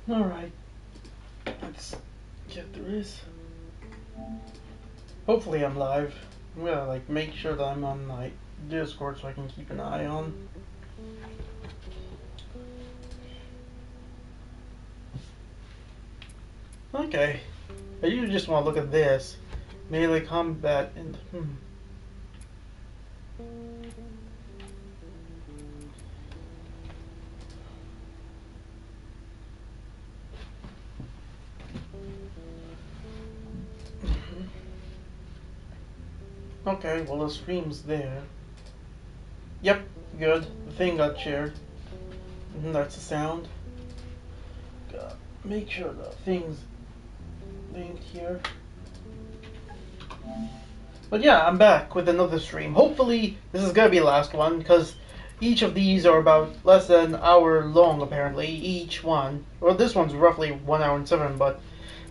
Alright, let's get through this. Hopefully I'm live. I'm gonna like make sure that I'm on like Discord so I can keep an eye on. Okay. I usually just want to look at this. Melee combat and Okay, well the stream's there. Yep, good. The thing got shared. And that's the sound. Gotta make sure the thing's linked here. But yeah, I'm back with another stream. Hopefully this is gonna be the last one, because each of these are about less than an hour long apparently, each one. Well, this one's roughly 1 hour and 7, but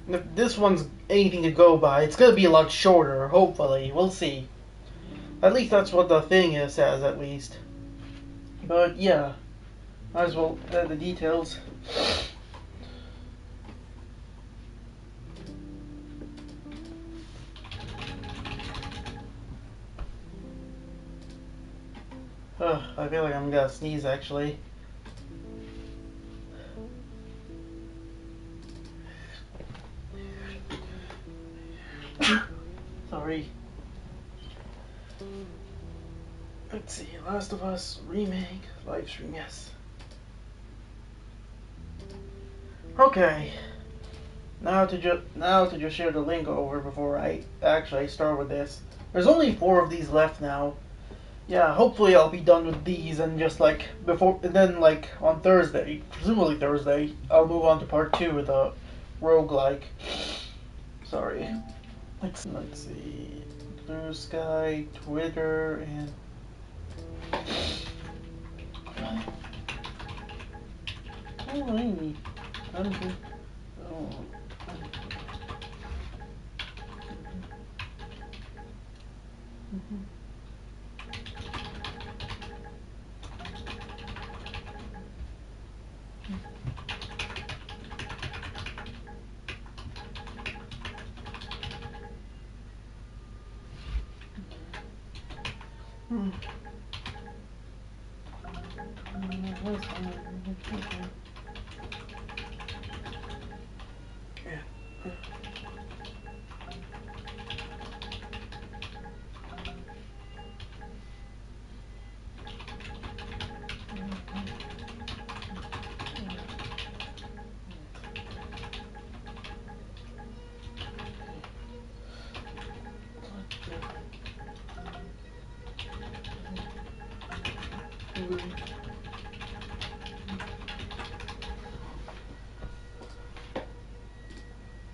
if this one's anything to go by, it's gonna be a lot shorter, hopefully. We'll see. At least that's what the thing says, at least. But yeah, might as well add the details. I feel like I'm gonna sneeze actually. Sorry. Let's see, Last of Us Remake live stream, yes. Okay. Now to just share the link over before I actually start with this. There's only 4 of these left now. Yeah, hopefully I'll be done with these and just like before, and then like on Thursday, presumably Thursday, I'll move on to part 2 with the roguelike. Sorry. Let's see. Blue Sky, Twitter, and oh, Amy. I don't think. Oh.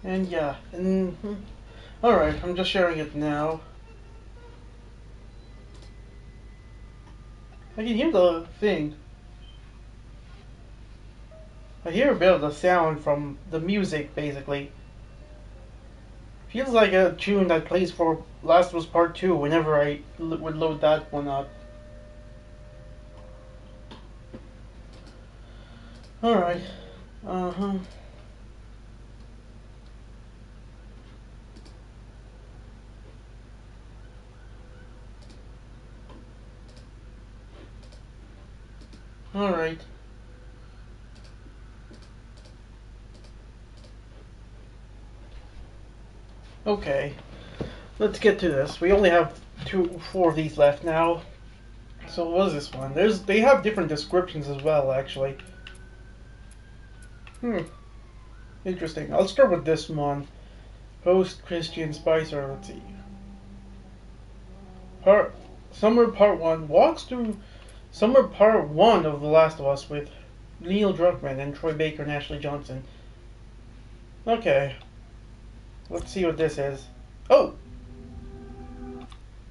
And yeah, alright, I'm just sharing it now. I can hear the thing. I hear a bit of the sound from the music, basically. Feels like a tune that plays for Last of Us Part 2 whenever I would load that one up. Alright. Alright. Okay. Let's get to this. We only have 4 of these left now. So what is this one? They have different descriptions as well, actually. Interesting. I'll start with this one. Post-Christian Spicer, let's see. Summer Part 1 walks through Summer Part 1 of The Last of Us with Neil Druckmann and Troy Baker and Ashley Johnson. Okay. Let's see what this is. Oh!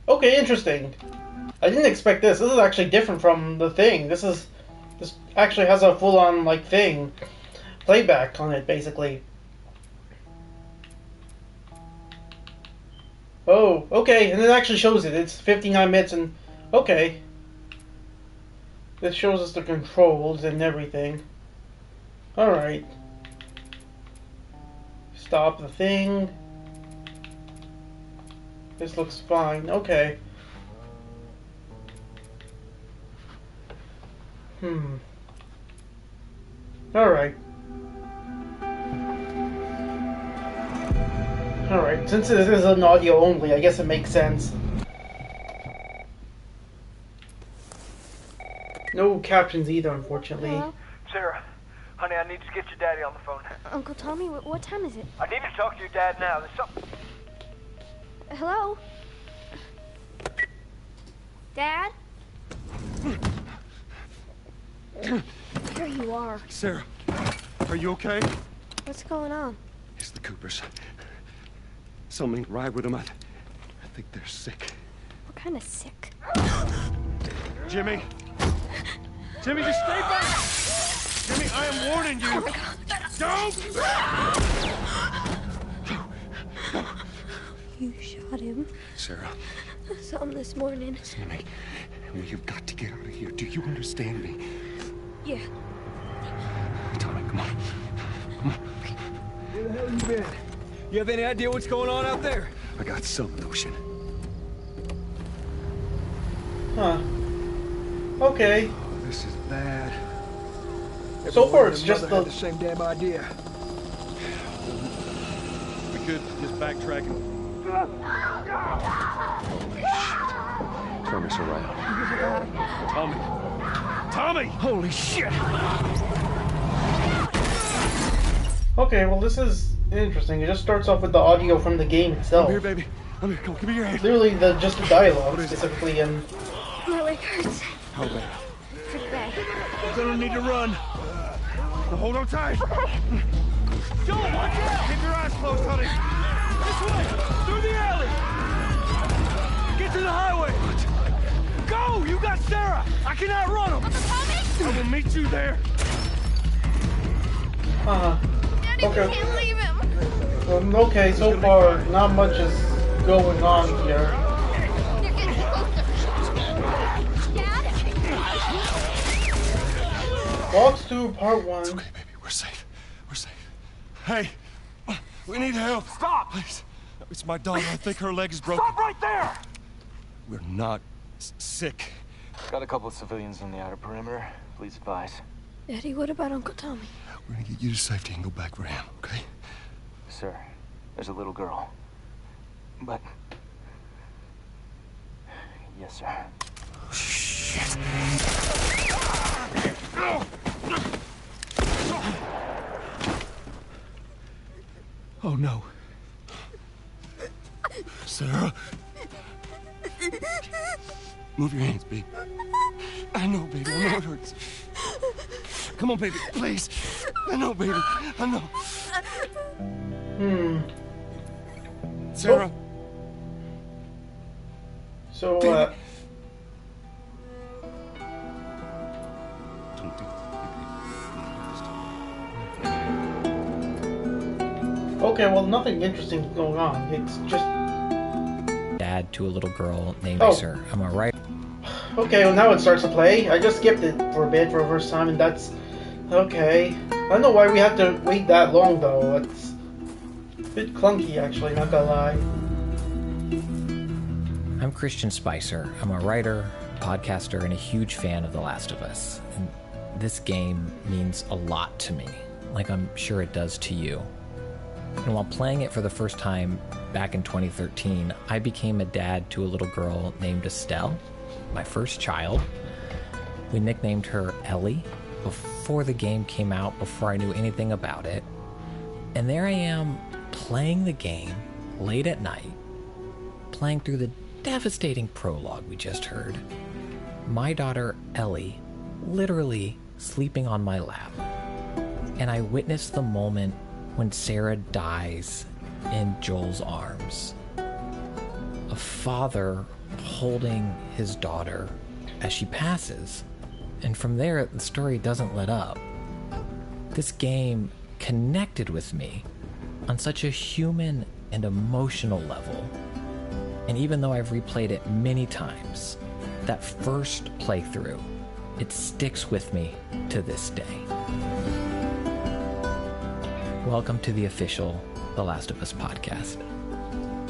Okay, interesting. I didn't expect this. This is actually different from the thing. This actually has a full-on, like, thing. Playback on it, basically. Oh, okay, and it actually shows it. It's 59 minutes and... Okay. This shows us the controls and everything. Alright. Stop the thing. This looks fine. Okay. Alright. Alright, since this is an audio only, I guess it makes sense. No captions either, unfortunately. Hello? Sarah, honey, I need to get your daddy on the phone. Uncle Tommy, what time is it? I need to talk to your dad now. There's something... Hello? Dad? Here you are. Sarah, are you okay? What's going on? It's the Coopers. Something ain't right with them. I think they're sick. What kind of sick? Jimmy! Jimmy, just stay back! Jimmy, I am warning you! Don't! You shot him. Sarah. I saw him this morning. Listen to me. You've got to get out of here. Do you understand me? Yeah. Tommy, come on. Come on. Where the hell you been? You have any idea what's going on out there? I got some notion. Huh. Okay. Oh, this is bad. So far, it's just the same damn idea. We could just backtrack and... Holy shit. Turn us around. Tommy. Tommy! Holy shit! Okay, well this is interesting. It just starts off with the audio from the game itself. Come here, baby. Come here. Come, give me your hand. Literally, just the dialogue specifically, and My leg hurts. How bad? Pretty bad. You're gonna need to run. Now hold on tight. Joel, watch out! Keep your eyes closed, honey. This way! Through the alley! Get to the highway! Go! You got Sarah! I can outrun him! Uncle Tommy? I will meet you there! Daddy, Okay. we can't leave him. Okay, so far, not much is going on here. You're getting closer. Dad? Walks through part 1. It's okay, baby. We're safe. We're safe. Hey! We need help. Stop! Please. It's my daughter. I think her leg is broken. Stop right there! We're not sick. Got a couple of civilians on the outer perimeter. Please advise. Daddy, what about Uncle Tommy? We're gonna get you to safety and go back for him, okay? Sir, there's a little girl. But... Yes, sir. Shit. Oh, no. Sarah. Move your hands, baby. I know, baby. I know it hurts. Come on, baby. Please. I know, baby. I know. Sarah. So, Don't do it. okay, well, nothing interesting is going on. It's just... Dad to a little girl named Oh. Sir. Am I right? Okay, well, now it starts to play. I just skipped it for a bit for the first time, and that's... Okay. I don't know why we have to wait that long, though. It's a bit clunky, actually, not gonna lie. I'm Christian Spicer. I'm a writer, podcaster, and a huge fan of The Last of Us. And this game means a lot to me, like I'm sure it does to you. And while playing it for the first time back in 2013, I became a dad to a little girl named Estelle, my first child. We nicknamed her Ellie before the game came out, before I knew anything about it. And there I am playing the game late at night, playing through the devastating prologue we just heard. My daughter Ellie literally sleeping on my lap. And I witnessed the moment when Sarah dies in Joel's arms. A father holding his daughter as she passes. And from there, the story doesn't let up. This game connected with me on such a human and emotional level. And even though I've replayed it many times, that first playthrough, it sticks with me to this day. Welcome to the official the Last of Us podcast.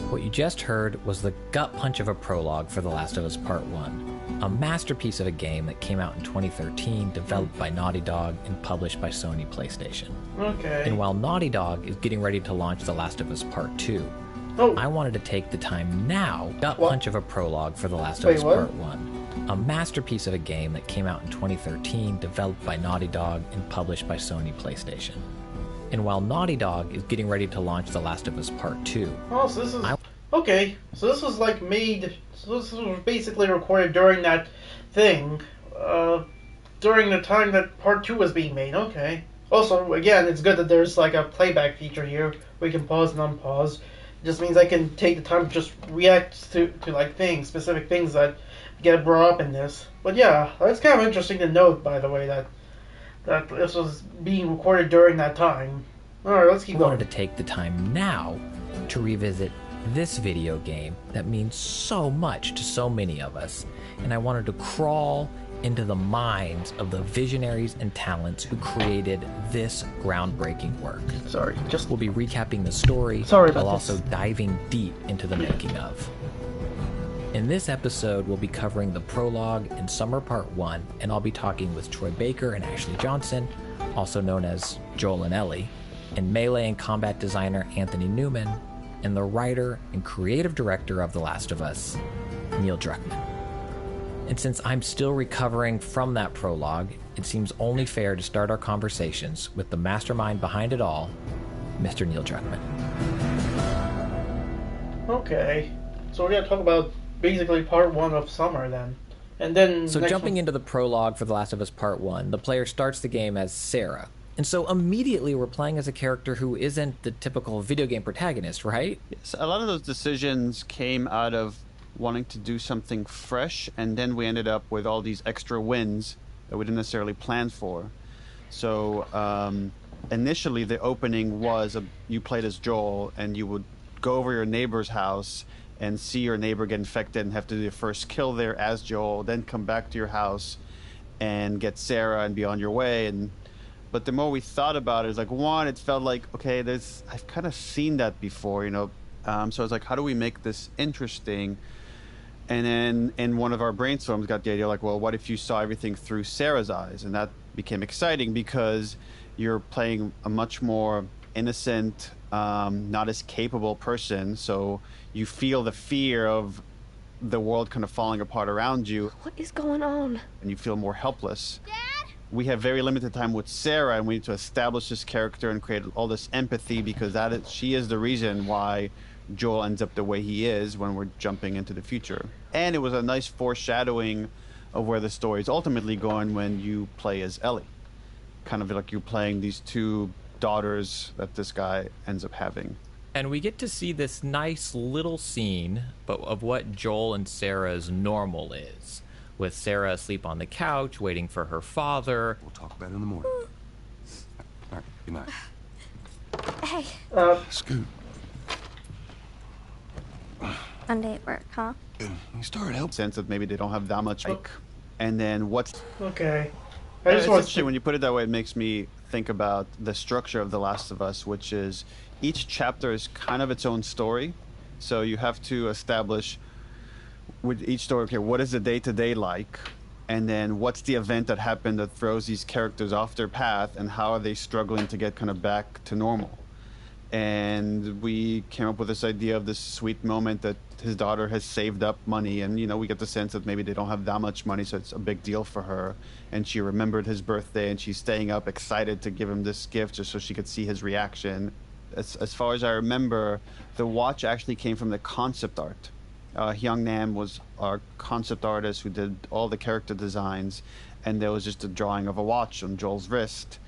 What you just heard was the gut punch of a prologue for The Last of Us Part 1, a masterpiece of a game that came out in 2013, developed by Naughty Dog and published by Sony PlayStation. Okay. And while Naughty Dog is getting ready to launch The Last of Us Part 2, I wanted to take the time now, gut punch of a prologue for The Last of Us Part 1, a masterpiece of a game that came out in 2013, developed by Naughty Dog and published by Sony PlayStation. And while Naughty Dog is getting ready to launch The Last of Us Part 2... Oh, so this is... Okay, so this was like made... So this was basically recorded during that thing. During the time that Part 2 was being made, okay. Also, again, it's good that there's like a playback feature here, where you can pause and unpause. It just means I can take the time to just react to like things, specific things that get brought up in this. But yeah, that's kind of interesting to note, by the way, that this was being recorded during that time. Alright, let's keep going. I wanted to take the time now to revisit this video game that means so much to so many of us, and I wanted to crawl into the minds of the visionaries and talents who created this groundbreaking work. We'll be recapping the story while also diving deep into the making of. In this episode, we'll be covering the prologue and Summer Part 1, and I'll be talking with Troy Baker and Ashley Johnson, also known as Joel and Ellie, and melee and combat designer Anthony Newman, and the writer and creative director of The Last of Us, Neil Druckmann. And since I'm still recovering from that prologue, it seems only fair to start our conversations with the mastermind behind it all, Mr. Neil Druckmann. Okay, so we're going to talk about basically Part 1 of Summer then. And then... So jumping into the prologue for The Last of Us Part 1, the player starts the game as Sarah. And so immediately we're playing as a character who isn't the typical video game protagonist, right? Yes, a lot of those decisions came out of wanting to do something fresh, and then we ended up with all these extra wins that we didn't necessarily plan for. So initially the opening was you played as Joel, and you would go over your neighbor's house and see your neighbor get infected and have to do your first kill there as Joel, then come back to your house and get Sarah and be on your way. But the more we thought about it, it's like, one, it felt like, okay, I've kind of seen that before, you know. So it's like, how do we make this interesting? And then in one of our brainstorms got the idea, like, well, what if you saw everything through Sarah's eyes? And that became exciting because you're playing a much more innocent, not as capable person. So you feel the fear of the world kind of falling apart around you. What is going on? And you feel more helpless. Dad? We have very limited time with Sarah, and we need to establish this character and create all this empathy because she is the reason why Joel ends up the way he is when we're jumping into the future. And it was a nice foreshadowing of where the story is ultimately going when you play as Ellie. Kind of like you're playing these two daughters that this guy ends up having. And we get to see this nice little scene of what Joel and Sarah's normal is, with Sarah asleep on the couch, waiting for her father. We'll talk about it in the morning. All right, good night. Hey. Scoot. Monday at work, huh? You started helping. Sense that maybe they don't have that much like, and then what's... Okay. It's interesting when you put it that way. It makes me think about the structure of The Last of Us, which is each chapter is kind of its own story. So you have to establish with each story, okay, what is the day-to-day like? And then what's the event that happened that throws these characters off their path, and how are they struggling to get kind of back to normal? And we came up with this idea of this sweet moment that his daughter has saved up money, and, you know, we get the sense that maybe they don't have that much money, so it's a big deal for her. And she remembered his birthday, and she's staying up excited to give him this gift just so she could see his reaction. As far as I remember, the watch actually came from the concept art. Hyung Nam was our concept artist who did all the character designs, and there was just a drawing of a watch on Joel's wrist.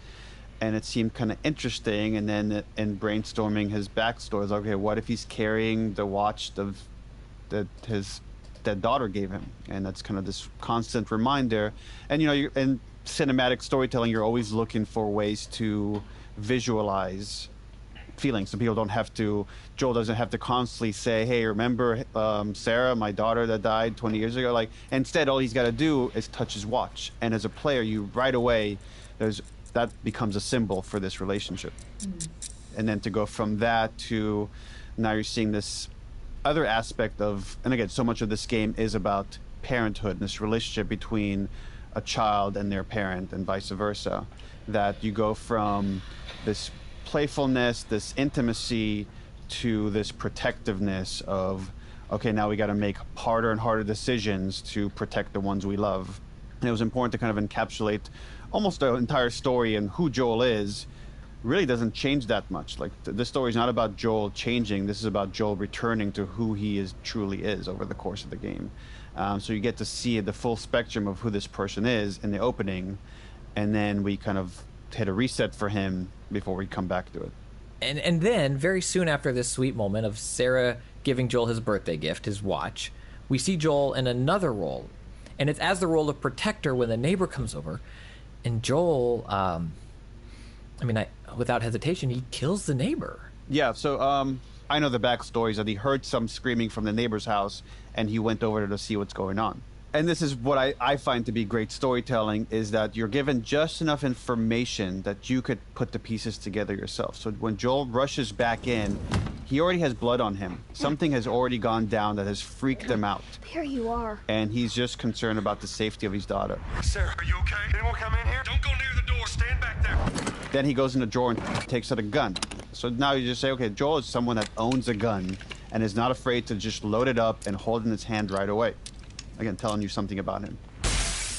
And it seemed kind of interesting, and then in brainstorming his backstory, I was like, okay, what if he's carrying the watch that his dead daughter gave him? And that's kind of this constant reminder. And, you know, in cinematic storytelling, you're always looking for ways to visualize feelings, so people don't have to, Joel doesn't have to constantly say, hey, remember Sarah, my daughter that died 20 years ago? Like, instead, all he's got to do is touch his watch. And as a player, you right away, that becomes a symbol for this relationship. and then to go from that to now you're seeing this other aspect of, and again, so much of this game is about parenthood, this relationship between a child and their parent and vice versa, that you go from this playfulness, this intimacy, to this protectiveness of, okay, now we got to make harder and harder decisions to protect the ones we love. And it was important to kind of encapsulate almost the entire story, and who Joel is really doesn't change that much. Like, this story is not about Joel changing. This is about Joel returning to who he truly is over the course of the game. So you get to see the full spectrum of who this person is in the opening, and then we kind of hit a reset for him before we come back to it. And then, very soon after this sweet moment of Sarah giving Joel his birthday gift, his watch, we see Joel in another role. And it's as the role of protector when the neighbor comes over. And Joel, without hesitation, he kills the neighbor. Yeah, so I know the backstory is that he heard some screaming from the neighbor's house, and he went over to see what's going on. And this is what I find to be great storytelling, is that you're given just enough information that you could put the pieces together yourself. So when Joel rushes back in, he already has blood on him. Something has already gone down that has freaked him out. Here you are. And he's just concerned about the safety of his daughter. Sarah, are you okay? Anyone come in here? Don't go near the door. Stand back there. Then he goes in the drawer and takes out a gun. So now you just say, okay, Joel is someone that owns a gun and is not afraid to just load it up and hold it in his hand right away. Again, telling you something about him.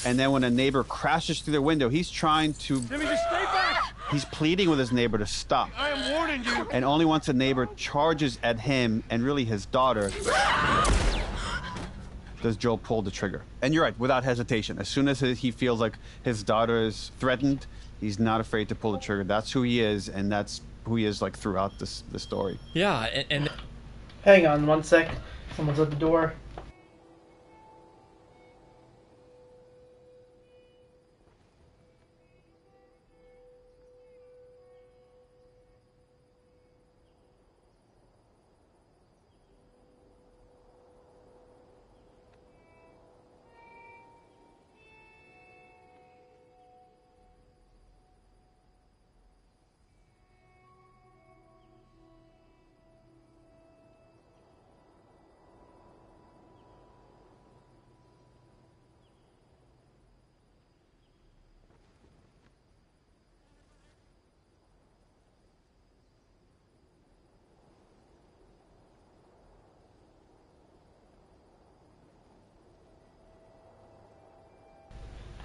And then when a neighbor crashes through the window, he's trying to... Jimmy, just stay back! He's pleading with his neighbor to stop. I am warning you! And only once the neighbor charges at him, and really his daughter, does Joel pull the trigger. And you're right, without hesitation. As soon as he feels like his daughter is threatened, he's not afraid to pull the trigger. That's who he is, and that's who he is like throughout the story. Yeah, and... Hang on one sec. Someone's at the door.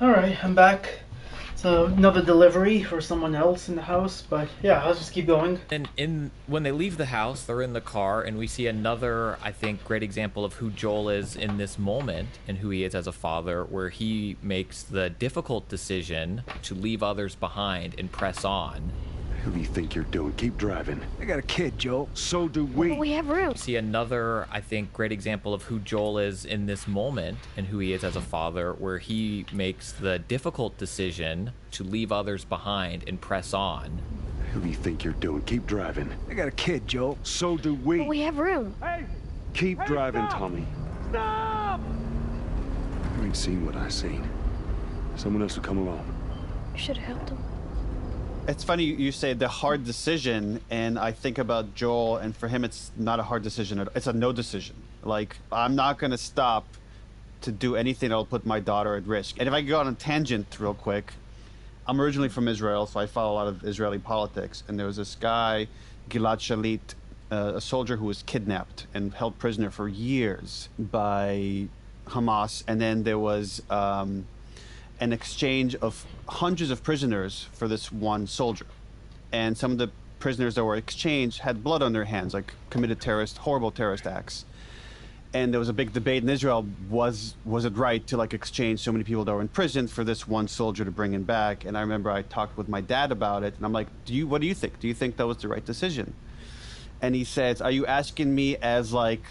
Alright, I'm back. So another delivery for someone else in the house, but yeah, let's just keep going. And when they leave the house, they're in the car, and we see another, I think, great example of who Joel is in this moment and who he is as a father, where he makes the difficult decision to leave others behind and press on. Who do you think you're doing? Keep driving. I got a kid, Joel. So do we. But we have room. See another, I think, great example of who Joel is in this moment and who he is as a father, where he makes the difficult decision to leave others behind and press on. Who do you think you're doing? Keep driving. I got a kid, Joel. So do we. But we have room. Hey! Keep Hey, driving, stop! Tommy. Stop! You ain't seen what I seen. Someone else will come along. You should have helped him. It's funny you say the hard decision, and I think about Joel, and for him it's not a hard decision. It's a no decision. Like, I'm not going to stop to do anything that'll put my daughter at risk. And if I go on a tangent real quick, I'm originally from Israel, so I follow a lot of Israeli politics. And there was this guy, Gilad Shalit, a soldier who was kidnapped and held prisoner for years by Hamas. And then there was an exchange of hundreds of prisoners for this one soldier. And some of the prisoners that were exchanged had blood on their hands, like committed horrible terrorist acts. And there was a big debate in Israel, was it right to like exchange so many people that were in prison for this one soldier to bring him back? And I remember I talked with my dad about it, and I'm like, what do you think? Do you think that was the right decision? And he says, are you asking me as like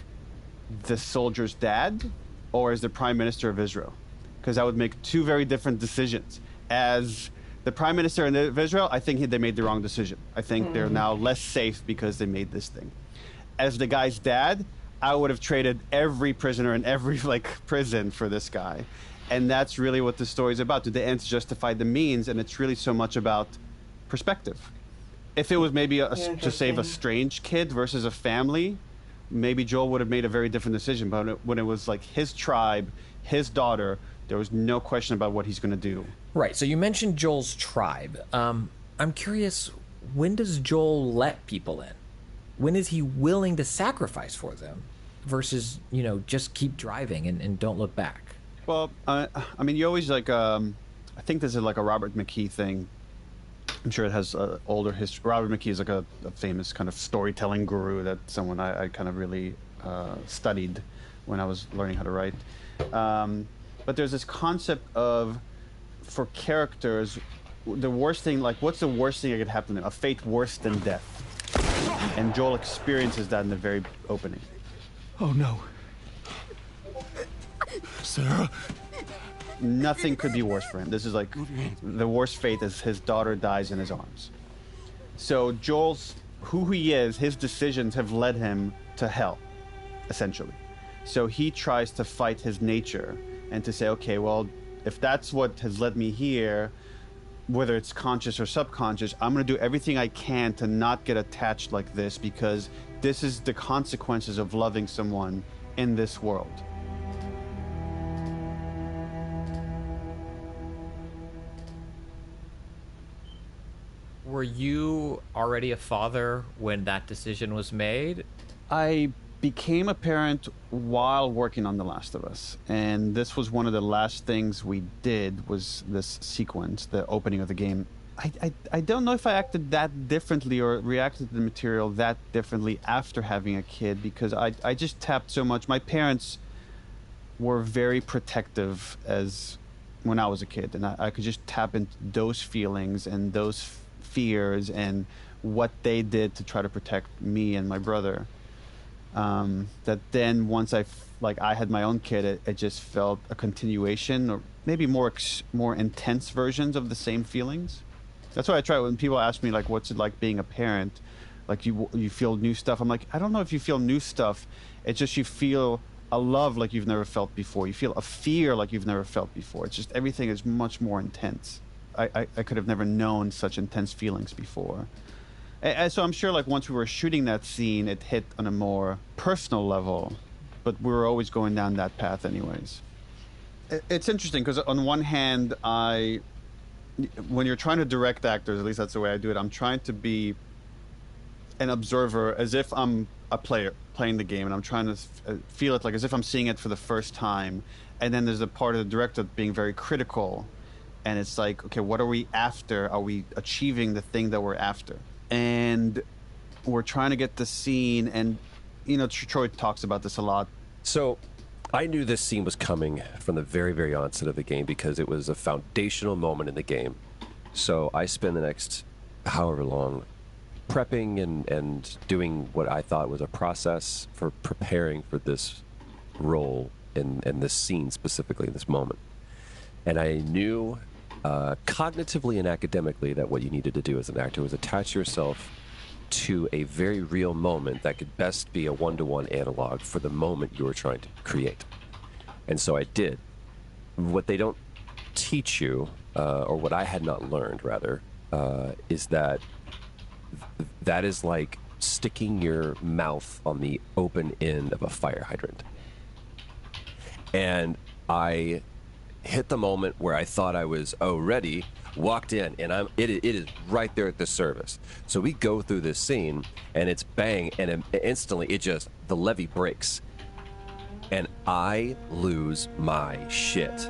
the soldier's dad or as the Prime Minister of Israel? Because that would make two very different decisions. As the Prime Minister of Israel, I think they made the wrong decision. I think they're now less safe because they made this thing. As the guy's dad, I would have traded every prisoner in every prison for this guy. And that's really what the story's about. Do the ends justify the means? And it's really so much about perspective. if it was maybe to save a Interesting. strange kid versus a family, maybe Joel would have made a very different decision. But when it was like his tribe, his daughter, there was no question about what he's going to do. Right. So you mentioned Joel's tribe. I'm curious, when does Joel let people in? When is he willing to sacrifice for them versus, just keep driving and don't look back? Well, I mean, you always like, I think this is like a Robert McKee thing. I'm sure it has older history. Robert McKee is like a famous kind of storytelling guru that someone I kind of really studied when I was learning how to write. But there's this concept of, for characters, the worst thing, like what's the worst thing that could happen to them? A fate worse than death. And Joel experiences that in the very opening. Oh no. Sarah? Nothing could be worse for him. This is like the worst fate is his daughter dies in his arms. So Joel's, who he is, his decisions have led him to hell, essentially. So he tries to fight his nature and to say, okay, well, if that's what has led me here, whether it's conscious or subconscious, I'm going to do everything I can to not get attached like this, because this is the consequences of loving someone in this world. Were you already a father when that decision was made? I became a parent while working on The Last of Us, and this was one of the last things we did, was this sequence, the opening of the game. I don't know if I acted that differently or reacted to the material that differently after having a kid, because I just tapped so much. My parents were very protective as when I was a kid, and I could just tap into those feelings and those fears and what they did to try to protect me and my brother. That then once I had my own kid, it just felt a continuation, or maybe more intense versions of the same feelings. That's why I try, when people ask me like, what's it like being a parent, like you feel new stuff. I'm like, I don't know if you feel new stuff. It's just you feel a love like you've never felt before. You feel a fear like you've never felt before. It's just everything is much more intense. I could have never known such intense feelings before. And so I'm sure like once we were shooting that scene, it hit on a more personal level, but we were always going down that path anyways. It's interesting because on one hand, when you're trying to direct actors, at least that's the way I do it, I'm trying to be an observer as if I'm a player playing the game, and I'm trying to feel it like as if I'm seeing it for the first time. And then there's a part of the director being very critical, and it's like, okay, what are we after? Are we achieving the thing that we're after? And we're trying to get the scene, and Troy talks about this a lot. So I knew this scene was coming from the very, very onset of the game because it was a foundational moment in the game. So I spent the next however long prepping and doing what I thought was a process for preparing for this role and this scene specifically, this moment. And I knew cognitively and academically that what you needed to do as an actor was attach yourself to a very real moment that could best be a one-to-one analog for the moment you were trying to create. And so I did. What they don't teach you, or what I had not learned rather, is that that is like sticking your mouth on the open end of a fire hydrant. And I hit the moment where I thought I was ready, walked in, and it is right there at the service. So we go through this scene, and it's bang, and instantly the levee breaks, and I lose my shit.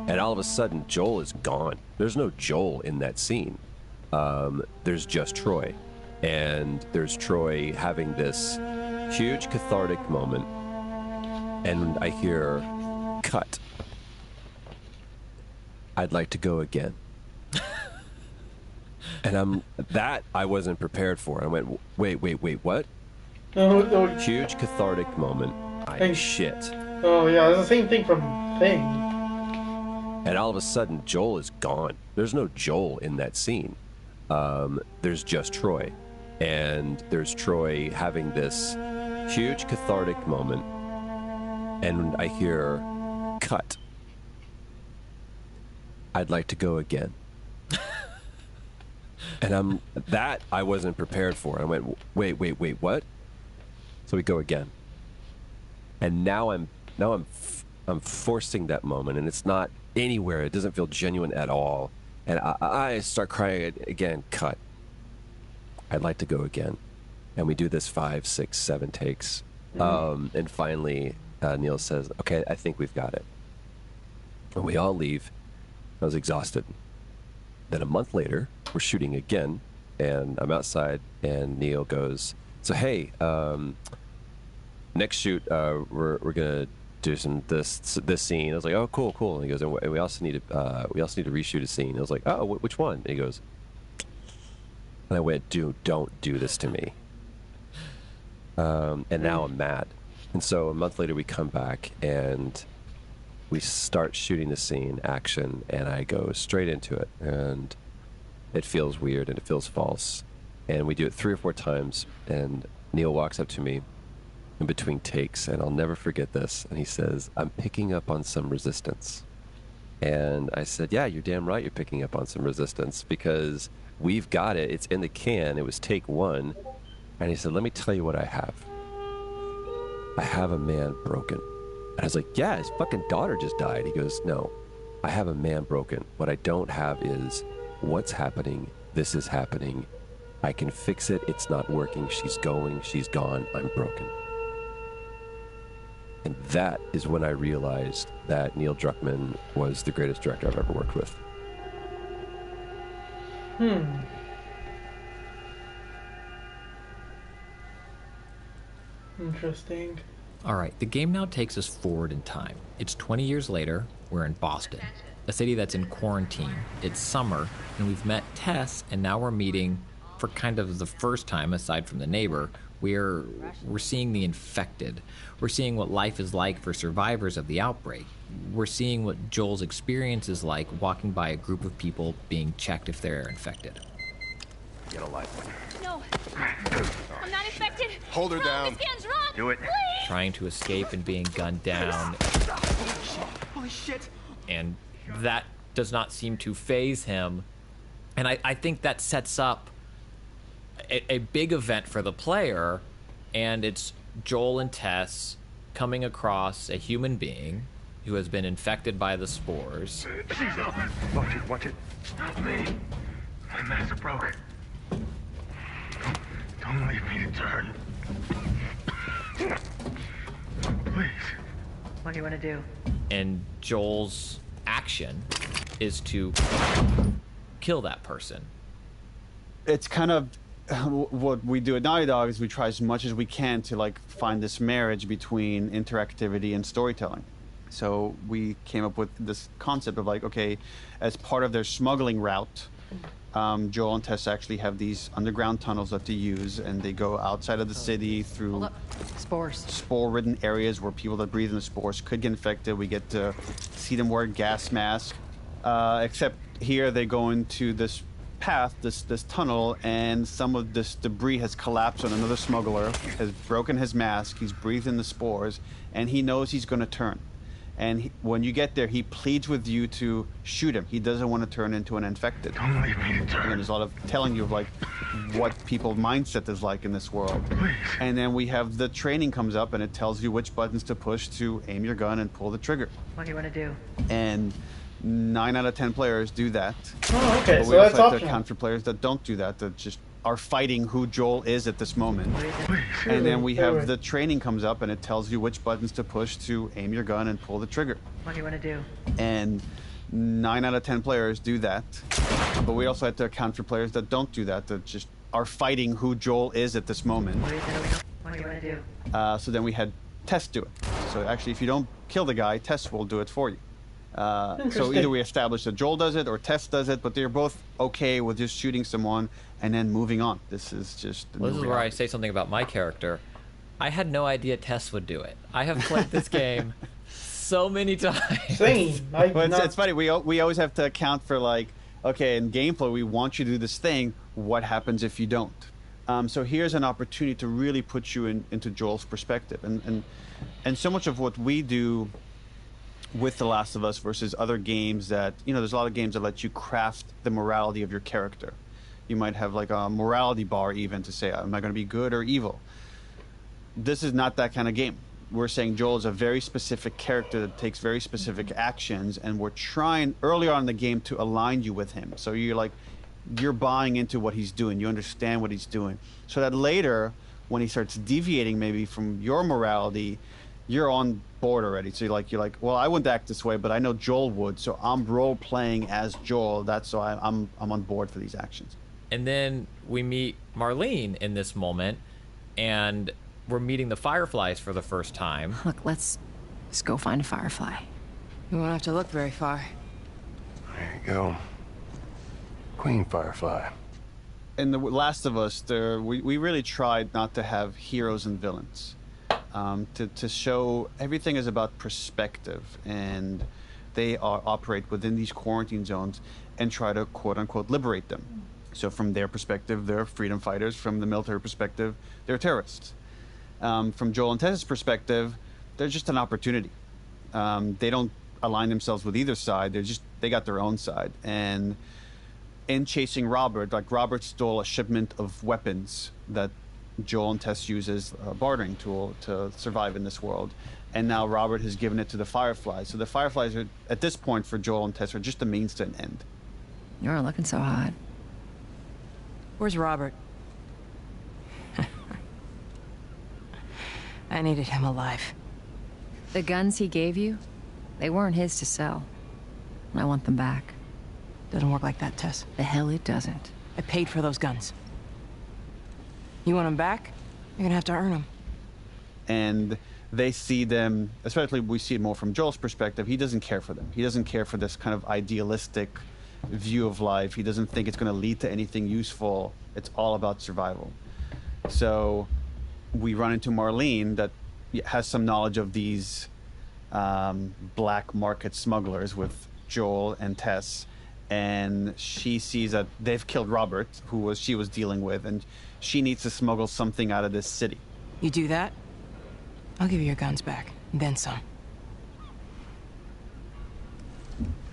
And all of a sudden, Joel is gone. There's no Joel in that scene. There's just Troy, and there's Troy having this huge cathartic moment. And I hear, cut. I'd like to go again. And I wasn't prepared for. I went, wait, what? No. Huge cathartic moment. Shit. Oh yeah, it's the same thing from Thing. And all of a sudden, Joel is gone. There's no Joel in that scene. There's just Troy. And there's Troy having this huge cathartic moment. And I hear, cut. I'd like to go again. And that I wasn't prepared for. I went, wait, what? So we go again. And now I'm forcing that moment, and it's not anywhere. It doesn't feel genuine at all. And I start crying again. Cut. I'd like to go again. And we do this 5, 6, 7 takes. And finally, Neil says, okay, I think we've got it. And we all leave. I was exhausted. Then a month later, we're shooting again, and I'm outside, and Neil goes, so hey, next shoot, we're gonna do this scene. I was like, oh, cool. And he goes, and we also need to reshoot a scene. I was like, oh, which one? And he goes, and I went, dude, don't do this to me. And now I'm mad. And so a month later, we come back and we start shooting the scene, action, and I go straight into it. And it feels weird and it feels false. And we do it 3 or 4 times. And Neil walks up to me in between takes, and I'll never forget this. And he says, I'm picking up on some resistance. And I said, yeah, you're damn right you're picking up on some resistance, because we've got it. It's in the can. It was take 1. And he said, let me tell you what I have. I have a man broken. And I was like, yeah, his fucking daughter just died. He goes, no, I have a man broken. What I don't have is what's happening. This is happening. I can fix it. It's not working. She's going. She's gone. I'm broken. And that is when I realized that Neil Druckmann was the greatest director I've ever worked with. Interesting. All right, the game now takes us forward in time. It's 20 years later. We're in Boston, a city that's in quarantine. It's summer, and we've met Tess, and now we're meeting, for kind of the first time, aside from the neighbor, we're seeing the infected. We're seeing what life is like for survivors of the outbreak. We're seeing what Joel's experience is like walking by a group of people being checked if they're infected. Get a life. No, I'm not infected. Hold her down. This can's wrong. Do it. Please. Trying to escape and being gunned down. Holy shit. And that does not seem to faze him. And I think that sets up a big event for the player, and it's Joel and Tess coming across a human being who has been infected by the spores. Watch it. Help me. My mask broke. Don't leave me to turn. Please. What do you want to do? And Joel's action is to kill that person. It's kind of what we do at Naughty Dog is we try as much as we can to like find this marriage between interactivity and storytelling. So we came up with this concept of like, okay, as part of their smuggling route, Joel and Tess actually have these underground tunnels that they use, and they go outside of the city through spore-ridden areas where people that breathe in the spores could get infected. We get to see them wear gas masks, except here they go into this path, this tunnel, and some of this debris has collapsed on another smuggler, has broken his mask, he's breathed in the spores, and he knows he's going to turn. And when you get there, he pleads with you to shoot him. He doesn't want to turn into an infected. Don't leave me to turn. And there's a lot of telling you of like what people's mindset is like in this world. Please. And then we have the training comes up, and it tells you which buttons to push to aim your gun and pull the trigger. What do you want to do? And 9 out of 10 players do that. Oh, okay, but so we that's also have to optional. account for players that don't do that just are fighting who Joel is at this moment. Please. And then we have Sure. the training comes up, and it tells you which buttons to push to aim your gun and pull the trigger. What do you want to do? And 9 out of 10 players do that. But we also have to account for players that don't do that just are fighting who Joel is at this moment. What do you want to do? So then we had Tess do it. So actually, if you don't kill the guy, Tess will do it for you. So either we establish that Joel does it or Tess does it, but they're both okay with just shooting someone and then moving on. This is just the Well, new this is where I reality. say something about my character. I had no idea Tess would do it. I have played this game so many times. Same. Well, it's funny. We always have to account for like, okay, in gameplay we want you to do this thing. What happens if you don't? So here's an opportunity to really put you into Joel's perspective, and so much of what we do with The Last of Us versus other games that, there's a lot of games that let you craft the morality of your character. You might have like a morality bar even to say, am I going to be good or evil? This is not that kind of game. We're saying Joel is a very specific character that takes very specific actions, and we're trying early on in the game to align you with him. So you're buying into what he's doing. You understand what he's doing. So that later, when he starts deviating maybe from your morality, you're on board already. So you're like, well, I wouldn't act this way, but I know Joel would, so I'm role playing as Joel. That's so I'm on board for these actions. And then we meet Marlene in this moment, and we're meeting the Fireflies for the first time. Look, let's go find a Firefly. We won't have to look very far. There you go. Queen Firefly. In The Last of Us, we really tried not to have heroes and villains. To show everything is about perspective, and they operate within these quarantine zones and try to quote-unquote liberate them. So from their perspective, they're freedom fighters. From the military perspective, they're terrorists. From Joel and Tess's perspective, they're just an opportunity. They don't align themselves with either side. They got their own side. And in chasing Robert, like Robert stole a shipment of weapons that Joel and Tess use as a bartering tool to survive in this world. And now Robert has given it to the Fireflies. So the Fireflies are, at this point for Joel and Tess, are just a means to an end. You aren't looking so hot. Where's Robert? I needed him alive. The guns he gave you, they weren't his to sell. I want them back. Doesn't work like that, Tess. The hell it doesn't. I paid for those guns. You want them back? You're gonna have to earn them. And they see them, especially we see it more from Joel's perspective, he doesn't care for them. He doesn't care for this kind of idealistic view of life. He doesn't think it's going to lead to anything useful. It's all about survival. So we run into Marlene that has some knowledge of these black market smugglers with Joel and Tess, and she sees that they've killed Robert, who she was dealing with, and she needs to smuggle something out of this city. You do that, I'll give you your guns back, and then some.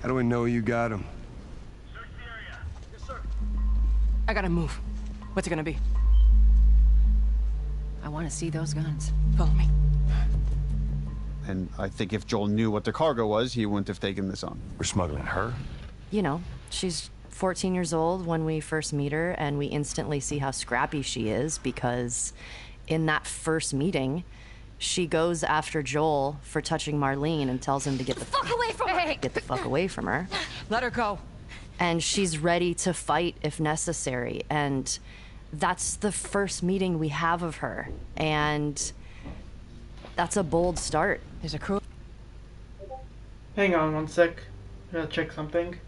How do we know you got them? I gotta move. What's it gonna be? I want to see those guns. Follow me. And I think if Joel knew what the cargo was, he wouldn't have taken this on. We're smuggling her? You know, she's 14 years old when we first meet her, and we instantly see how scrappy she is because in that first meeting, she goes after Joel for touching Marlene and tells him to get the fuck away from her. Get the fuck away from her. Let her go. And she's ready to fight if necessary. And that's the first meeting we have of her. And that's a bold start. There's a crew. Hang on one sec. Gotta check something.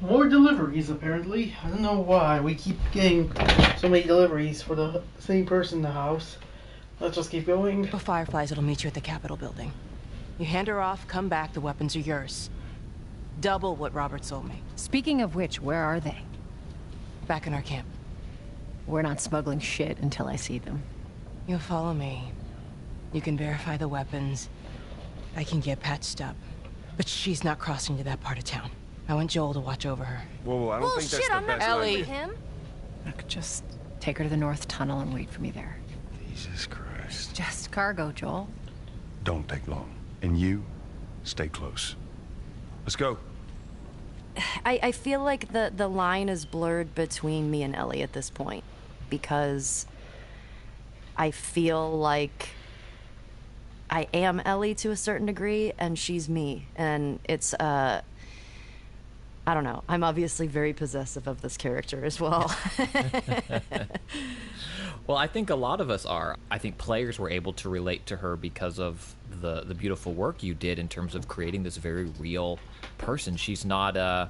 More deliveries, apparently. I don't know why. We keep getting so many deliveries for the same person in the house. Let's just keep going. The Fireflies will meet you at the Capitol building. You hand her off, come back, the weapons are yours. Double what Robert sold me. Speaking of which, where are they? Back in our camp. We're not smuggling shit until I see them. You'll follow me. You can verify the weapons. I can get patched up. But she's not crossing to that part of town. I want Joel to watch over her. Whoa, I don't think that's the best Ellie. idea. Him? Look, just take her to the North Tunnel and wait for me there. Jesus Christ. Just cargo, Joel. Don't take long. And you, stay close. Let's go. I feel like the line is blurred between me and Ellie at this point. Because I feel like I am Ellie to a certain degree, and she's me. And it's, I don't know. I'm obviously very possessive of this character as well. Well, I think a lot of us are. I think players were able to relate to her because of the beautiful work you did in terms of creating this very real person. She's not a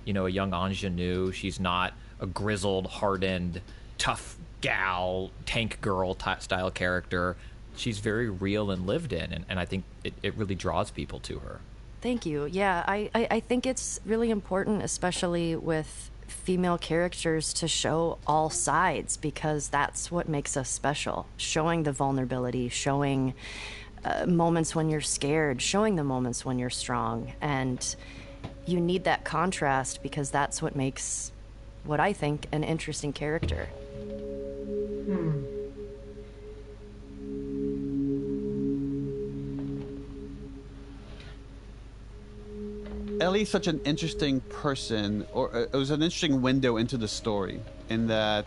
young ingenue. She's not a grizzled, hardened, tough gal, tank girl style character. She's very real and lived in, and I think it really draws people to her. Thank you. Yeah, I think it's really important, especially with female characters, to show all sides, because that's what makes us special. Showing the vulnerability, showing moments when you're scared, showing the moments when you're strong. And you need that contrast, because that's what makes what I think an interesting character. Ellie's such an interesting person, or it was an interesting window into the story, in that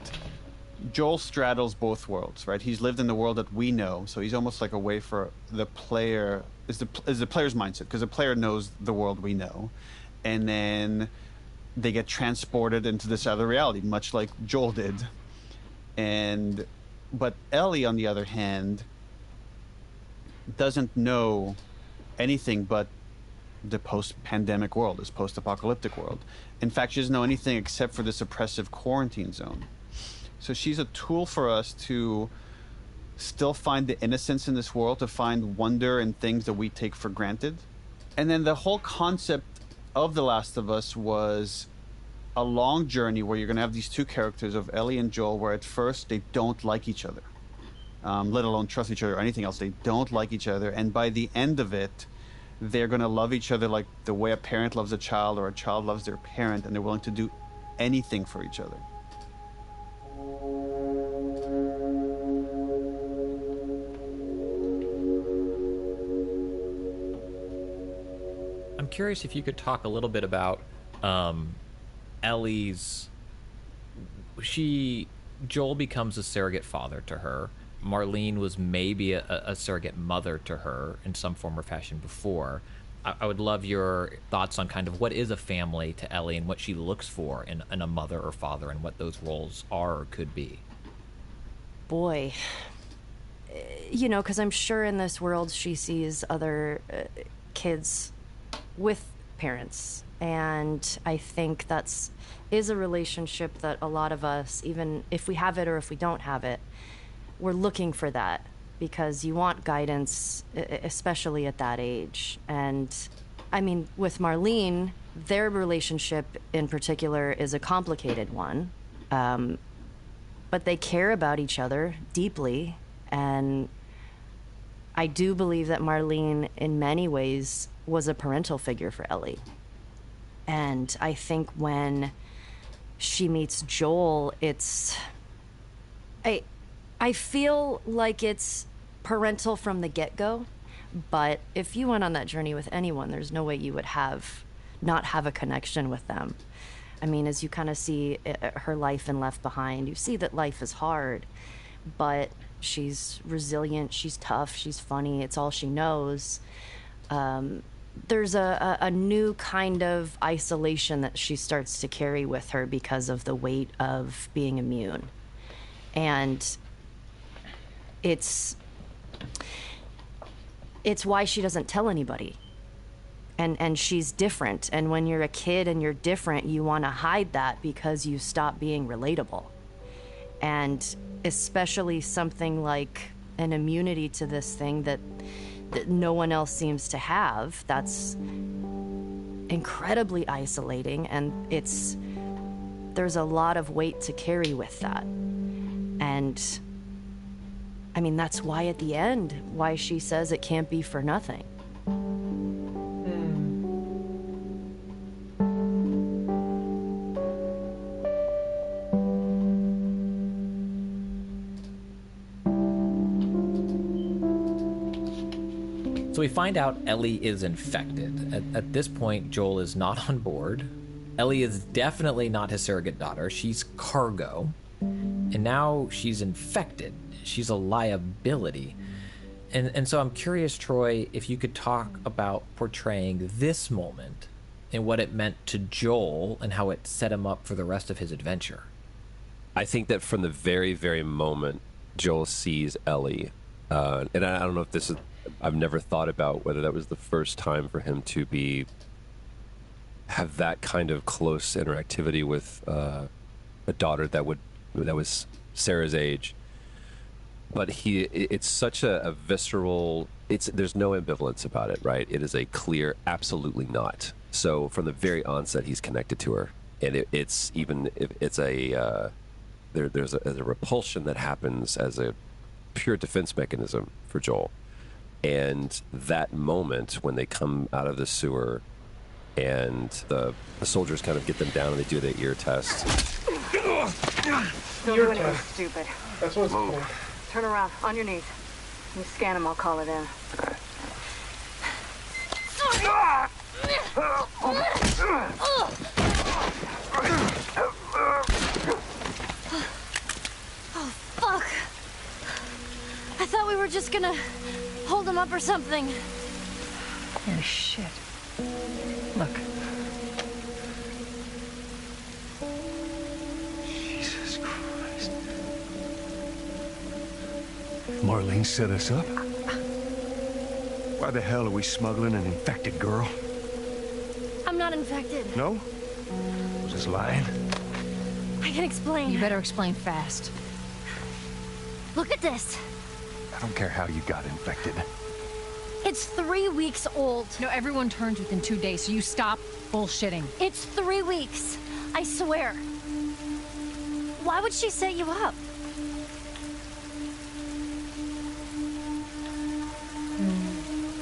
Joel straddles both worlds, right? He's lived in the world that we know, so he's almost like a way for the player, is the player's mindset, because the player knows the world we know, and then they get transported into this other reality, much like Joel did. But Ellie, on the other hand, doesn't know anything but the post-pandemic world, this post-apocalyptic world. In fact, she doesn't know anything except for this oppressive quarantine zone. So she's a tool for us to still find the innocence in this world, to find wonder in things that we take for granted. And then the whole concept of The Last of Us was a long journey where you're going to have these two characters of Ellie and Joel, where at first they don't like each other, let alone trust each other or anything else. They don't like each other. And by the end of it, they're going to love each other like the way a parent loves a child, or a child loves their parent, and they're willing to do anything for each other. I'm curious if you could talk a little bit about Ellie's... Joel becomes a surrogate father to her. Marlene was maybe a surrogate mother to her in some form or fashion before. I would love your thoughts on kind of what is a family to Ellie and what she looks for in a mother or father, and what those roles are or could be. Boy. Because I'm sure in this world she sees other kids with parents. And I think is a relationship that a lot of us, even if we have it or if we don't have it, we're looking for that, because you want guidance, especially at that age. And I mean, with Marlene, their relationship in particular is a complicated one, but they care about each other deeply. And I do believe that Marlene, in many ways, was a parental figure for Ellie. And I think when she meets Joel, I feel like it's parental from the get-go, but if you went on that journey with anyone, there's no way you would not have a connection with them. I mean, as you kind of see her life in Left Behind, you see that life is hard, but she's resilient, she's tough, she's funny, it's all she knows. There's a new kind of isolation that she starts to carry with her because of the weight of being immune. And it's why she doesn't tell anybody. And she's different. And when you're a kid and you're different, you want to hide that because you stop being relatable. And especially something like an immunity to this thing that no one else seems to have, that's incredibly isolating, and there's a lot of weight to carry with that. And I mean, that's why at the end, why she says it can't be for nothing. So we find out Ellie is infected. At this point, Joel is not on board. Ellie is definitely not his surrogate daughter. She's cargo. And now she's infected. She's a liability. And so I'm curious, Troy, if you could talk about portraying this moment and what it meant to Joel and how it set him up for the rest of his adventure. I think that from the very, very moment Joel sees Ellie, and I don't know if this is, I've never thought about whether that was the first time for him to have that kind of close interactivity with a daughter that was Sarah's age. But it's such a visceral, there's no ambivalence about it, right? It is a clear, absolutely not. So from the very onset, he's connected to her. And it's even, it's there's a repulsion that happens as a pure defense mechanism for Joel. And that moment when they come out of the sewer and the soldiers kind of get them down and they do their ear test. Don't do anything stupid. That's what it's called. Turn around, on your knees. When you scan him, I'll call it in. Oh, fuck. I thought we were just gonna hold him up or something. Oh, shit. Look. Jesus Christ. Marlene set us up? Why the hell are we smuggling an infected girl? I'm not infected. No? Was just lying? I can explain. You better explain fast. Look at this. I don't care how you got infected. It's 3 weeks old. No, everyone turns within 2 days, so you stop bullshitting. It's 3 weeks. I swear. Why would she set you up?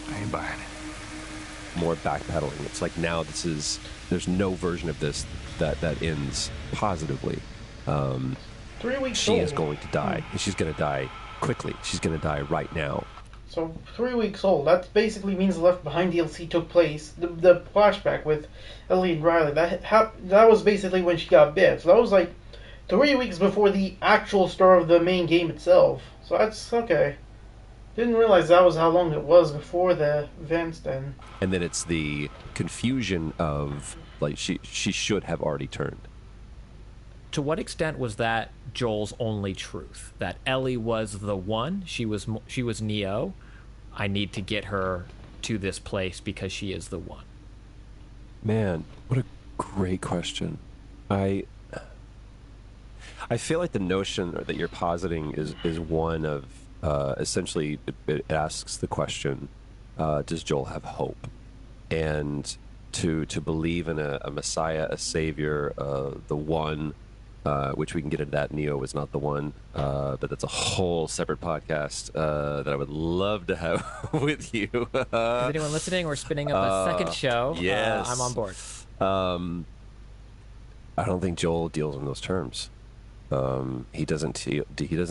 I ain't buying it. More backpedaling. It's like now there's no version of this that ends positively. 3 weeks she old. is going to die, and she's going to die quickly. She's going to die right now. So 3 weeks old. That basically means the Left Behind DLC took place. The flashback with Ellie and Riley. That was basically when she got bit. So that was like 3 weeks before the actual start of the main game itself. So that's okay. Didn't realize that was how long it was before the events then. And then it's the confusion of like she should have already turned. To what extent was that Joel's only truth? That Ellie was the one? She was Neo. I need to get her to this place because she is the one. Man, what a great question. I feel like the notion that you're positing is one of essentially it asks the question, does Joel have hope? And to believe in a messiah, a savior, the one. Which we can get into that. Neo was not the one, but that's a whole separate podcast that I would love to have with you. Is anyone listening? We're spinning up a second show. Yes. I'm on board. I don't think Joel deals in those terms. He doesn't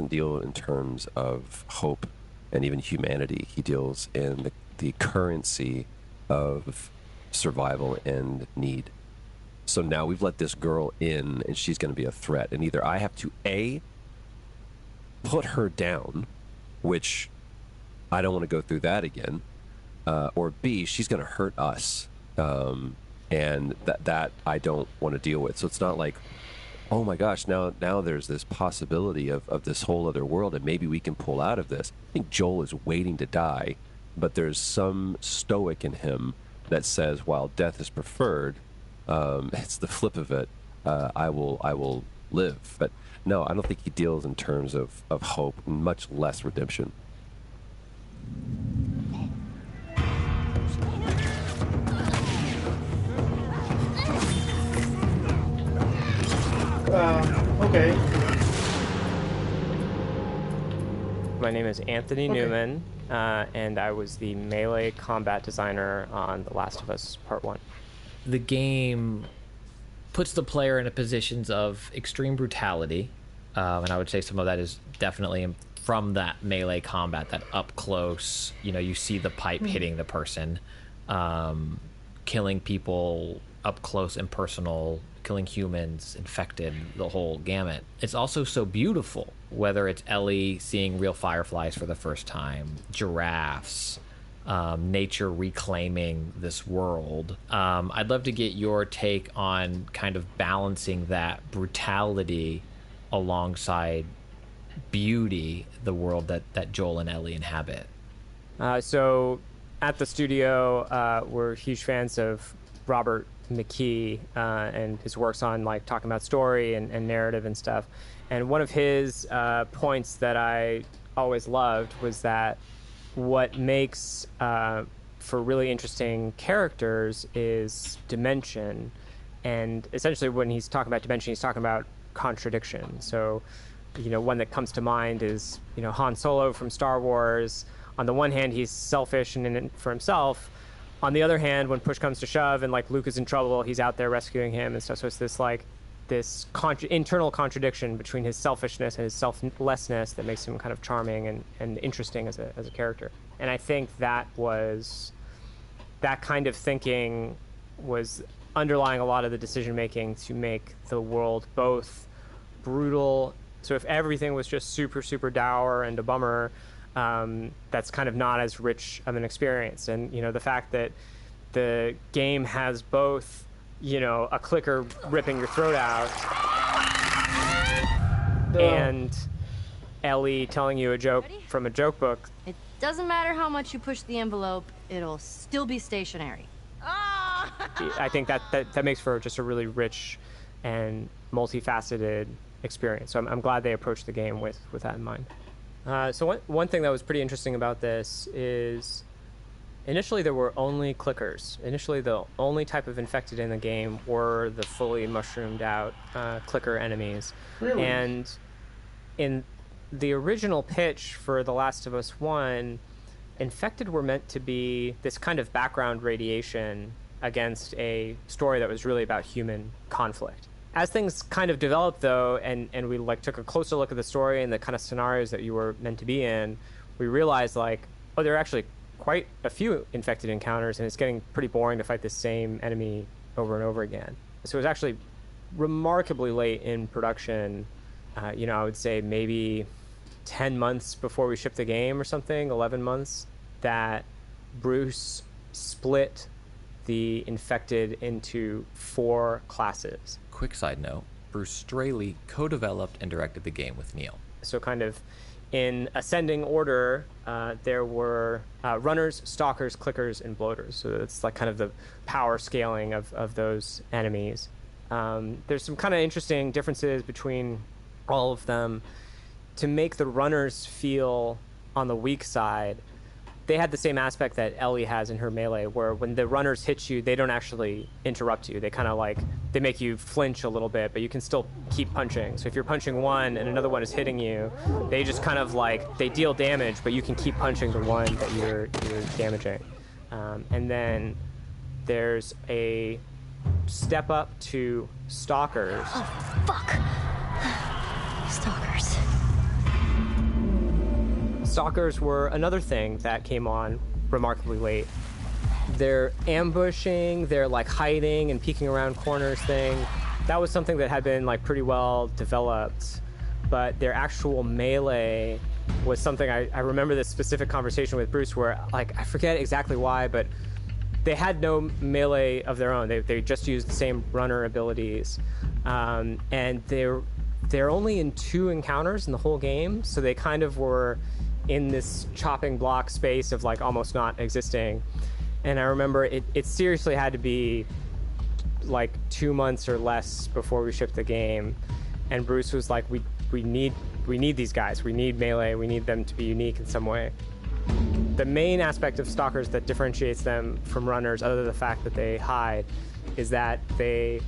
deal in terms of hope and even humanity. He deals in the currency of survival and need. So now we've let this girl in, and she's going to be a threat. And either I have to, A, put her down, which I don't want to go through that again, or B, she's going to hurt us. And that I don't want to deal with. So it's not like, oh my gosh, now there's this possibility of this whole other world, and maybe we can pull out of this. I think Joel is waiting to die, but there's some stoic in him that says, while death is preferred, it's the flip of it. I will live. But no, I don't think he deals in terms of hope, much less redemption. Okay. My name is Anthony Newman, and I was the melee combat designer on The Last of Us Part 1. The game puts the player in a positions of extreme brutality, and I would say some of that is definitely from that melee combat, that up close, you see the pipe hitting the person, killing people up close and personal, killing humans, infected, the whole gamut. It's also so beautiful, whether it's Ellie seeing real fireflies for the first time, giraffes, nature reclaiming this world. I'd love to get your take on kind of balancing that brutality alongside beauty the world that Joel and Ellie inhabit. So at the studio, we're huge fans of Robert McKee and his works on like talking about story and narrative and stuff. And one of his points that I always loved was that what makes for really interesting characters is dimension. And essentially when he's talking about dimension, he's talking about contradiction. So, one that comes to mind is, Han Solo from Star Wars. On the one hand, he's selfish and in it for himself. On the other hand, when push comes to shove and like Luke is in trouble, he's out there rescuing him and stuff. So it's this like this internal contradiction between his selfishness and his selflessness that makes him kind of charming and interesting as a character. And I think that kind of thinking was underlying a lot of the decision making to make the world both brutal. So if everything was just super, super dour and a bummer, that's kind of not as rich of an experience. And, the fact that the game has both, a clicker ripping your throat out and Ellie telling you a joke from a joke book. It doesn't matter how much you push the envelope, it'll still be stationary. I think that makes for just a really rich and multifaceted experience. So I'm glad they approached the game with that in mind. So one thing that was pretty interesting about this is initially there were only clickers. Initially the only type of infected in the game were the fully mushroomed out clicker enemies. Really? And in the original pitch for The Last of Us 1, infected were meant to be this kind of background radiation against a story that was really about human conflict. As things kind of developed, though, and we like took a closer look at the story and the kind of scenarios that you were meant to be in, we realized there are actually quite a few infected encounters, and it's getting pretty boring to fight the same enemy over and over again. So it was actually remarkably late in production. I would say maybe 10 months before we shipped the game or something, 11 months, that Bruce split the infected into 4 classes. Quick side note, Bruce Straley co-developed and directed the game with Neil. So kind of in ascending order, there were runners, stalkers, clickers, and bloaters. So it's like kind of the power scaling of those enemies. There's some kind of interesting differences between all of them. To make the runners feel on the weak side, they had the same aspect that Ellie has in her melee, where when the runners hit you, they don't actually interrupt you. They kind of they make you flinch a little bit, but you can still keep punching. So if you're punching one and another one is hitting you, they just kind of they deal damage, but you can keep punching the one that you're damaging. And then there's a step up to stalkers. Oh, fuck. Stalkers. Stalkers were another thing that came on remarkably late. Their ambushing, their hiding and peeking around corners thing, that was something that had been pretty well developed. But their actual melee was something I remember this specific conversation with Bruce where I forget exactly why, but they had no melee of their own. They just used the same runner abilities, and they're only in 2 encounters in the whole game, so they kind of were in this chopping block space of almost not existing. And I remember it seriously had to be 2 months or less before we shipped the game, and Bruce was like, we need these guys, we need melee, we need them to be unique in some way. The main aspect of stalkers that differentiates them from runners, other than the fact that they hide, is that they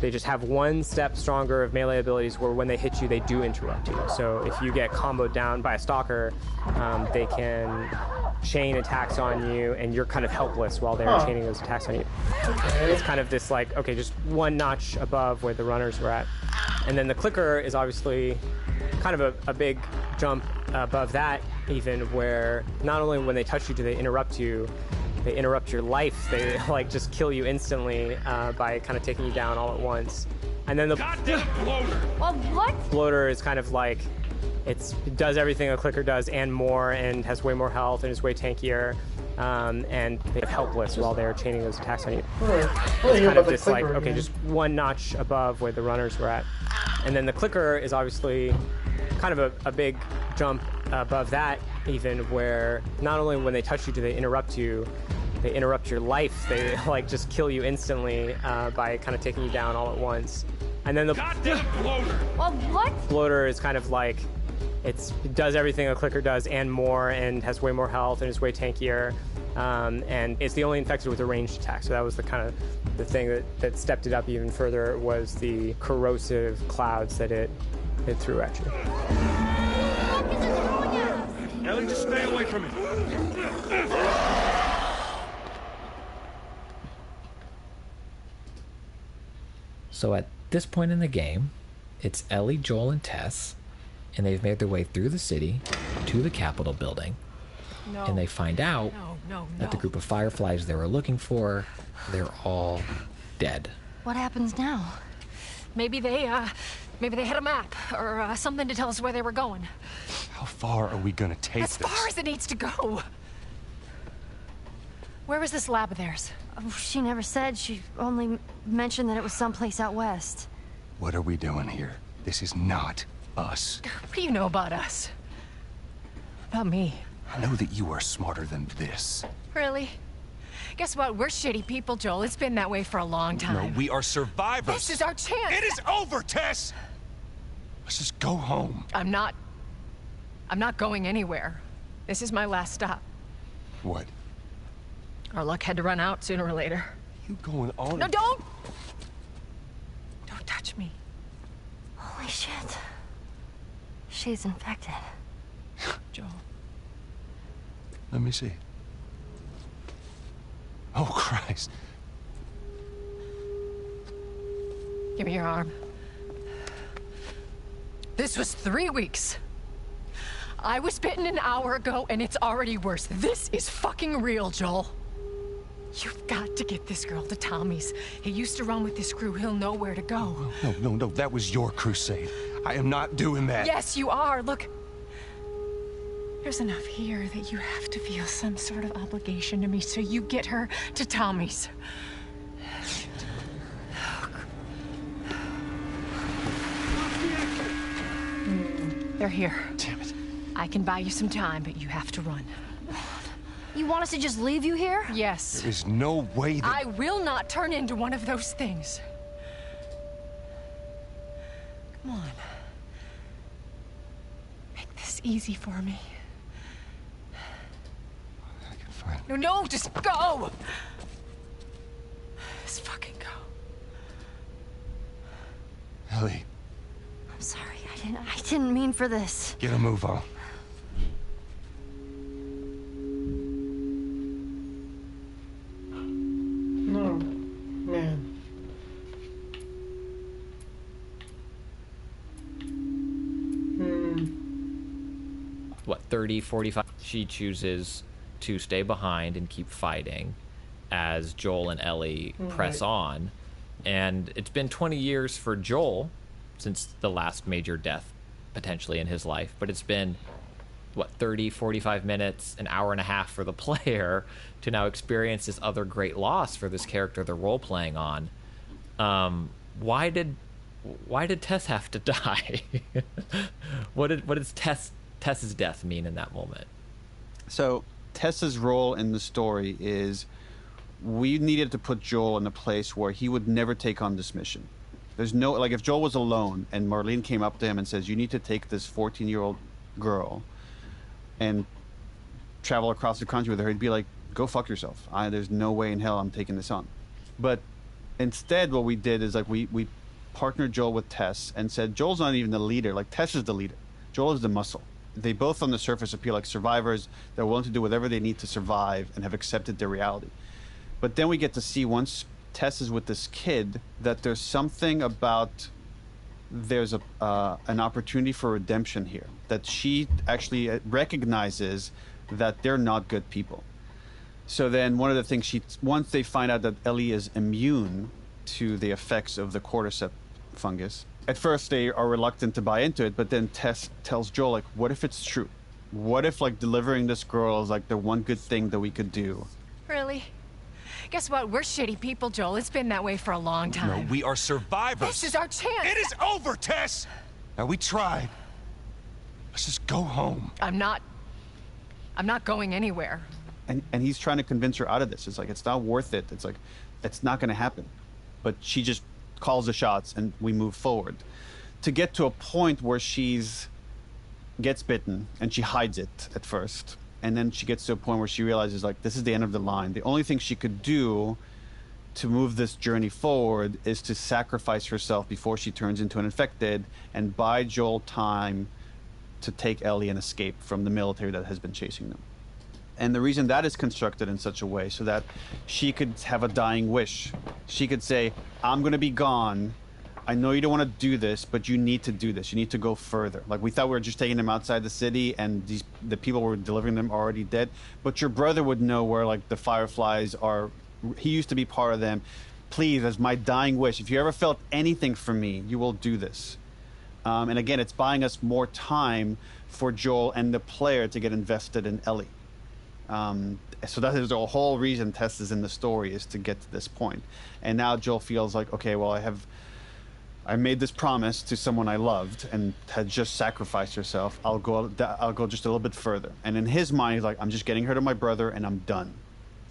just have 1 step stronger of melee abilities where when they hit you, they do interrupt you. So if you get comboed down by a stalker, they can chain attacks on you, and you're kind of helpless while they're chaining those attacks on you. Okay. It's kind of this just 1 notch above where the runners were at. And then the clicker is obviously kind of a big jump above that, even, where not only when they touch you do they interrupt you, they interrupt your life. They just kill you instantly by kind of taking you down all at once. And then the goddamn bloater. Well, what? Bloater is kind of it does everything a clicker does and more, and has way more health and is way tankier. And they're helpless while they're chaining those attacks on you. It's kind of this just 1 notch above where the runners were at. And then the clicker is obviously kind of a big jump above that, even, where not only when they touch you do they interrupt you, they interrupt your life. They like just kill you instantly by kind of taking you down all at once. And then the goddamn bloater. Well, what? Bloater is kind of like it does everything a clicker does and more, and has way more health and is way tankier. And it's the only infected with a ranged attack. So that was the kind of the thing that stepped it up even further, was the corrosive clouds that it threw at you. Ellie, just stay away from it. So at this point in the game, it's Ellie, Joel, and Tess, and they've made their way through the city to the Capitol building. No. And they find out that the group of Fireflies they were looking for, they're all dead. What happens now? Maybe they had a map or something to tell us where they were going. How far are we gonna take As this? far as it needs to go. Where was this lab of theirs? Oh, she never said. She only mentioned that it was someplace out west. What are we doing here? This is not us. What do you know about us? About me? I know that you are smarter than this. Really? Guess what? We're shitty people, Joel. It's been that way for a long time. No, we are survivors. This is our chance. It is over, Tess! Let's just go home. I'm not going anywhere. This is my last stop. What? Our luck had to run out sooner or later. You going on? No, don't! Don't touch me. Holy shit. She's infected. Joel. Let me see. Oh, Christ. Give me your arm. This was 3 weeks. I was bitten an hour ago, and it's already worse. This is fucking real, Joel. You've got to get this girl to Tommy's. He used to run with this crew. He'll know where to go. No. That was your crusade. I am not doing that. Yes, you are. Look. There's enough here that you have to feel some sort of obligation to me, so you get her to Tommy's. They're here. Damn it. I can buy you some time, but you have to run. You want us to just leave you here? Yes. There is no way that... I will not turn into one of those things. Come on. Make this easy for me. I can find... No, just go! Just fucking go. Ellie. I'm sorry, I didn't mean for this. Get a move on. No, man. What, 30, 45? She chooses to stay behind and keep fighting as Joel and Ellie press on. And it's been 20 years for Joel since the last major death potentially in his life, but it's been what, 30, 45 minutes, an hour and a half for the player to now experience this other great loss for this character they're role playing on. Why did Tess have to die? What does Tess's death mean in that moment? So Tess's role in the story is we needed to put Joel in a place where he would never take on this mission. There's no, like, if Joel was alone and Marlene came up to him and says, you need to take this 14-year-old girl and travel across the country with her, he'd be like, go fuck yourself. There's no way in hell I'm taking this on. But instead what we did is, like, we partnered Joel with Tess and said, Joel's not even the leader, like, Tess is the leader. Joel is the muscle. They both on the surface appear like survivors that are willing to do whatever they need to survive and have accepted their reality. But then we get to see, once Tess is with this kid, that there's something about, there's an opportunity for redemption here, that she actually recognizes that they're not good people. So then one of the things once they find out that Ellie is immune to the effects of the cordyceps fungus, at first they are reluctant to buy into it, but then Tess tells Joel, like, what if it's true? What if, like, delivering this girl is, like, the one good thing that we could do? Really? Guess what? We're shitty people, Joel. It's been that way for a long time. No, we are survivors. This is our chance. It is over, Tess! Now, we tried. Let's just go home. I'm not going anywhere. And he's trying to convince her out of this. It's like, it's not worth it. It's like, it's not going to happen. But she just calls the shots, and we move forward. To get to a point where gets bitten, and she hides it at first. And then she gets to a point where she realizes, like, this is the end of the line. The only thing she could do to move this journey forward is to sacrifice herself before she turns into an infected and buy Joel time to take Ellie and escape from the military that has been chasing them. And the reason that is constructed in such a way so that she could have a dying wish. She could say, I'm going to be gone. I know you don't want to do this, but you need to do this. You need to go further. Like, we thought we were just taking them outside the city and the people were delivering them are already dead. But your brother would know where, like, the Fireflies are. He used to be part of them. Please, as my dying wish, if you ever felt anything from me, you will do this. And again, it's buying us more time for Joel and the player to get invested in Ellie. So that is the whole reason Tess is in the story, is to get to this point. And now Joel feels like, okay, well, I made this promise to someone I loved and had just sacrificed herself. I'll go just a little bit further. And in his mind, he's like, I'm just getting her to my brother and I'm done.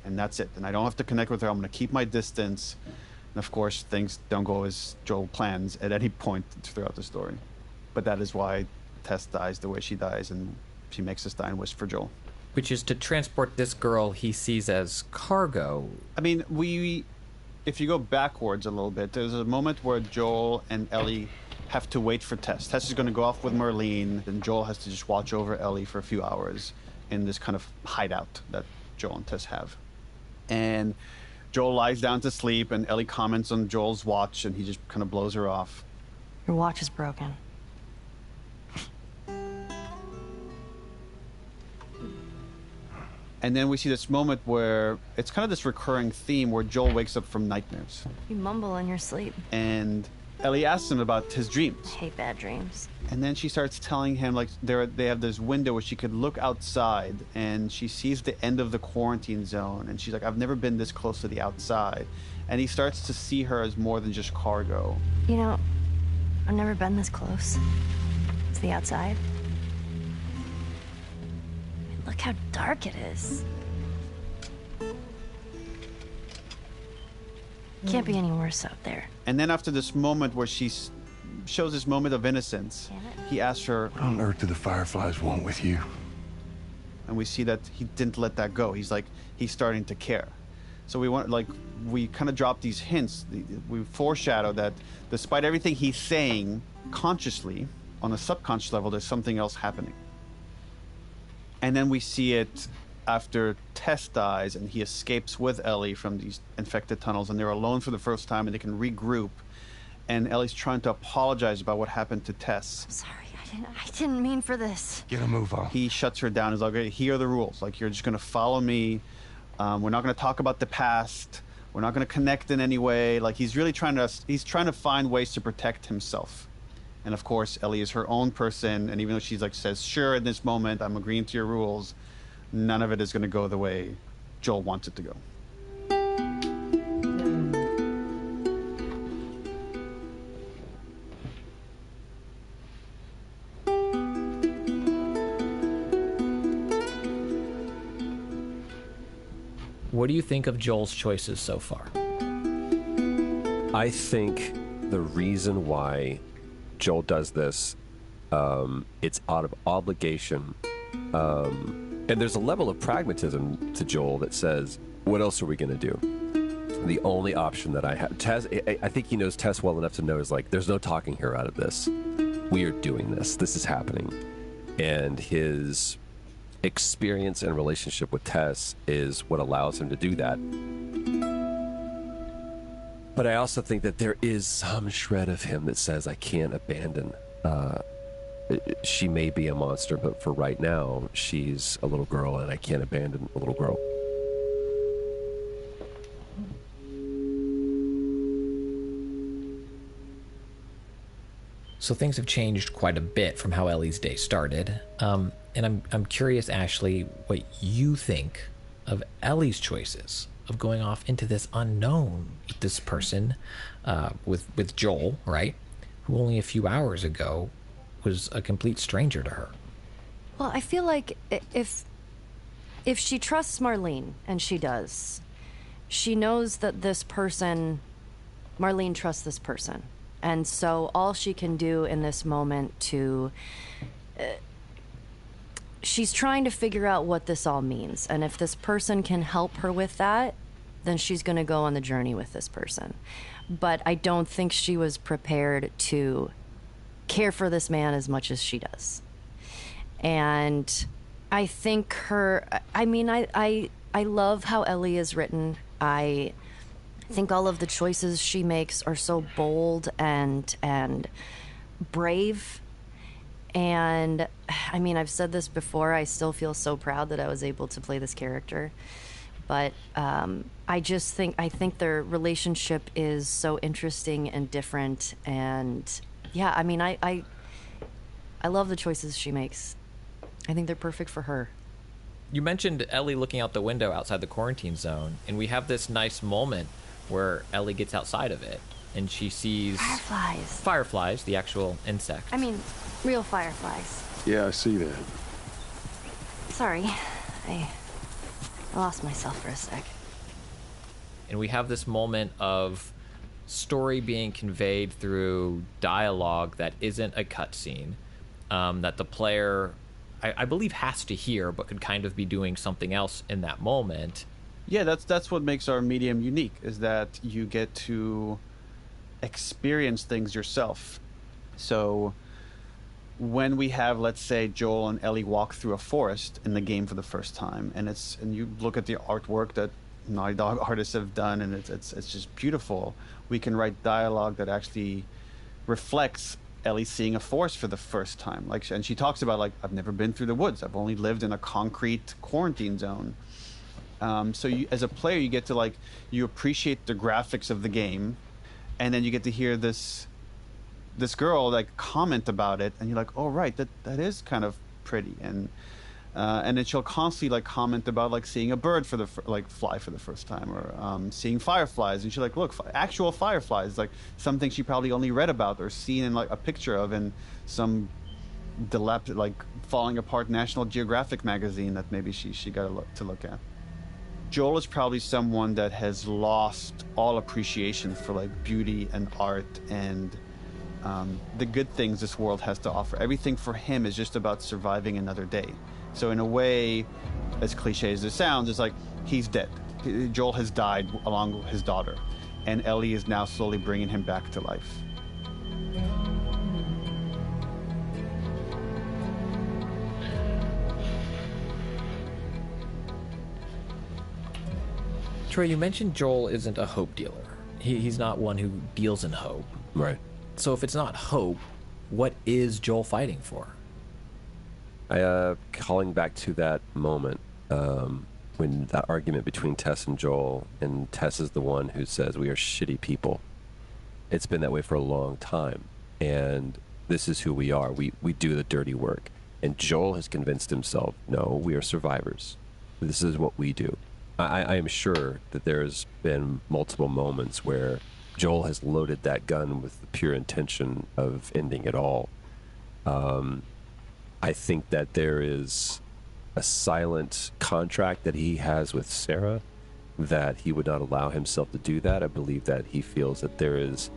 And that's it. And I don't have to connect with her. I'm going to keep my distance. And of course, things don't go as Joel plans at any point throughout the story. But that is why Tess dies the way she dies, and she makes this dying wish for Joel. Which is to transport this girl he sees as cargo. I mean, if you go backwards a little bit, there's a moment where Joel and Ellie have to wait for Tess. Tess is going to go off with Marlene, and Joel has to just watch over Ellie for a few hours in this kind of hideout that Joel and Tess have. And Joel lies down to sleep, and Ellie comments on Joel's watch, and he just kind of blows her off. Your watch is broken. And then we see this moment where it's kind of this recurring theme where Joel wakes up from nightmares. You mumble in your sleep. And Ellie asks him about his dreams. I hate bad dreams. And then she starts telling him, like, they have this window where she could look outside, and she sees the end of the quarantine zone, and she's like, I've never been this close to the outside. And he starts to see her as more than just cargo. You know, I've never been this close to the outside. Look how dark it is. Can't be any worse out there. And then after this moment where she shows this moment of innocence, he asks her, What on earth do the Fireflies want with you? And we see that he didn't let that go. He's starting to care. So we kind of drop these hints. We foreshadow that despite everything he's saying consciously, on a subconscious level, there's something else happening. And then we see it after Tess dies and he escapes with Ellie from these infected tunnels, and they're alone for the first time and they can regroup. And Ellie's trying to apologize about what happened to Tess. Sorry, I didn't mean for this. Get a move on. He shuts her down. He's like, okay, here are the rules. Like, you're just going to follow me. We're not going to talk about the past. We're not going to connect in any way. Like, he's trying to find ways to protect himself. And of course, Ellie is her own person, and even though she's says, sure, in this moment, I'm agreeing to your rules, none of it is going to go the way Joel wants it to go. What do you think of Joel's choices so far? I think the reason why Joel does this, it's out of obligation. And there's a level of pragmatism to Joel that says, what else are we going to do? The only option that I have, Tess, I think he knows Tess well enough to know, is there's no talking her out of this. We are doing this. This is happening. And his experience and relationship with Tess is what allows him to do that. But I also think that there is some shred of him that says, I can't abandon. She may be a monster, but for right now, she's a little girl, and I can't abandon a little girl. So things have changed quite a bit from how Ellie's day started. And I'm curious, Ashley, what you think of Ellie's choices of going off into this unknown with this person, with Joel, right? Who only a few hours ago was a complete stranger to her. Well, I feel like if she trusts Marlene, and she does, she knows that this person, Marlene trusts this person. And so all she can do in this moment she's trying to figure out what this all means. And if this person can help her with that, then she's going to go on the journey with this person. But I don't think she was prepared to care for this man as much as she does. And I think I love how Ellie is written. I think all of the choices she makes are so bold and brave. And I mean, I've said this before, I still feel so proud that I was able to play this character. But I think their relationship is so interesting and different. And yeah, I mean, I love the choices she makes. I think they're perfect for her. You mentioned Ellie looking out the window outside the quarantine zone, and we have this nice moment where Ellie gets outside of it, and she sees... Fireflies. Fireflies, the actual insect. I mean, real fireflies. Yeah, I see that. Sorry, I lost myself for a sec. And we have this moment of story being conveyed through dialogue that isn't a cutscene, that the player... I believe has to hear, but could kind of be doing something else in that moment. Yeah, that's what makes our medium unique, is that you get to experience things yourself. So when we have, let's say, Joel and Ellie walk through a forest in the game for the first time, and you look at the artwork that Naughty Dog artists have done, and it's just beautiful. We can write dialogue that actually reflects Ellie seeing a forest for the first time, and she talks about, I've never been through the woods. I've only lived in a concrete quarantine zone. So you, as a player, you get to you appreciate the graphics of the game, and then you get to hear this girl comment about it, and you're like, oh right, that is kind of pretty, and then she'll constantly comment about seeing a bird for the fly for the first time, or seeing fireflies, and she's like, look, actual fireflies, something she probably only read about or seen in a picture of in some falling apart National Geographic magazine that maybe she got to look at. Joel is probably someone that has lost all appreciation for beauty and art and the good things this world has to offer. Everything for him is just about surviving another day. So in a way, as cliche as it sounds, it's he's dead. Joel has died along with his daughter, and Ellie is now slowly bringing him back to life. Troy, you mentioned Joel isn't a hope dealer. He's not one who deals in hope. Right. So if it's not hope, what is Joel fighting for? Calling back to that moment when that argument between Tess and Joel, and Tess is the one who says we are shitty people. It's been that way for a long time, and this is who we are. We do the dirty work. And Joel has convinced himself, no, we are survivors. This is what we do. I am sure that there's been multiple moments where Joel has loaded that gun with the pure intention of ending it all. I think that there is a silent contract that he has with Sarah that he would not allow himself to do that. I believe that he feels that there's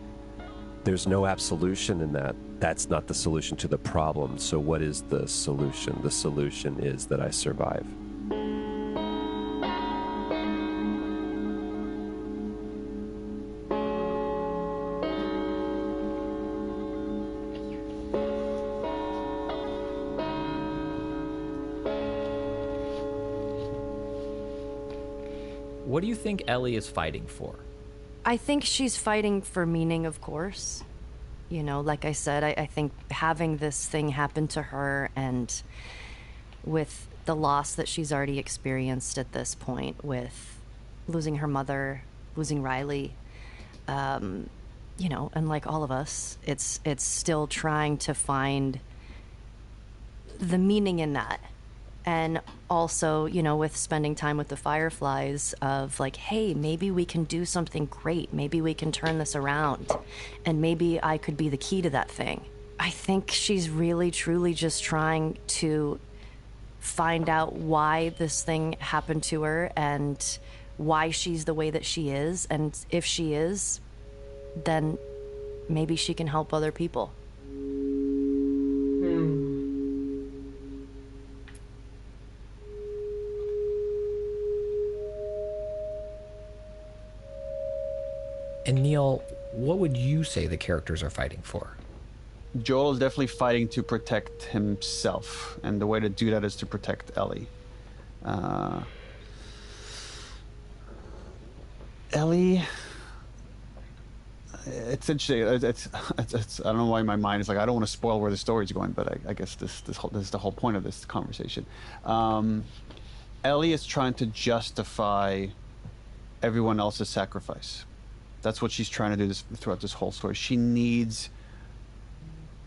no absolution in that. That's not the solution to the problem. So what is the solution? The solution is that I survive. What do you think Ellie is fighting for? I think she's fighting for meaning, of course. You know, like I said, I think having this thing happen to her, and with the loss that she's already experienced at this point, with losing her mother, losing Riley, you know, and like all of us, it's still trying to find the meaning in that. And also, you know, with spending time with the Fireflies of like, hey, maybe we can do something great. Maybe we can turn this around. And maybe I could be the key to that thing. I think she's really, truly just trying to find out why this thing happened to her and why she's the way that she is. And if she is, then maybe she can help other people. And Neil, what would you say the characters are fighting for? Joel is definitely fighting to protect himself, and the way to do that is to protect Ellie. Ellie, it's interesting. It's I don't know why my mind is like, I don't want to spoil where the story's going, but I guess this is the whole point of this conversation. Ellie is trying to justify everyone else's sacrifice. That's what she's trying to do throughout this whole story. She needs,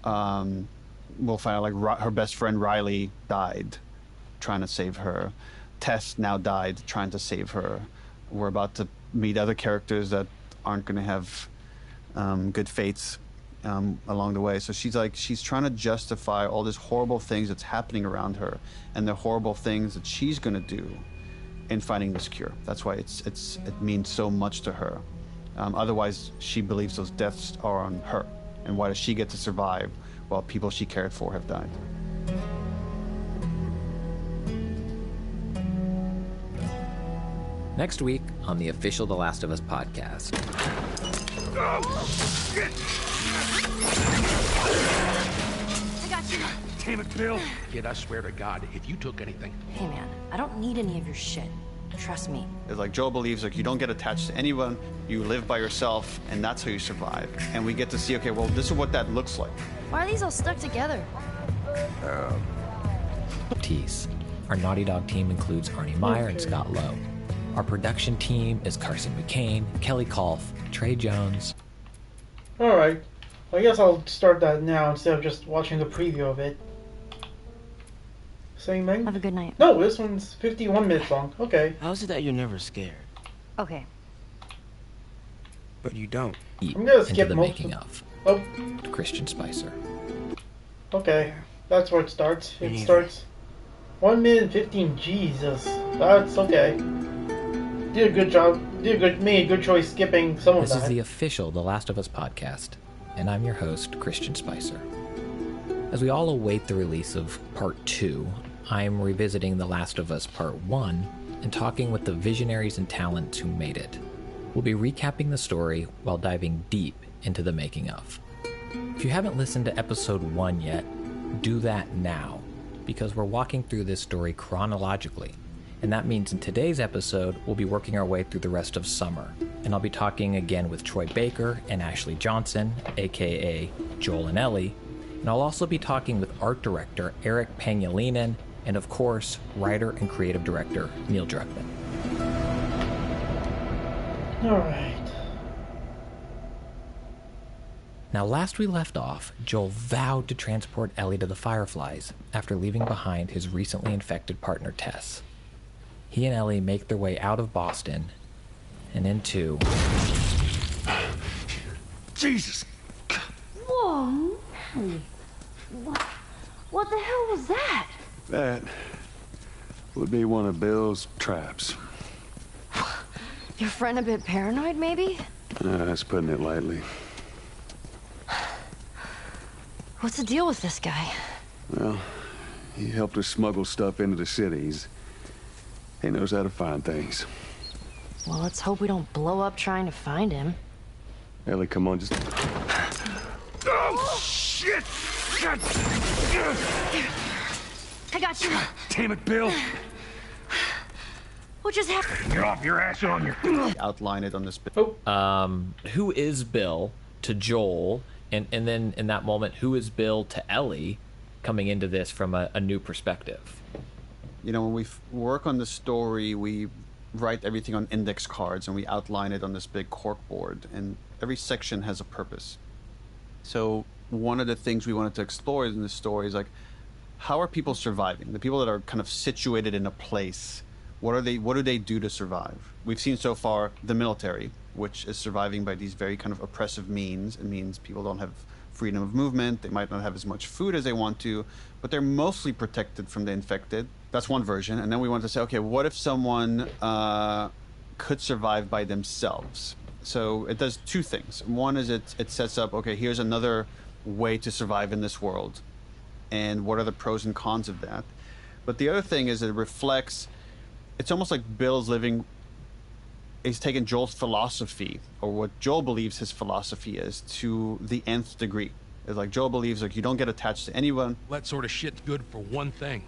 we'll find out, like, her best friend Riley died trying to save her. Tess now died trying to save her. We're about to meet other characters that aren't going to have good fates along the way. So she's trying to justify all these horrible things that's happening around her and the horrible things that she's going to do in finding this cure. That's why it means so much to her. Otherwise, she believes those deaths are on her. And why does she get to survive while people she cared for have died? Next week on the official The Last of Us podcast. Oh, shit! I got you. Damn it, Bill. Kid, I swear to God, if you took anything... Hey, man, I don't need any of your shit. Trust me. It's like Joel believes, like, you don't get attached to anyone, you live by yourself, and that's how you survive. And we get to see, okay, well, this is what that looks like. Why are these all stuck together? Tease. Our Naughty Dog team includes Arnie Meyer and Scott Lowe. Our production team is Carson McCain, Kelly Kolf, Trey Jones. Alright. I guess I'll start that now instead of just watching the preview of it. Same thing? Have a good night. No, this one's 51 minutes long. Okay. How is it that you're never scared? Okay. But you don't. I'm gonna skip into the most making of... of Christian Spicer. Okay. That's where it starts. It starts 1 minute 15. Jesus. That's okay. Did a good job. Made a good choice skipping some of that. This is the official The Last of Us podcast, and I'm your host, Christian Spicer. As we all await the release of Part 2, I'm revisiting The Last of Us Part 1 and talking with the visionaries and talents who made it. We'll be recapping the story while diving deep into the making of. If you haven't listened to Episode 1 yet, do that now, because we're walking through this story chronologically. And that means in today's episode, we'll be working our way through the rest of summer. And I'll be talking again with Troy Baker and Ashley Johnson, aka Joel and Ellie. And I'll also be talking with art director Eric Pangilinan and, of course, writer and creative director Neil Druckmann. Alright. Now, last we left off, Joel vowed to transport Ellie to the Fireflies after leaving behind his recently infected partner Tess. He and Ellie make their way out of Boston and into... Jesus! Whoa! What the hell was that? That would be one of Bill's traps. Your friend a bit paranoid, maybe? That's putting it lightly. What's the deal with this guy? Well, he helped us smuggle stuff into the cities. He knows how to find things. Well, let's hope we don't blow up trying to find him. Ellie, come on, just... Oh, shit! God. I got you. Damn it, Bill! What just happened? Get off your ass on your... Outline it on this bit. Who is Bill to Joel? And then in that moment, who is Bill to Ellie coming into this from a new perspective? You know, when we work on the story, we write everything on index cards and we outline it on this big cork board, and every section has a purpose. So one of the things we wanted to explore in this story is, like, how are people surviving? The people that are kind of situated in a place, what do they do to survive? We've seen so far the military, which is surviving by these very kind of oppressive means. It means people don't have freedom of movement. They might not have as much food as they want to, but they're mostly protected from the infected. That's one version. And then we want to say, okay, what if someone could survive by themselves? So it does two things. One is it sets up, okay, here's another way to survive in this world, and what are the pros and cons of that. But the other thing is it reflects, it's almost like Bill's living, he's taken Joel's philosophy, or what Joel believes his philosophy is, to the nth degree. It's like Joel believes, like, you don't get attached to anyone. That sort of shit's good for one thing: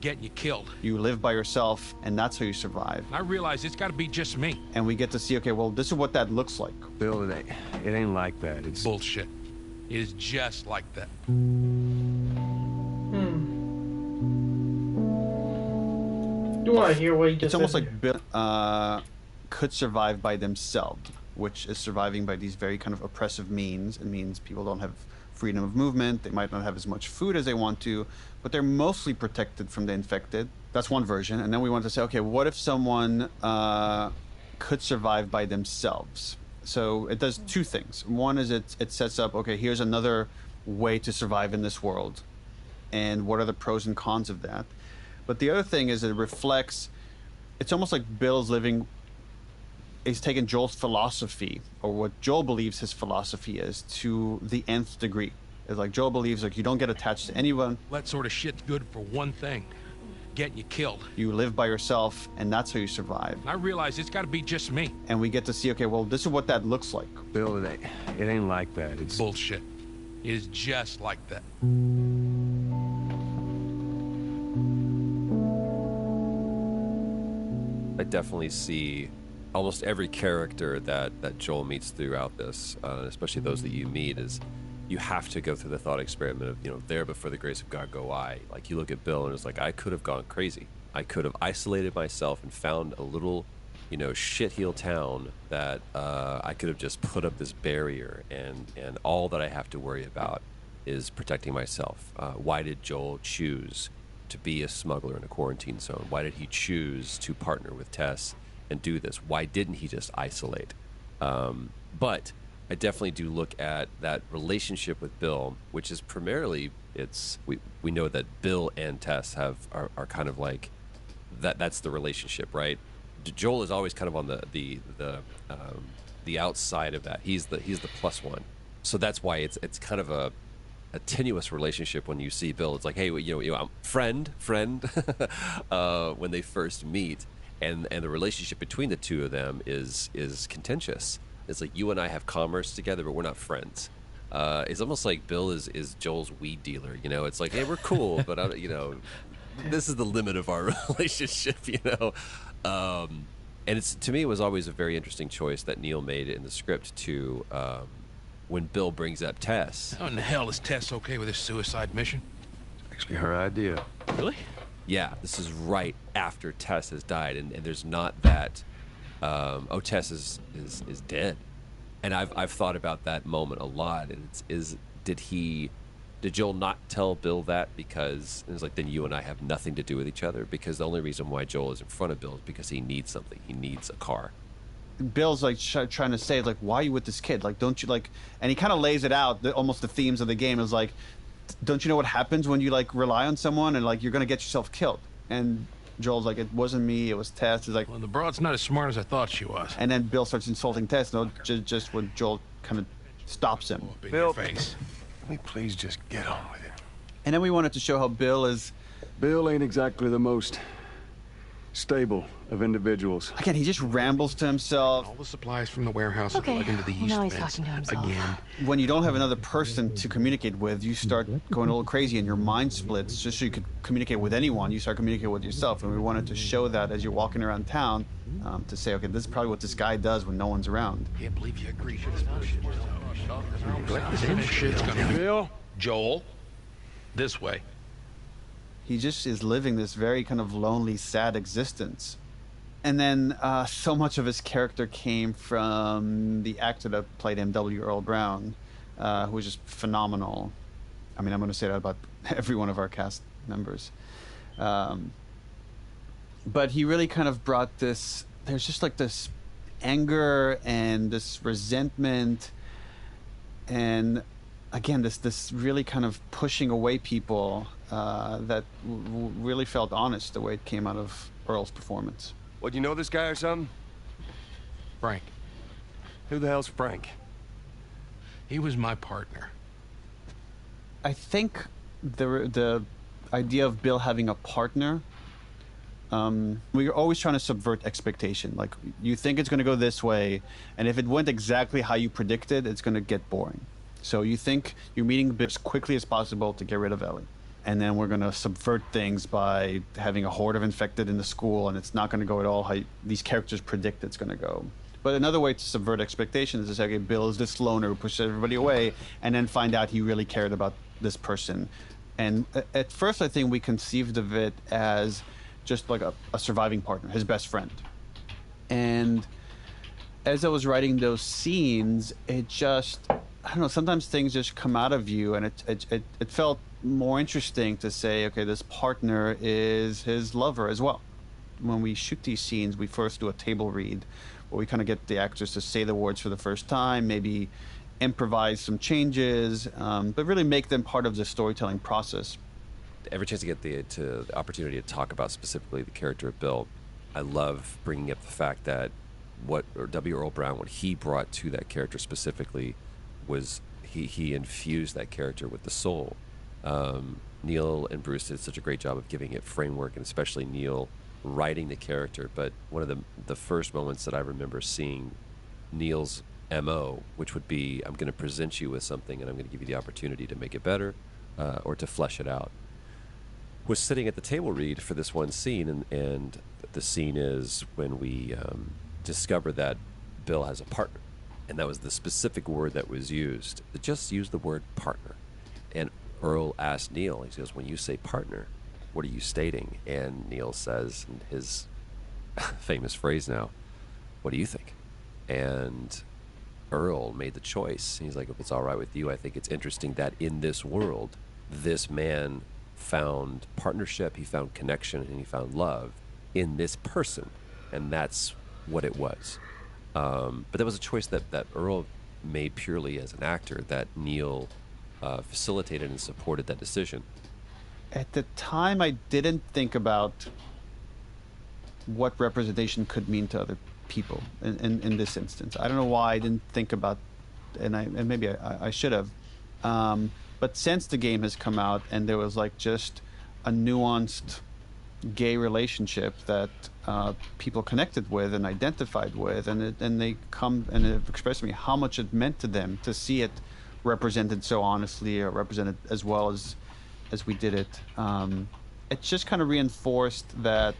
getting you killed. You live by yourself, and that's how you survive. I realize it's got to be just me. And we get to see, okay, well, this is what that looks like. Bill, it ain't like that. It's bullshit. It is just like that. Do I hear what he just It's almost said like Bill could survive by themselves, which is surviving by these very kind of oppressive means. It means people don't have freedom of movement. They might not have as much food as they want to, but they're mostly protected from the infected. That's one version. And then we want to say, okay, what if someone could survive by themselves? So it does two things. One is it sets up, okay, here's another way to survive in this world, and what are the pros and cons of that. But the other thing is it reflects, it's almost like Bill's living, he's taken Joel's philosophy, or what Joel believes his philosophy is, to the nth degree. It's like Joel believes, like, you don't get attached to anyone. That sort of shit's good for one thing: getting you killed. You live by yourself, and that's how you survive. I realize it's got to be just me. And we get to see, okay, well, this is what that looks like. Bill, it ain't like that. It's bullshit. It is just like that. I definitely see almost every character that Joel meets throughout this, especially those that you meet, is you have to go through the thought experiment of, there but for the grace of God go I. Like, you look at Bill and it's like, I could have gone crazy. I could have isolated myself and found a little, shitheel town that I could have just put up this barrier, and all that I have to worry about is protecting myself. Why did Joel choose to be a smuggler in a quarantine zone? Why did he choose to partner with Tess and do this? Why didn't he just isolate? But I definitely do look at that relationship with Bill, which is primarily, we know that Bill and Tess are kind of like that's the relationship, right? Joel is always kind of on the outside of that. He's the plus one, so that's why it's kind of a tenuous relationship when you see Bill. It's like, hey, I'm friend when they first meet, and the relationship between the two of them is contentious. It's like, you and I have commerce together, but we're not friends. It's almost like Bill is Joel's weed dealer. It's like, hey, we're cool, but this is the limit of our relationship. And to me, it was always a very interesting choice that Neil made in the script to. When Bill brings up Tess. How in the hell is Tess okay with this suicide mission? actually her idea. Really? Yeah, this is right after Tess has died, and there's not that. Tess is dead, and I've thought about that moment a lot. And did Joel not tell Bill that because it was like, then you and I have nothing to do with each other? Because the only reason why Joel is in front of Bill is because he needs something. He needs a car. Bill's like trying to say, like, why are you with this kid? Like, don't you like? And he kind of lays it out. Almost the themes of the game is like, don't you know what happens when you like rely on someone and like you're gonna get yourself killed? And Joel's like, it wasn't me, it was Tess. He's like, well, the broad's not as smart as I thought she was. And then Bill starts insulting Tess. No, just when Joel kind of stops him. Bill, face. Can we please just get on with it? And then we wanted to show how Bill ain't exactly the most stable of individuals. Again, he just rambles to himself. All the supplies from the warehouse are Okay. plugged into the Well, yeast now he's vents. talking to himself. Again. When you don't have another person to communicate with, you start going a little crazy and your mind splits. Just so you could communicate with anyone, you start communicating with yourself. And we wanted to show that as you're walking around town, to say, okay, this is probably what this guy does when no one's around. Can't believe you agreed to this bullshit. This shit's gonna be Bill? Joel, this way. He just is living this very kind of lonely, sad existence. And then so much of his character came from the actor that played him, W. Earl Brown, who was just phenomenal. I mean, I'm going to say that about every one of our cast members. But he really kind of brought this, there's just like this anger and this resentment and again this really kind of pushing away people that really felt honest the way it came out of Earl's performance. What, you know this guy or something? Frank. Who the hell's Frank? He was my partner. I think the idea of Bill having a partner, we're always trying to subvert expectation. Like, you think it's going to go this way, and if it went exactly how you predicted, it's going to get boring. So you think you're meeting Bill as quickly as possible to get rid of Ellie. And then we're going to subvert things by having a horde of infected in the school, and it's not going to go at all how these characters predict it's going to go. But another way to subvert expectations is, okay, Bill is this loner who pushes everybody away, and then find out he really cared about this person. And at first, I think we conceived of it as just like a surviving partner, his best friend. And as I was writing those scenes, it just, I don't know, sometimes things just come out of you, and it felt more interesting to say, okay, this partner is his lover as well. When we shoot these scenes, we first do a table read where we kind of get the actors to say the words for the first time, maybe improvise some changes, but really make them part of the storytelling process. Every chance I get the opportunity to talk about specifically the character of Bill, I love bringing up the fact that W. Earl Brown, what he brought to that character specifically was he infused that character with the soul. Neil and Bruce did such a great job of giving it framework, and especially Neil writing the character. But one of the first moments that I remember seeing Neil's MO, which would be, I'm going to present you with something and I'm going to give you the opportunity to make it better or to flesh it out, was sitting at the table read for this one scene. And the scene is when we discover that Bill has a partner. And that was the specific word that was used. Just use the word partner. And Earl asked Neil, he goes, when you say partner, what are you stating? And Neil says, in his famous phrase now, what do you think? And Earl made the choice. He's like, if it's all right with you, I think it's interesting that in this world, this man found partnership, he found connection, and he found love in this person. And that's what it was. But that was a choice that Earl made purely as an actor, that Neil facilitated and supported that decision. At the time, I didn't think about what representation could mean to other people in this instance. I don't know why I didn't think about, and maybe I should have. But since the game has come out and there was like just a nuanced gay relationship that people connected with and identified with, and they come and have expressed to me how much it meant to them to see it represented so honestly, or represented as well as we did it. It just kind of reinforced that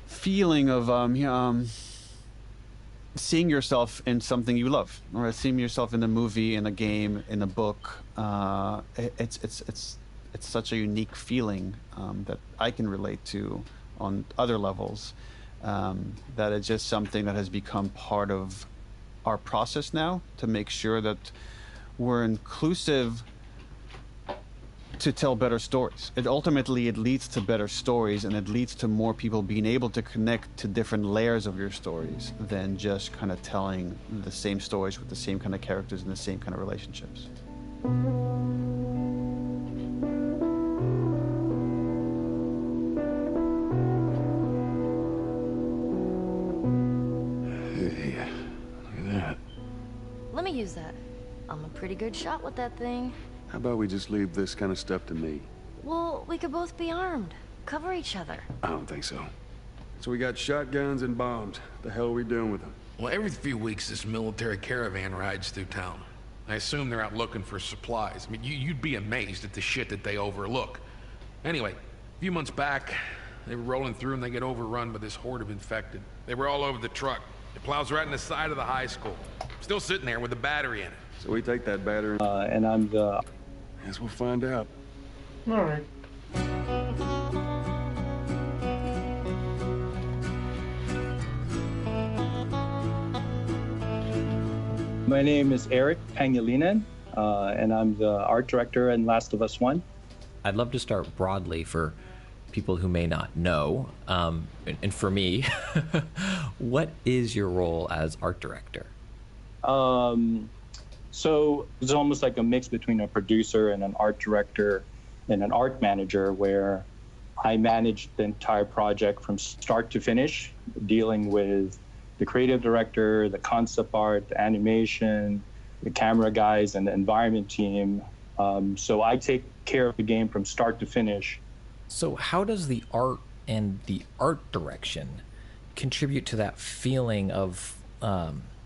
feeling of seeing yourself in something you love, or seeing yourself in a movie, in a game, in a book. It's such a unique feeling that I can relate to on other levels, that it's just something that has become part of our process now to make sure that we're inclusive to tell better stories. It leads to better stories, and it leads to more people being able to connect to different layers of your stories than just kind of telling the same stories with the same kind of characters and the same kind of relationships. Let me use that. I'm a pretty good shot with that thing. How about we just leave this kind of stuff to me? Well, we could both be armed. Cover each other. I don't think so. So we got shotguns and bombs. The hell are we doing with them? Well, every few weeks this military caravan rides through town. I assume they're out looking for supplies. I mean, you'd be amazed at the shit that they overlook. Anyway, a few months back, they were rolling through and they get overrun by this horde of infected. They were all over the truck. It plows right in the side of the high school. Still sitting there with a battery in it. So we take that battery. And I'm the... Guess we'll find out. All right. My name is Eric Pangilinan, and I'm the art director in Last of Us 1. I'd love to start broadly for people who may not know, and for me, what is your role as art director? So it's almost like a mix between a producer and an art director and an art manager, where I manage the entire project from start to finish, dealing with the creative director, the concept art, the animation, the camera guys, and the environment team. So I take care of the game from start to finish. So how does the art and the art direction contribute to that feeling of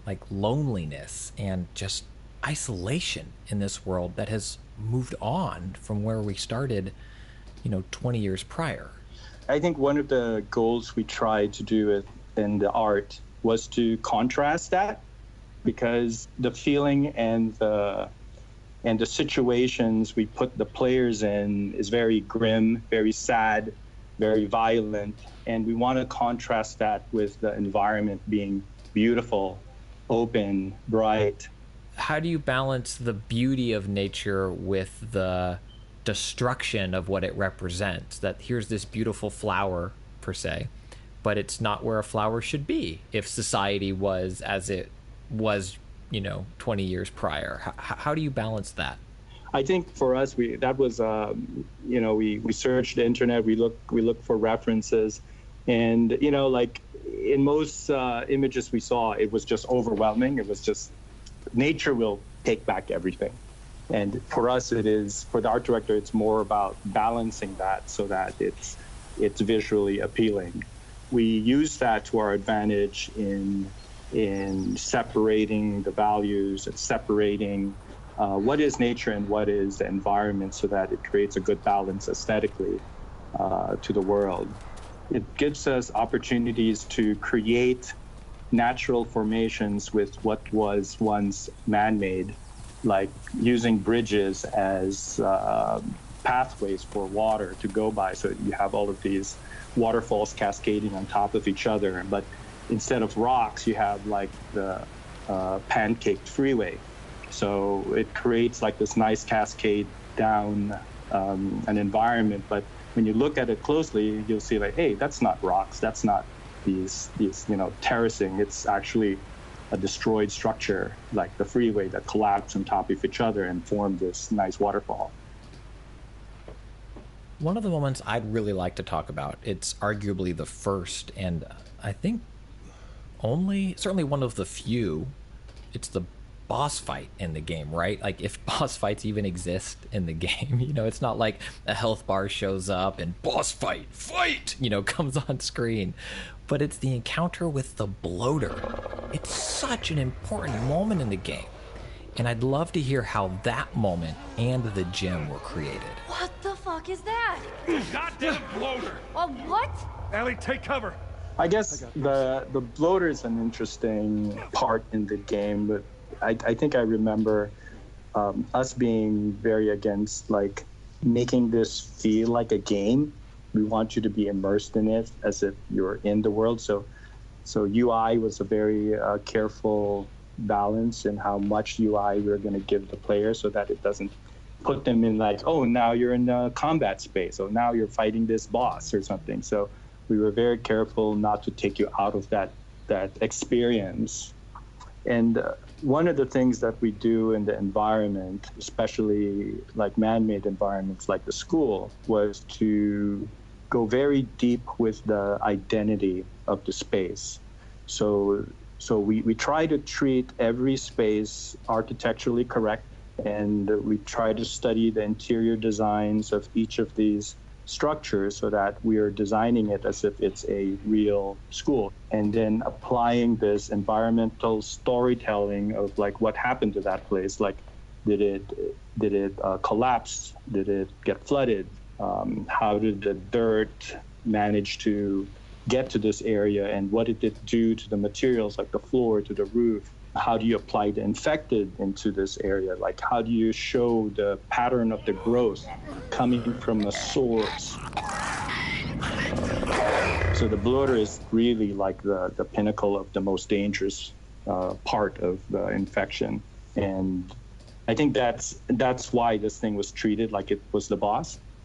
like loneliness and just isolation in this world that has moved on from where we started, 20 years prior? I think one of the goals we tried to do in the art was to contrast that, because the feeling and the situations we put the players in is very grim, very sad, very violent, and we want to contrast that with the environment being beautiful, open, bright. How do you balance the beauty of nature with the destruction of what it represents? That here's this beautiful flower, per se, but it's not where a flower should be if society was as it was 20 years prior. How do you balance that? I think for us, we searched the internet, we look for references, and like in most images we saw, it was just overwhelming. It was just nature will take back everything, and for us, for the art director, it's more about balancing that so that it's visually appealing. We use that to our advantage in separating the values and separating what is nature and what is the environment, so that it creates a good balance aesthetically to the world. It gives us opportunities to create natural formations with what was once man-made, like using bridges as pathways for water to go by. So you have all of these waterfalls cascading on top of each other, but instead of rocks, you have like the pancaked freeway. So it creates like this nice cascade down an environment. But when you look at it closely, you'll see like, hey, that's not rocks. That's not these terracing. It's actually a destroyed structure, like the freeway that collapsed on top of each other and formed this nice waterfall. One of the moments I'd really like to talk about, it's arguably the first, and I think certainly one of the few, it's the boss fight in the game, right? Like, if boss fights even exist in the game, it's not like a health bar shows up and boss fight, comes on screen. But it's the encounter with the bloater. It's such an important moment in the game. And I'd love to hear how that moment and the gym were created. What the fuck is that? Goddamn bloater! What? Ellie, take cover. I guess the bloater is an interesting part in the game, but I think I remember us being very against like making this feel like a game. We want you to be immersed in it as if you're in the world. So UI was a very careful balance in how much UI we're going to give the player, so that it doesn't put them in like, oh, now you're in a combat space, or now you're fighting this boss or something. So we were very careful not to take you out of that experience. And one of the things that we do in the environment, especially like man-made environments like the school, was to go very deep with the identity of the space. So we try to treat every space architecturally correct, and we try to study the interior designs of each of these structures so that we are designing it as if it's a real school, and then applying this environmental storytelling of like what happened to that place. Like, did it collapse? Did it get flooded? How did the dirt manage to get to this area, and what did it do to the materials, like the floor, to the roof? How do you apply the infected into this area? Like, how do you show the pattern of the growth coming from a source? So the bloater is really like the pinnacle of the most dangerous part of the infection. And I think that's why this thing was treated like it was the boss.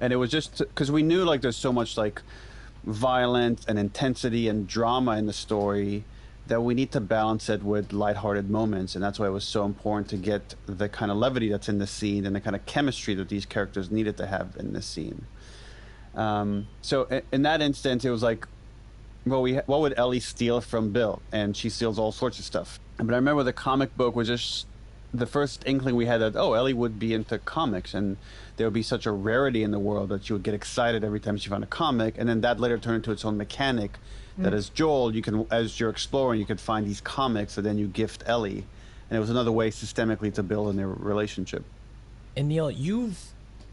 And it was just because we knew like there's so much like violence and intensity and drama in the story that we need to balance it with lighthearted moments, and that's why it was so important to get the kind of levity that's in the scene and the kind of chemistry that these characters needed to have in this scene. So in that instance, it was like, well, what would Ellie steal from Bill? And she steals all sorts of stuff. But I remember the comic book was just the first inkling we had that, oh, Ellie would be into comics, and there would be such a rarity in the world that she would get excited every time she found a comic, and then that later turned into its own mechanic. That as Joel, you can, as you're exploring, you could find these comics that then you gift Ellie, and it was another way systemically to build in their relationship. And Neil, you've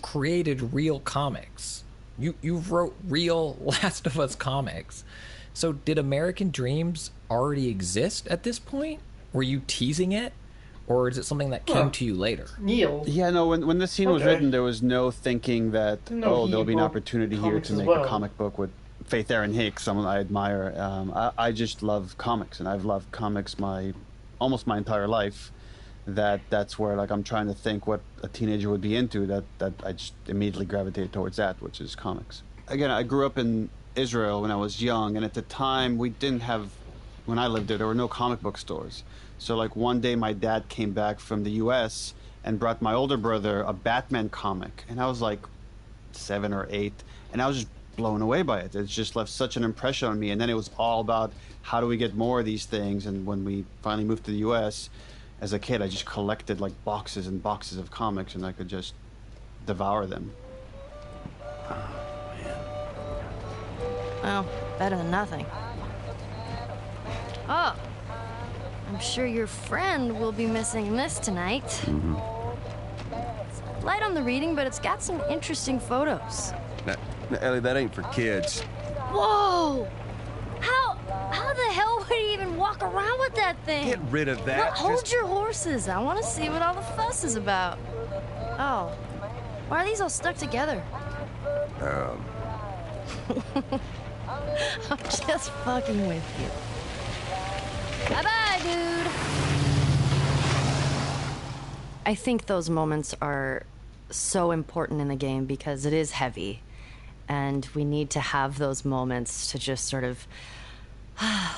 created real comics. You wrote real Last of Us comics. So did American Dreams already exist at this point? Were you teasing it? Or is it something that came to you later? Neil. Yeah, no, when this scene was written, there was no thinking that, there'll be an opportunity here to make a comic book with Faith Erin Hicks, someone I admire. I just love comics, and I've loved comics almost my entire life. That's where like I'm trying to think what a teenager would be into. That I just immediately gravitated towards that, which is comics. Again, I grew up in Israel when I was young, and at the time we didn't have. When I lived there were no comic book stores. So like one day my dad came back from the U.S. and brought my older brother a Batman comic, and I was like 7 or 8, and I was just blown away by it. It's just left such an impression on me. And then it was all about how do we get more of these things. And when we finally moved to the U.S., as a kid, I just collected like boxes and boxes of comics, and I could just devour them. Well, better than nothing. Oh, I'm sure your friend will be missing this tonight. It's light on the reading, but it's got some interesting photos. Now, Ellie, that ain't for kids. Whoa! How the hell would he even walk around with that thing? Get rid of that. Well, hold your horses. I want to see what all the fuss is about. Oh, why are these all stuck together? I'm just fucking with you. Bye-bye, dude. I think those moments are so important in the game because it is heavy. And we need to have those moments to just sort of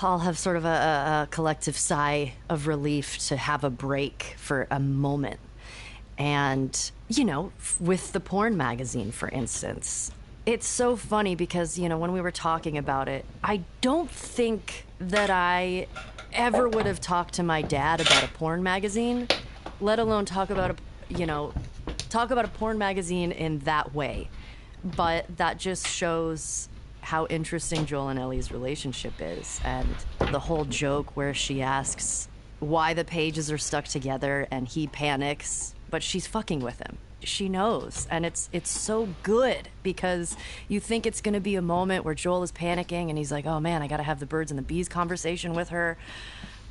all have sort of a collective sigh of relief, to have a break for a moment. And, you know, with the porn magazine, for instance, it's so funny because, you know, when we were talking about it, I don't think that I ever would have talked to my dad about a porn magazine, let alone talk about a porn magazine in that way. But that just shows how interesting Joel and Ellie's relationship is. And the whole joke where she asks why the pages are stuck together and he panics, but she's fucking with him. She knows. And it's so good because you think it's going to be a moment where Joel is panicking and he's like, oh man, I got to have the birds and the bees conversation with her.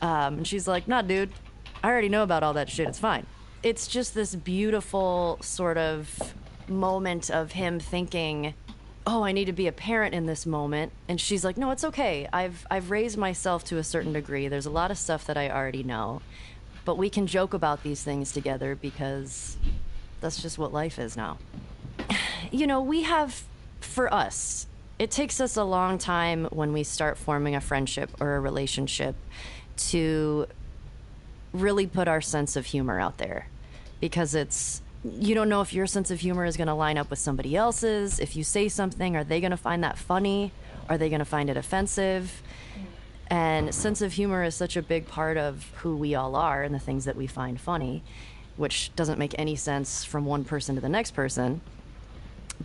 And she's like, nah, dude, I already know about all that shit. It's fine. It's just this beautiful sort of moment of him thinking, oh, I need to be a parent in this moment. And she's like, no, it's okay. I've raised myself to a certain degree. There's a lot of stuff that I already know. But we can joke about these things together because that's just what life is now. You know, we have, for us, it takes us a long time when we start forming a friendship or a relationship to really put our sense of humor out there. Because you don't know if your sense of humor is going to line up with somebody else's. If you say something, are they going to find that funny? Are they going to find it offensive? And sense of humor is such a big part of who we all are and the things that we find funny, which doesn't make any sense from one person to the next person.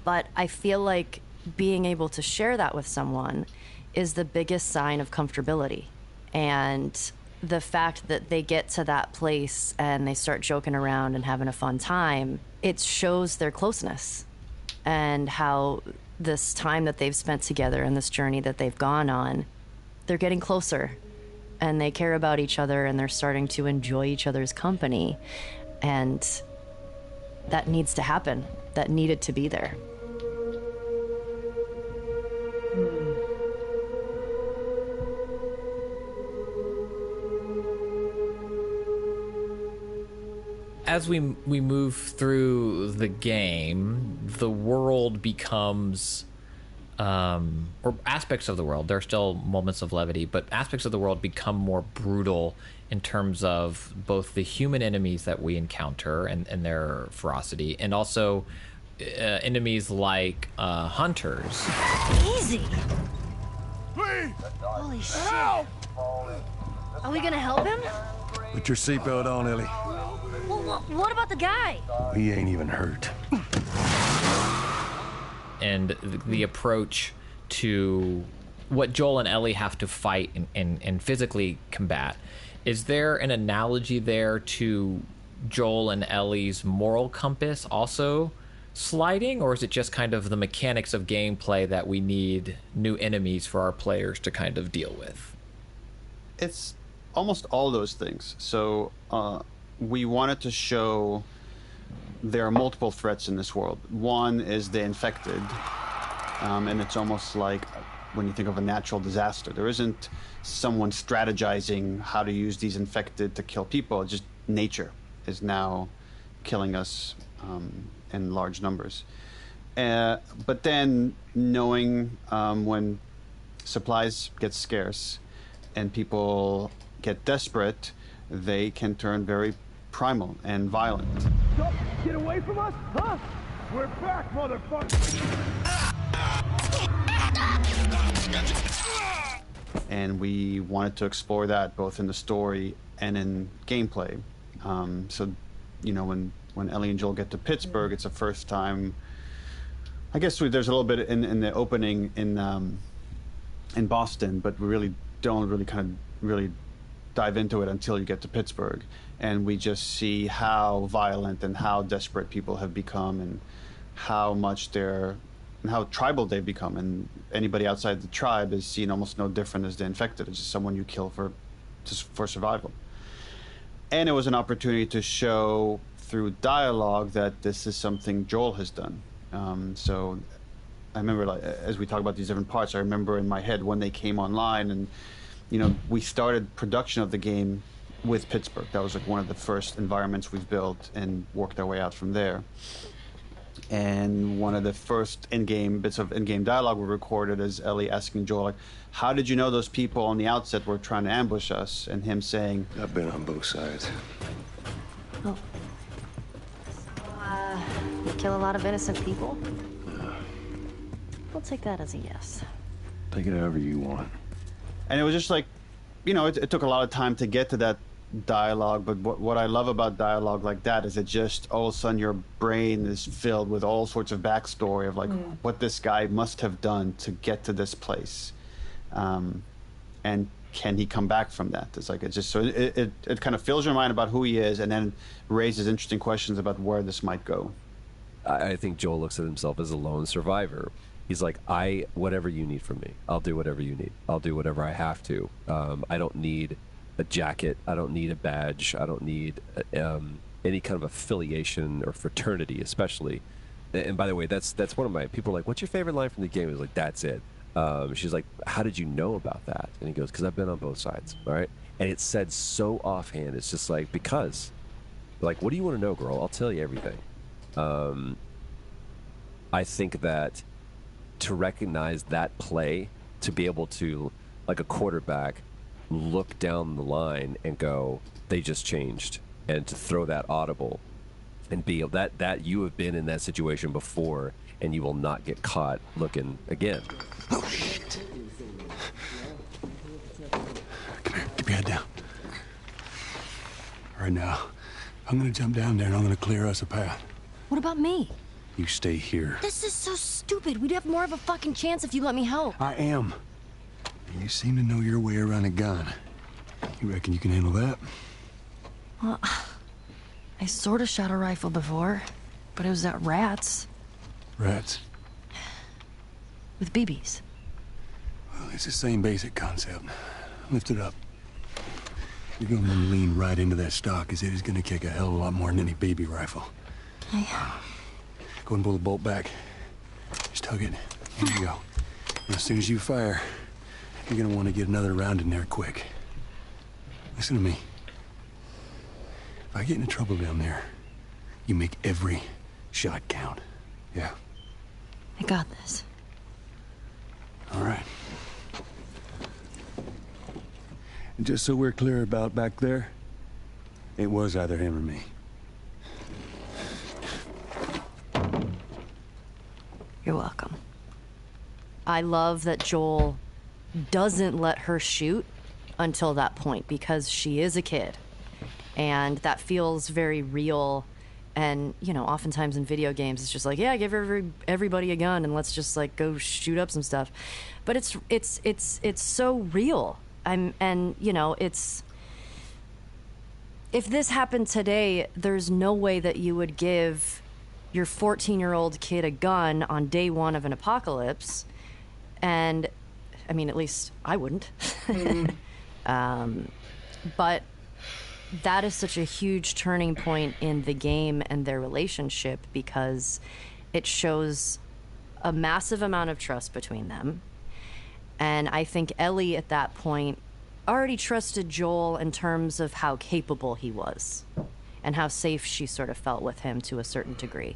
But I feel like being able to share that with someone is the biggest sign of comfortability. And the fact that they get to that place and they start joking around and having a fun time, it shows their closeness and how this time that they've spent together and this journey that they've gone on, they're getting closer and they care about each other and they're starting to enjoy each other's company. And that needs to happen. That needed to be there. as we move through the game, the world becomes, or aspects of the world, there are still moments of levity, but aspects of the world become more brutal in terms of both the human enemies that we encounter and their ferocity, and also enemies like hunters. Easy. Please! Holy shit. Help! Are we gonna help him? Put your seatbelt on, Ellie. Well, what about the guy? He ain't even hurt. And the approach to what Joel and Ellie have to fight and physically combat. Is there an analogy there to Joel and Ellie's moral compass also sliding, or is it just kind of the mechanics of gameplay that we need new enemies for our players to kind of deal with? It's almost all those things. So we wanted to show there are multiple threats in this world. One is the infected, and it's almost like when you think of a natural disaster. There isn't someone strategizing how to use these infected to kill people. It's just nature is now killing us in large numbers. But then knowing when supplies get scarce and people get desperate, they can turn very primal and violent. Don't get away from us, huh? We're back, motherfucker! And we wanted to explore that both in the story and in gameplay. So, you know, when Ellie and Joel get to Pittsburgh, it's the first time. I guess there's a little bit in the opening in Boston, but we really don't really dive into it until you get to Pittsburgh, and we just see how violent and how desperate people have become, and how tribal they've become, and anybody outside the tribe is seen almost no different as the infected. It's just someone you kill for survival. And it was an opportunity to show through dialogue that this is something Joel has done. So I remember, like, as we talk about these different parts, I remember in my head when they came online, and you know, we started production of the game with Pittsburgh. That was like one of the first environments we've built, and worked our way out from there. And one of the first bits of in-game dialogue we recorded is Ellie asking Joel, like, how did you know those people on the outset were trying to ambush us? And him saying, I've been on both sides. Oh. You kill a lot of innocent people? Yeah. We'll take that as a yes. Take it however you want. and it was just like, you know, it took a lot of time to get to that dialogue, but what I love about dialogue like that is it just all of a sudden your brain is filled with all sorts of backstory of like what this guy must have done to get to this place, and can he come back from that? It's like, it's just so it kind of fills your mind about who he is, and then raises interesting questions about where this might go. I think Joel looks at himself as a lone survivor. He's like, whatever you need from me, I'll do whatever you need. I'll do whatever I have to. I don't need a jacket. I don't need a badge. I don't need any kind of affiliation or fraternity, especially. And by the way, that's one of my people are like, what's your favorite line from the game? I was like, that's it. She's like, how did you know about that? And he goes, because I've been on both sides. All right. And it's said so offhand. It's just like, because, like, what do you want to know, girl? I'll tell you everything. I think that to recognize that play, to be able to, like a quarterback, look down the line and go, they just changed, and to throw that audible and be that you have been in that situation before and you will not get caught looking again. Oh shit. Come here, keep your head down. Right now, I'm gonna jump down there and I'm gonna clear us a path. What about me? You stay here. This is so stupid. We'd have more of a fucking chance if you let me help. I am. You seem to know your way around a gun. You reckon you can handle that? Well, I sort of shot a rifle before, but it was at rats. Rats? With BBs. Well, it's the same basic concept. Lift it up. You're gonna lean right into that stock, as it is gonna kick a hell of a lot more than any baby rifle. Go and pull the bolt back. Just tug it. There you go. And as soon as you fire, you're gonna want to get another round in there quick. Listen to me. If I get into trouble down there, You make every shot count. Yeah. I got this. All right. And just so we're clear about back there, it was either him or me. You're welcome. I love that Joel doesn't let her shoot until that point because she is a kid. And that feels very real. And, you know, oftentimes in video games, it's just like, yeah, give everybody a gun and let's just like go shoot up some stuff. But it's so real. And, you know, if this happened today, there's no way that you would give your 14-year-old kid a gun on day one of an apocalypse. And, I mean, at least I wouldn't. But that is such a huge turning point in the game and their relationship because it shows a massive amount of trust between them. And I think Ellie at that point already trusted Joel in terms of how capable he was and how safe she sort of felt with him to a certain degree.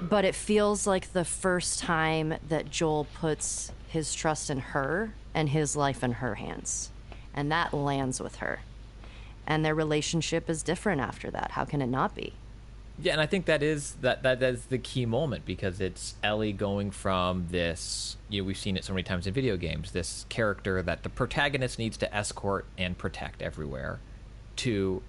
But it feels like the first time that Joel puts his trust in her and his life in her hands. And that lands with her. And their relationship is different after that. How can it not be? Yeah, and I think that is the key moment because it's Ellie going from this, you know, we've seen it so many times in video games, this character that the protagonist needs to escort and protect everywhere, to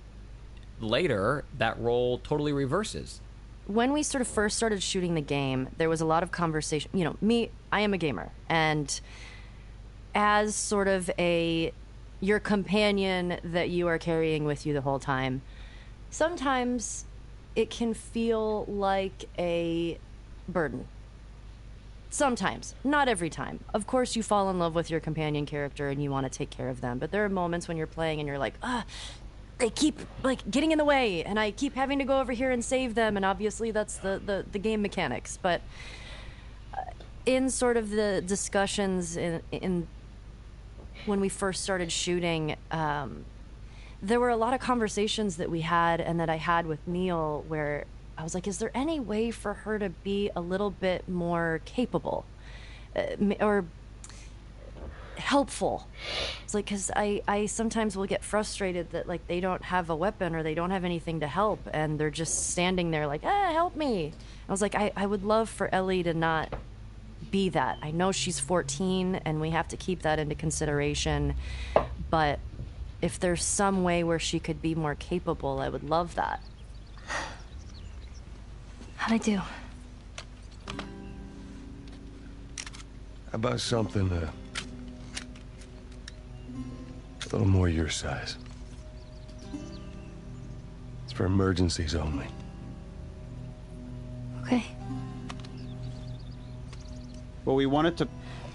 later that role totally reverses. When we sort of first started shooting the game, there was a lot of conversation. You know, I am a gamer, and as sort of your companion that you are carrying with you the whole time, sometimes it can feel like a burden. Sometimes, not every time. Of course, you fall in love with your companion character and you want to take care of them, but there are moments when you're playing and you're like, they keep like getting in the way and I keep having to go over here and save them, and obviously that's the game mechanics. But in sort of the discussions in when we first started shooting, there were a lot of conversations that we had and that I had with Neil where I was like, is there any way for her to be a little bit more capable or helpful? It's like, because I sometimes will get frustrated that like they don't have a weapon or they don't have anything to help and they're just standing there like, help me. I was like, I would love for Ellie to not be that. I know she's 14 and we have to keep that into consideration, but if there's some way where she could be more capable, I would love that. How'd I do? How about something a little more your size? It's for emergencies only. Okay. Well, we wanted to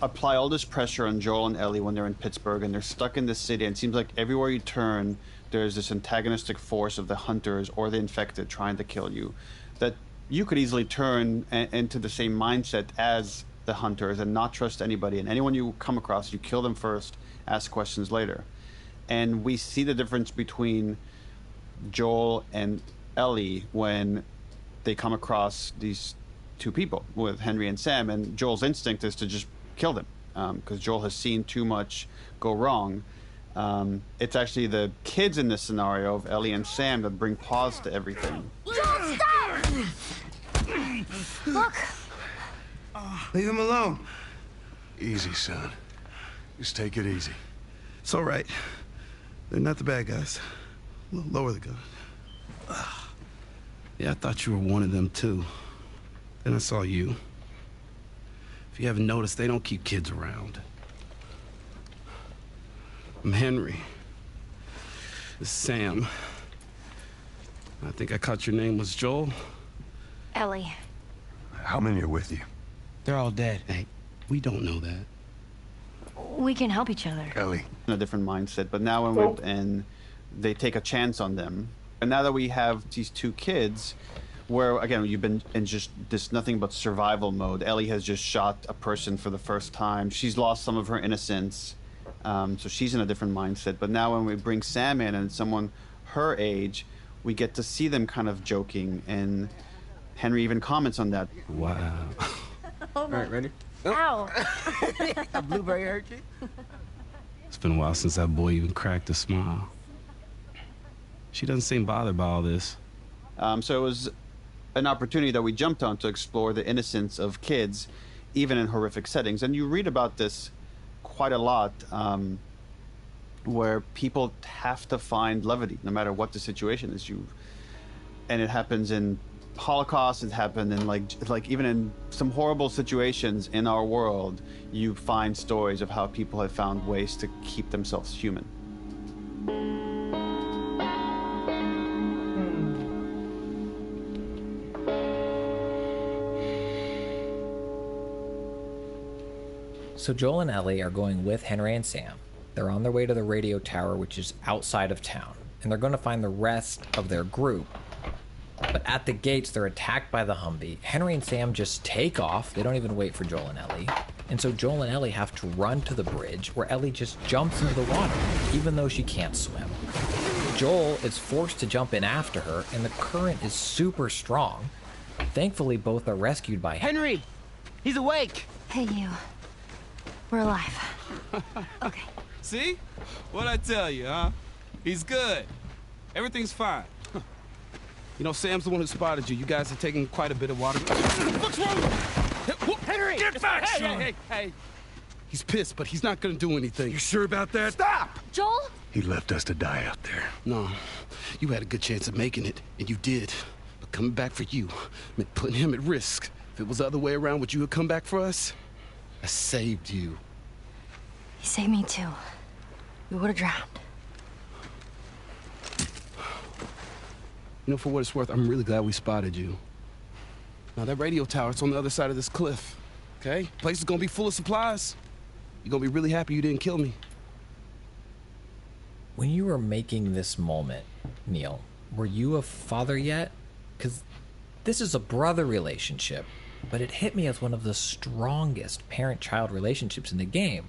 apply all this pressure on Joel and Ellie when they're in Pittsburgh and they're stuck in this city, and it seems like everywhere you turn there's this antagonistic force of the hunters or the infected trying to kill you, that you could easily turn into the same mindset as the hunters and not trust anybody, and anyone you come across, you kill them first, ask questions later. And we see the difference between Joel and Ellie when they come across these two people with Henry and Sam, and Joel's instinct is to just kill them because Joel has seen too much go wrong. It's actually the kids in this scenario of Ellie and Sam that bring pause to everything. Joel, stop! Look! Leave him alone. Easy, son. Just take it easy. It's all right. They're not the bad guys. Lower the gun. Yeah, I thought you were one of them, too. Then I saw you. If you haven't noticed, they don't keep kids around. I'm Henry. This is Sam. I think I caught your name was Joel. Ellie. How many are with you? They're all dead. Hey, we don't know that. We can help each other. Ellie. In a different mindset, but now when they take a chance on them. And now that we have these two kids, where again you've been in just this nothing but survival mode. Ellie has just shot a person for the first time. She's lost some of her innocence, so she's in a different mindset. But now when we bring Sam in and someone her age, we get to see them kind of joking, and Henry even comments on that. Wow. All right, ready? Ow. A blueberry hurt you? It's been a while since that boy even cracked a smile. She doesn't seem bothered by all this. So it was an opportunity that we jumped on to explore the innocence of kids, even in horrific settings. And you read about this quite a lot, where people have to find levity, no matter what the situation is. And it happens in Holocaust. It happened in like even in some horrible situations in our world. You find stories of how people have found ways to keep themselves human. So Joel and Ellie are going with Henry and Sam. They're on their way to the radio tower, which is outside of town, and they're going to find the rest of their group. But at the gates, they're attacked by the Humvee. Henry and Sam just take off. They don't even wait for Joel and Ellie. And so Joel and Ellie have to run to the bridge, where Ellie just jumps into the water, even though she can't swim. Joel is forced to jump in after her, and the current is super strong. Thankfully, both are rescued by Henry! He's awake! Hey, you. We're alive. Okay. See? What'd I tell you, huh? He's good. Everything's fine. You know, Sam's the one who spotted you. You guys are taking quite a bit of water. What's wrong? Henry! Get back, Hey, son! Hey! He's pissed, but he's not gonna do anything. You sure about that? Stop! Joel? He left us to die out there. No. You had a good chance of making it, and you did. But coming back for you meant putting him at risk. If it was the other way around, would you have come back for us? I saved you. You saved me too. We would have drowned. You know, for what it's worth, I'm really glad we spotted you. Now, that radio tower, it's on the other side of this cliff, okay? Place is gonna be full of supplies. You're gonna be really happy you didn't kill me. When you were making this moment, Neil, were you a father yet? Because this is a brother relationship, but it hit me as one of the strongest parent-child relationships in the game.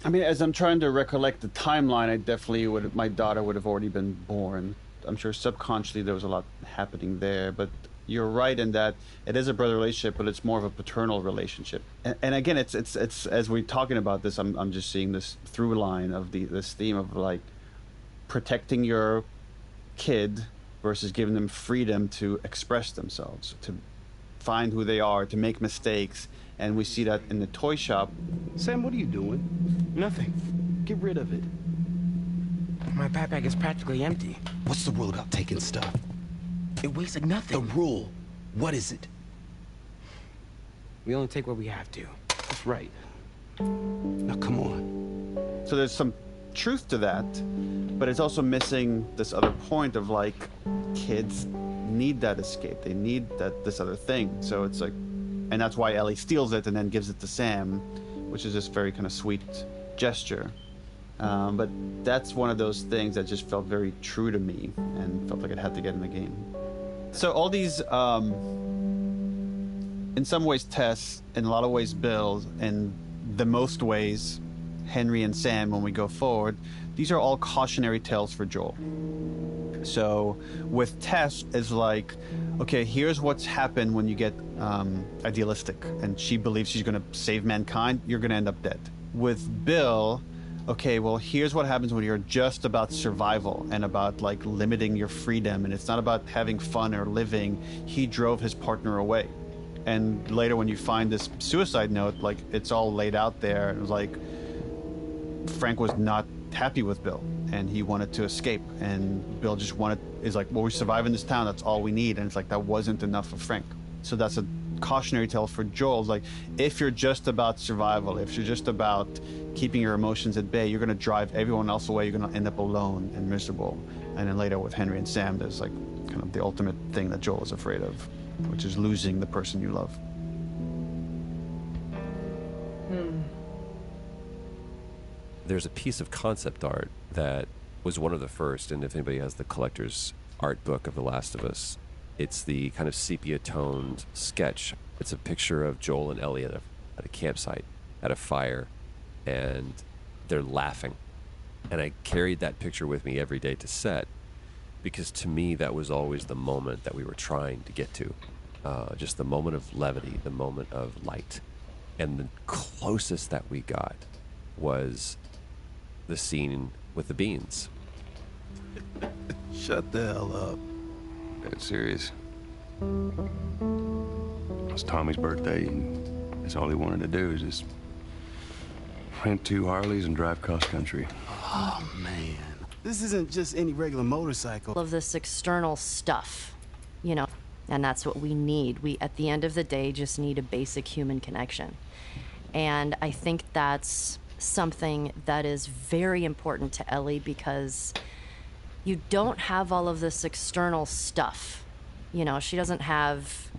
I mean, as I'm trying to recollect the timeline, I definitely would. My daughter would have already been born. I'm sure subconsciously there was a lot happening there, but you're right in that it is a brother relationship, but it's more of a paternal relationship. And again, it's as we're talking about this, I'm just seeing this through line of this theme of like protecting your kid versus giving them freedom to express themselves, to find who they are, to make mistakes. And we see that in the toy shop. Sam, what are you doing? Nothing. Get rid of it. My backpack is practically empty. What's the rule about taking stuff? It weighs like nothing. The rule. What is it? We only take what we have to. That's right. Now, come on. So there's some truth to that, but it's also missing this other point of like kids need that escape. They need this other thing. So it's like, and that's why Ellie steals it and then gives it to Sam, which is this very kind of sweet gesture. But that's one of those things that just felt very true to me and felt like it had to get in the game. So all these, in some ways, Tess, in a lot of ways, Bill, in the most ways, Henry and Sam, when we go forward, these are all cautionary tales for Joel. So with Tess, it's like, okay, here's what's happened when you get idealistic and she believes she's going to save mankind, you're going to end up dead. With Bill, okay, well, here's what happens when you're just about survival and about like limiting your freedom, and it's not about having fun or living. He drove his partner away. And later when you find this suicide note, like it's all laid out there. It was like Frank was not happy with Bill and he wanted to escape, and Bill just is like, well, we survive in this town, that's all we need. And it's like, that wasn't enough for Frank. So that's a cautionary tale for Joel. It's like, if you're just about survival, if you're just about keeping your emotions at bay, you're going to drive everyone else away. You're going to end up alone and miserable. And then later with Henry and Sam, there's like kind of the ultimate thing that Joel is afraid of, which is losing the person you love. There's a piece of concept art that was one of the first, and if anybody has the collector's art book of The Last of Us, it's the kind of sepia-toned sketch. It's a picture of Joel and Ellie at a campsite, at a fire, and they're laughing. And I carried that picture with me every day to set because to me that was always the moment that we were trying to get to. Just the moment of levity, the moment of light. And the closest that we got was the scene with the beans. Shut the hell up. Dead serious. It was Tommy's birthday, and that's all he wanted to do is just rent 2 Harleys and drive cross country. Oh, man. This isn't just any regular motorcycle. Of this external stuff, you know, and that's what we need. We, at the end of the day, just need a basic human connection. And I think that's something that is very important to Ellie, because you don't have all of this external stuff. You know, she doesn't have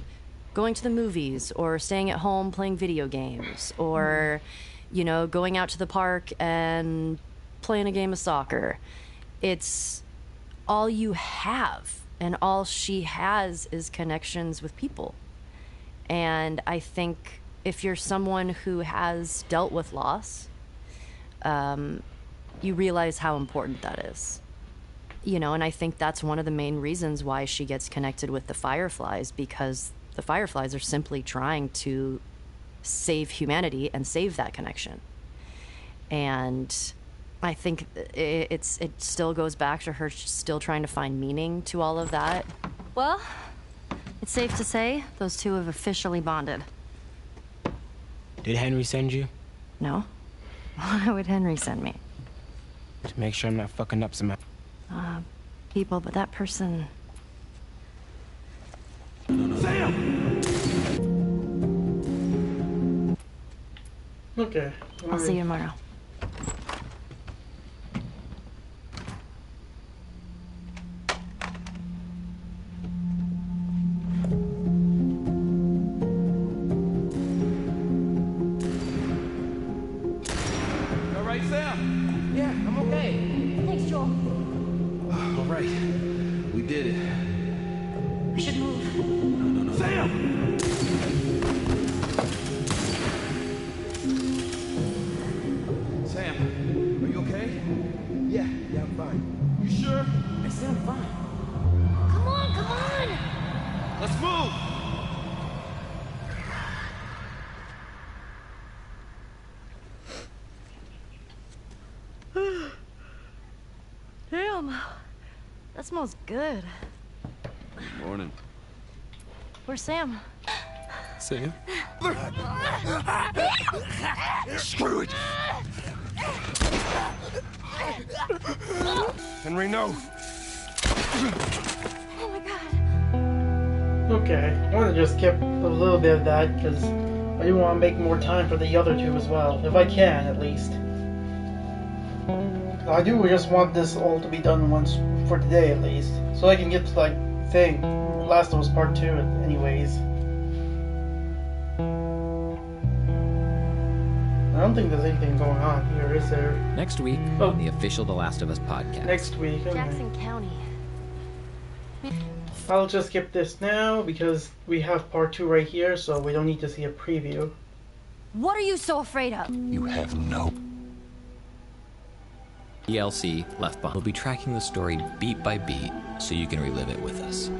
going to the movies or staying at home playing video games or, you know, going out to the park and playing a game of soccer. It's all you have, and all she has is connections with people. And I think if you're someone who has dealt with loss, you realize how important that is. You know, and I think that's one of the main reasons why she gets connected with the Fireflies, because the Fireflies are simply trying to save humanity and save that connection. And I think it still goes back to her still trying to find meaning to all of that. Well, it's safe to say those two have officially bonded. Did Henry send you? No. Why would Henry send me? To make sure I'm not fucking up some People, but that person... Sam! Okay. I'll see you tomorrow. All right, Sam? Yeah, I'm okay. Thanks, Joel. All right. We did it. We should move. Sam! Sam, are you okay? Yeah, I'm fine. You sure? I said I'm fine. Come on, come on! Let's move! Damn. That smells good. Good morning. Where's Sam? Sam? Screw it! Henry, no! Oh my god. Okay, I want to just skip a little bit of that because I do want to make more time for the other two as well, if I can at least. I do just want this all to be done once for today at least, so I can get to like thing, Last of Us Part 2 anyways. I don't think there's anything going on here, is there? Next week on the official The Last of Us podcast. Next week, okay. Jackson County. I'll just skip this now because we have Part 2 right here, so we don't need to see a preview. What are you so afraid of? You have no... DLC Left Behind. We'll be tracking the story beat by beat so you can relive it with us.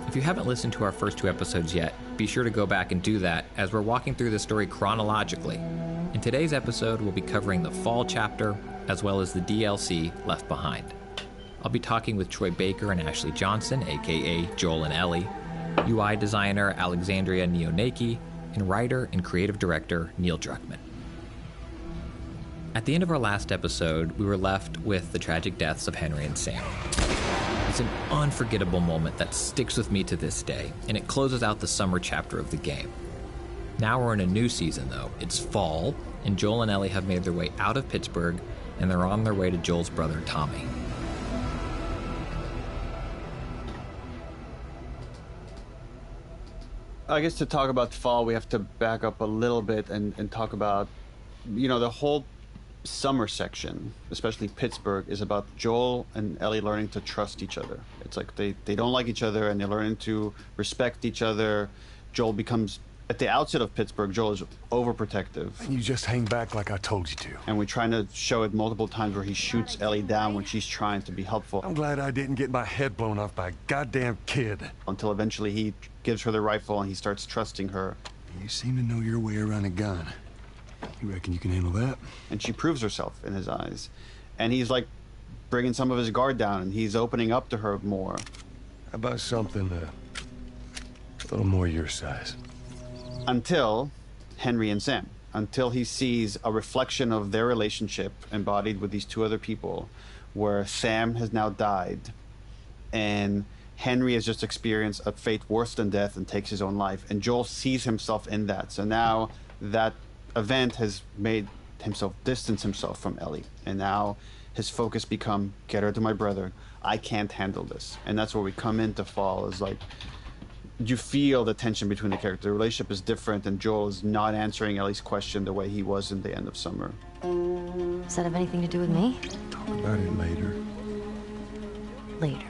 If you haven't listened to our first 2 episodes yet, be sure to go back and do that as we're walking through the story chronologically. In today's episode, we'll be covering the fall chapter as well as the DLC Left Behind. I'll be talking with Troy Baker and Ashley Johnson, aka Joel and Ellie, UI designer Alexandria Neonaki, and writer and creative director Neil Druckmann. At the end of our last episode, we were left with the tragic deaths of Henry and Sam. It's an unforgettable moment that sticks with me to this day, and it closes out the summer chapter of the game. Now we're in a new season, though. It's fall, and Joel and Ellie have made their way out of Pittsburgh, and they're on their way to Joel's brother, Tommy. I guess to talk about fall, we have to back up a little bit and talk about, you know, the whole summer section, especially Pittsburgh, is about Joel and Ellie learning to trust each other. It's like they don't like each other and they're learning to respect each other. Joel becomes at the outset of Pittsburgh, Joel is overprotective. And you just hang back like I told you to. And we're trying to show it multiple times where he shoots Ellie down when she's trying to be helpful. I'm glad I didn't get my head blown off by a goddamn kid. Until eventually he gives her the rifle and he starts trusting her. You seem to know your way around a gun. You reckon you can handle that? And she proves herself in his eyes. And he's like bringing some of his guard down and he's opening up to her more. How about something a little more your size? Until Henry and Sam. Until he sees a reflection of their relationship embodied with these two other people, where Sam has now died and Henry has just experienced a fate worse than death and takes his own life. And Joel sees himself in that. So now that event has made himself distance himself from Ellie. And now his focus become, get her to my brother. I can't handle this. And that's where we come into Fall, is like, you feel the tension between the characters. The relationship is different, and Joel is not answering Ellie's question the way he was in the end of Summer. Does that have anything to do with me? Talk about it later. Later.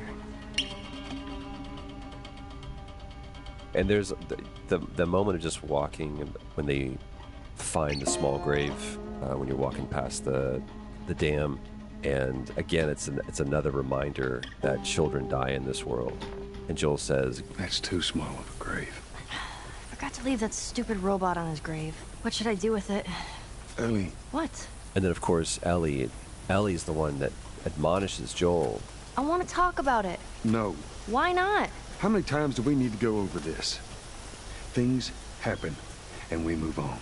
And there's the moment of just walking, and when they find the small grave, when you're walking past the dam, and again, it's another reminder that children die in this world. And Joel says, "That's too small of a grave." I forgot to leave that stupid robot on his grave. What should I do with it? Ellie. What? And then of course Ellie's the one that admonishes Joel. I want to talk about it. No. Why not? How many times do we need to go over this? Things happen, and we move on.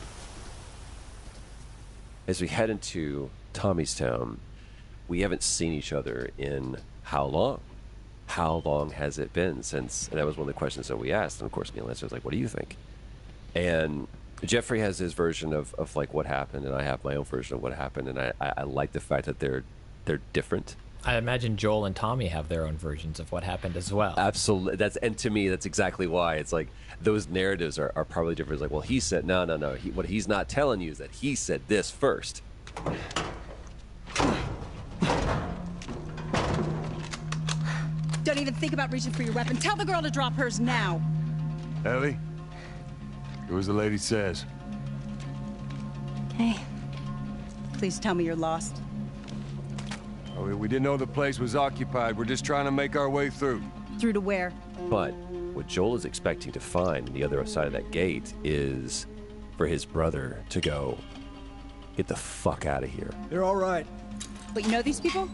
As we head into Tommy's Town, we haven't seen each other in how long? How long has it been since? And that was one of the questions that we asked. And of course, Neil answers like, "What do you think?" And Jeffrey has his version of like what happened, and I have my own version of what happened. And I like the fact that they're different. I imagine Joel and Tommy have their own versions of what happened as well. Absolutely. And to me, that's exactly why. It's like those narratives are probably different. It's like, well, he said, no. What he's not telling you is that he said this first. Don't even think about reaching for your weapon. Tell the girl to drop hers now. Ellie, do as the lady says. Okay. Please tell me you're lost. Oh, we didn't know the place was occupied. We're just trying to make our way through. Through to where? But what Joel is expecting to find on the other side of that gate is for his brother to go, get the fuck out of here. They're all right. But you know these people?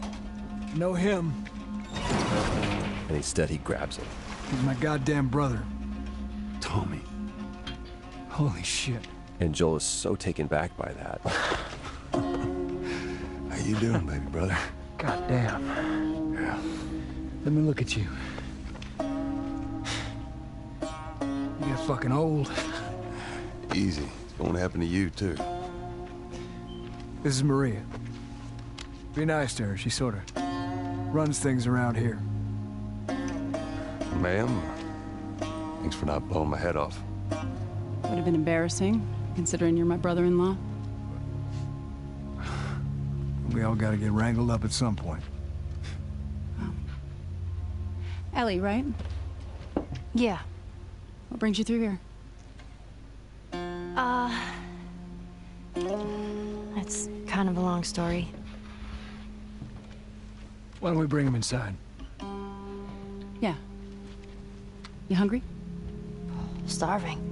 Know him. And instead he grabs him. He's my goddamn brother. Tommy. Holy shit. And Joel is so taken back by that. How you doing, baby brother? Goddamn. Yeah. Let me look at you. You get fucking old. Easy. It's going to happen to you, too. This is Maria. Be nice to her. She sort of runs things around here. Ma'am, thanks for not blowing my head off. Would have been embarrassing, considering you're my brother-in-law. We all got to get wrangled up at some point. Ellie, right? Yeah. What brings you through here? It's kind of a long story. Why don't we bring him inside? Yeah. You hungry? Starving.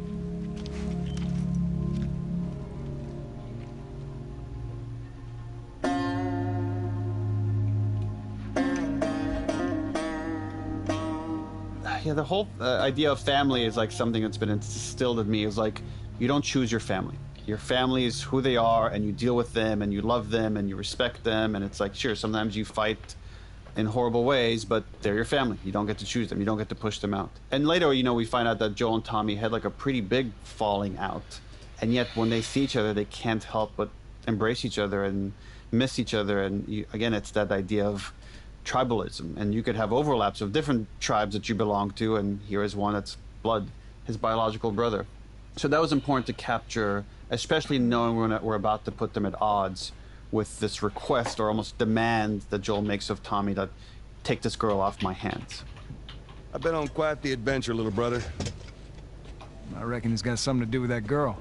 Yeah, the whole idea of family is like something that's been instilled in me. Is like, you don't choose your family. Your family is who they are, and you deal with them, and you love them, and you respect them. And it's like, sure, sometimes you fight in horrible ways, but they're your family. You don't get to choose them. You don't get to push them out. And later, you know, we find out that Joel and Tommy had like a pretty big falling out. And yet, when they see each other, they can't help but embrace each other and miss each other. And you, again, it's that idea of tribalism, and you could have overlaps of different tribes that you belong to, and here is one that's blood, his biological brother. So that was important to capture, especially knowing we're about to put them at odds with this request or almost demand that Joel makes of Tommy that take this girl off my hands. I've been on quite the adventure, little brother. I reckon it's got something to do with that girl.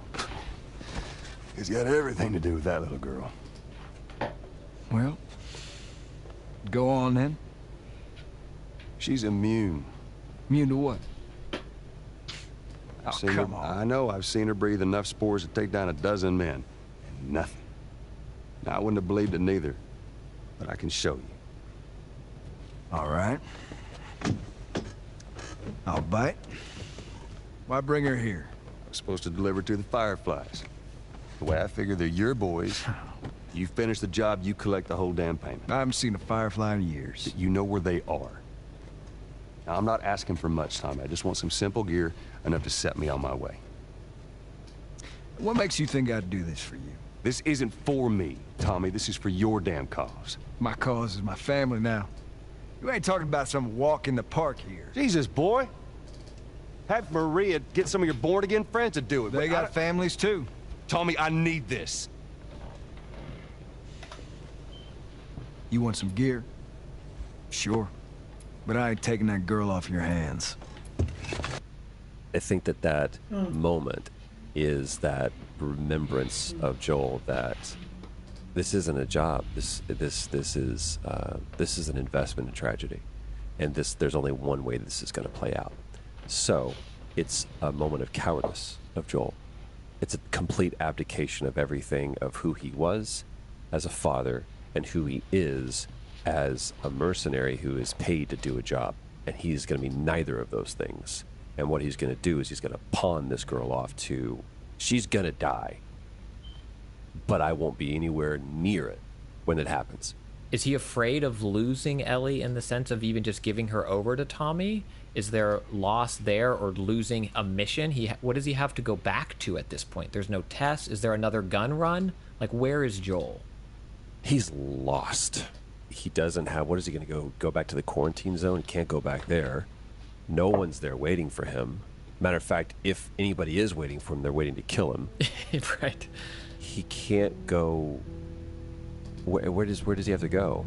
It's got everything to do with that little girl. Well, go on then. She's immune. Immune to what? I've seen her, I know, I've seen her breathe enough spores to take down a dozen men. And nothing. Now, I wouldn't have believed it neither, but I can show you. All right. I'll bite. Why bring her here? I was supposed to deliver to the Fireflies. The way I figure they're your boys, you finish the job, you collect the whole damn payment. I haven't seen a Firefly in years. You know where they are. Now, I'm not asking for much, Tommy. I just want some simple gear, enough to set me on my way. What makes you think I'd do this for you? This isn't for me, Tommy. This is for your damn cause. My cause is my family now. You ain't talking about some walk in the park here. Jesus, boy. Have Maria get some of your born-again friends to do it. They got families, too. Tommy, I need this. You want some gear? Sure. But I ain't taking that girl off your hands. I think that moment is that remembrance of Joel that this isn't a job. This is an investment in tragedy, and there's only one way this is going to play out. So it's a moment of cowardice of Joel. It's a complete abdication of everything of who he was as a father and who he is as a mercenary who is paid to do a job. And he's going to be neither of those things. And what he's going to do is he's going to pawn this girl off to, she's going to die, but I won't be anywhere near it when it happens. Is he afraid of losing Ellie in the sense of even just giving her over to Tommy? Is there loss there, or losing a mission? What does he have to go back to at this point? There's no test. Is there another gun run? Like, where is Joel? He's lost. He doesn't have, what is he going to go back to the quarantine zone? He can't go back there. No one's there waiting for him. Matter of fact, if anybody is waiting for him, they're waiting to kill him. Right. He can't go. Where does he have to go?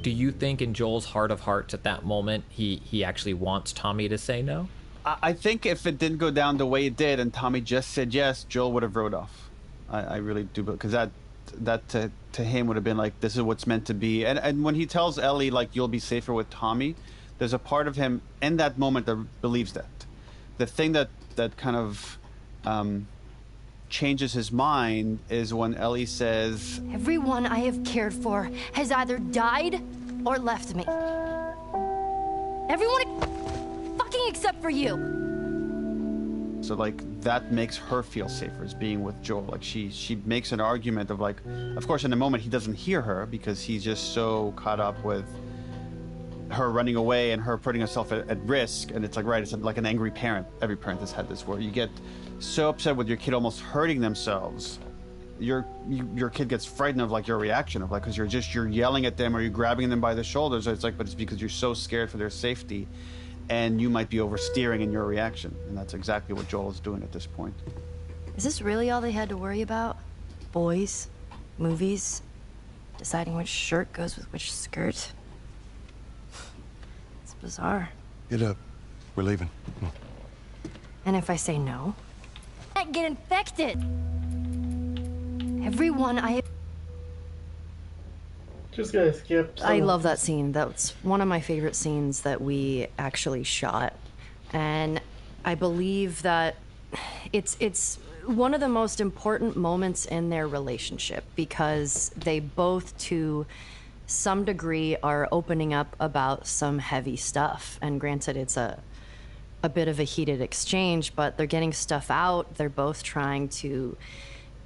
Do you think in Joel's heart of hearts at that moment he actually wants Tommy to say no? I think if it didn't go down the way it did and Tommy just said yes, Joel would have rode off. I really do, because that to him would have been like, this is what's meant to be. And when he tells Ellie, like, you'll be safer with Tommy, there's a part of him in that moment that believes that. The thing that kind of changes his mind is when Ellie says, everyone I have cared for has either died or left me. Everyone fucking except for you. so like that makes her feel safer, as being with Joel. Like she makes an argument of like, of course in the moment he doesn't hear her because he's just so caught up with her running away and her putting herself at risk. And it's like, right, it's like an angry parent. Every parent has had this, where you get so upset with your kid almost hurting themselves. Your kid gets frightened of like your reaction of like, because you're yelling at them or you're grabbing them by the shoulders. It's like, but it's because you're so scared for their safety, and you might be oversteering in your reaction. And that's exactly what Joel is doing at this point. Is this really all they had to worry about? Boys, movies, deciding which shirt goes with which skirt? It's bizarre. Get up. We're leaving. Come on. And if I say no, I get infected. Everyone I just gotta skip. I love that scene. That's one of my favorite scenes that we actually shot. And I believe that it's one of the most important moments in their relationship, because they both, to some degree, are opening up about some heavy stuff. And granted, it's a bit of a heated exchange, but they're getting stuff out. They're both trying to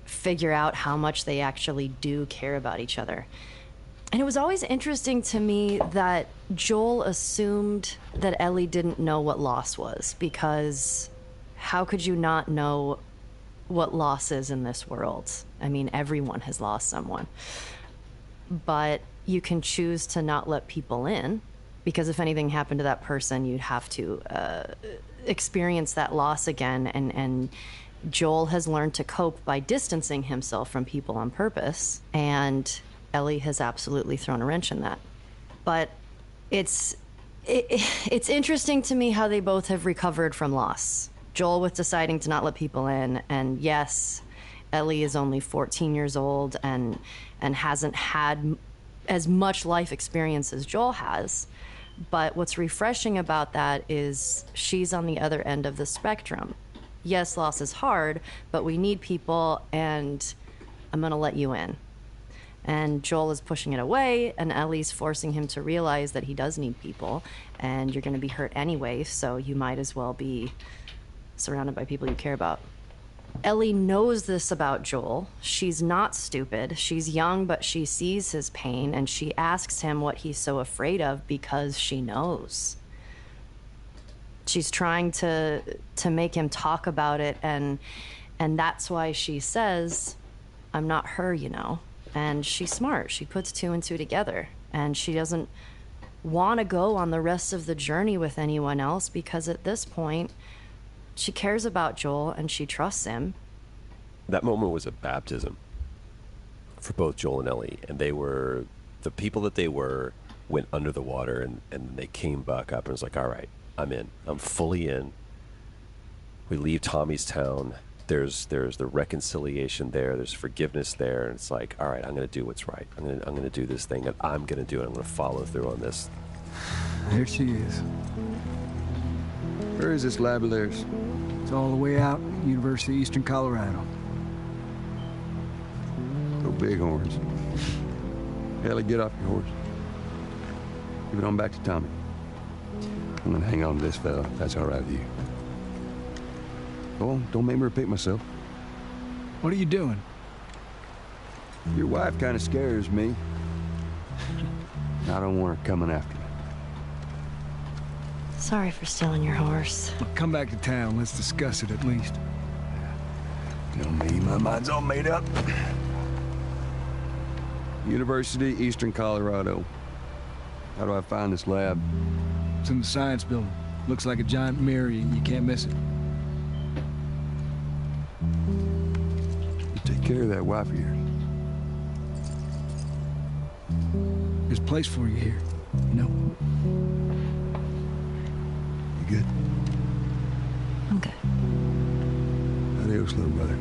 figure out how much they actually do care about each other. And it was always interesting to me that Joel assumed that Ellie didn't know what loss was, because how could you not know what loss is in this world? I mean, everyone has lost someone. But you can choose to not let people in, because if anything happened to that person, you'd have to experience that loss again. And Joel has learned to cope by distancing himself from people on purpose, and Ellie has absolutely thrown a wrench in that. But it's interesting to me how they both have recovered from loss. Joel with deciding to not let people in, and yes, Ellie is only 14 years old and hasn't had as much life experience as Joel has. But what's refreshing about that is she's on the other end of the spectrum. Yes, loss is hard, but we need people, and I'm gonna let you in. And Joel is pushing it away, and Ellie's forcing him to realize that he does need people, and you're gonna be hurt anyway, so you might as well be surrounded by people you care about. Ellie knows this about Joel. She's not stupid. She's young, but she sees his pain, and she asks him what he's so afraid of because she knows. She's trying to make him talk about it, and that's why she says, I'm not her, you know. And she's smart. She puts two and two together, and she doesn't want to go on the rest of the journey with anyone else because at this point, she cares about Joel and she trusts him. That moment was a baptism for both Joel and Ellie, and they were the people that they went under the water, and they came back up and was like, all right, I'm in. I'm fully in. We leave Tommy's town. There's the reconciliation there. There's forgiveness there, and it's like, all right, I'm going to do what's right. I'm going to do this thing that I'm going to do, and I'm going to follow through on this. There she is. Where is this lab of theirs? It's all the way out, University of Eastern Colorado. Go Bighorns. Ellie, get off your horse. Give it on back to Tommy. I'm gonna hang on to this fella, if that's all right with you. Go on, don't make me repeat myself. What are you doing? Your wife kind of scares me. I don't want her coming after me. Sorry for stealing your horse. Well, come back to town. Let's discuss it at least. Tell me, my mind's all made up. University, Eastern Colorado. How do I find this lab? It's in the science building. Looks like a giant mirror. You can't miss it. You take care of that wife of yours. There's a place for you here, you know? You good? I'm good. Adios, little brother.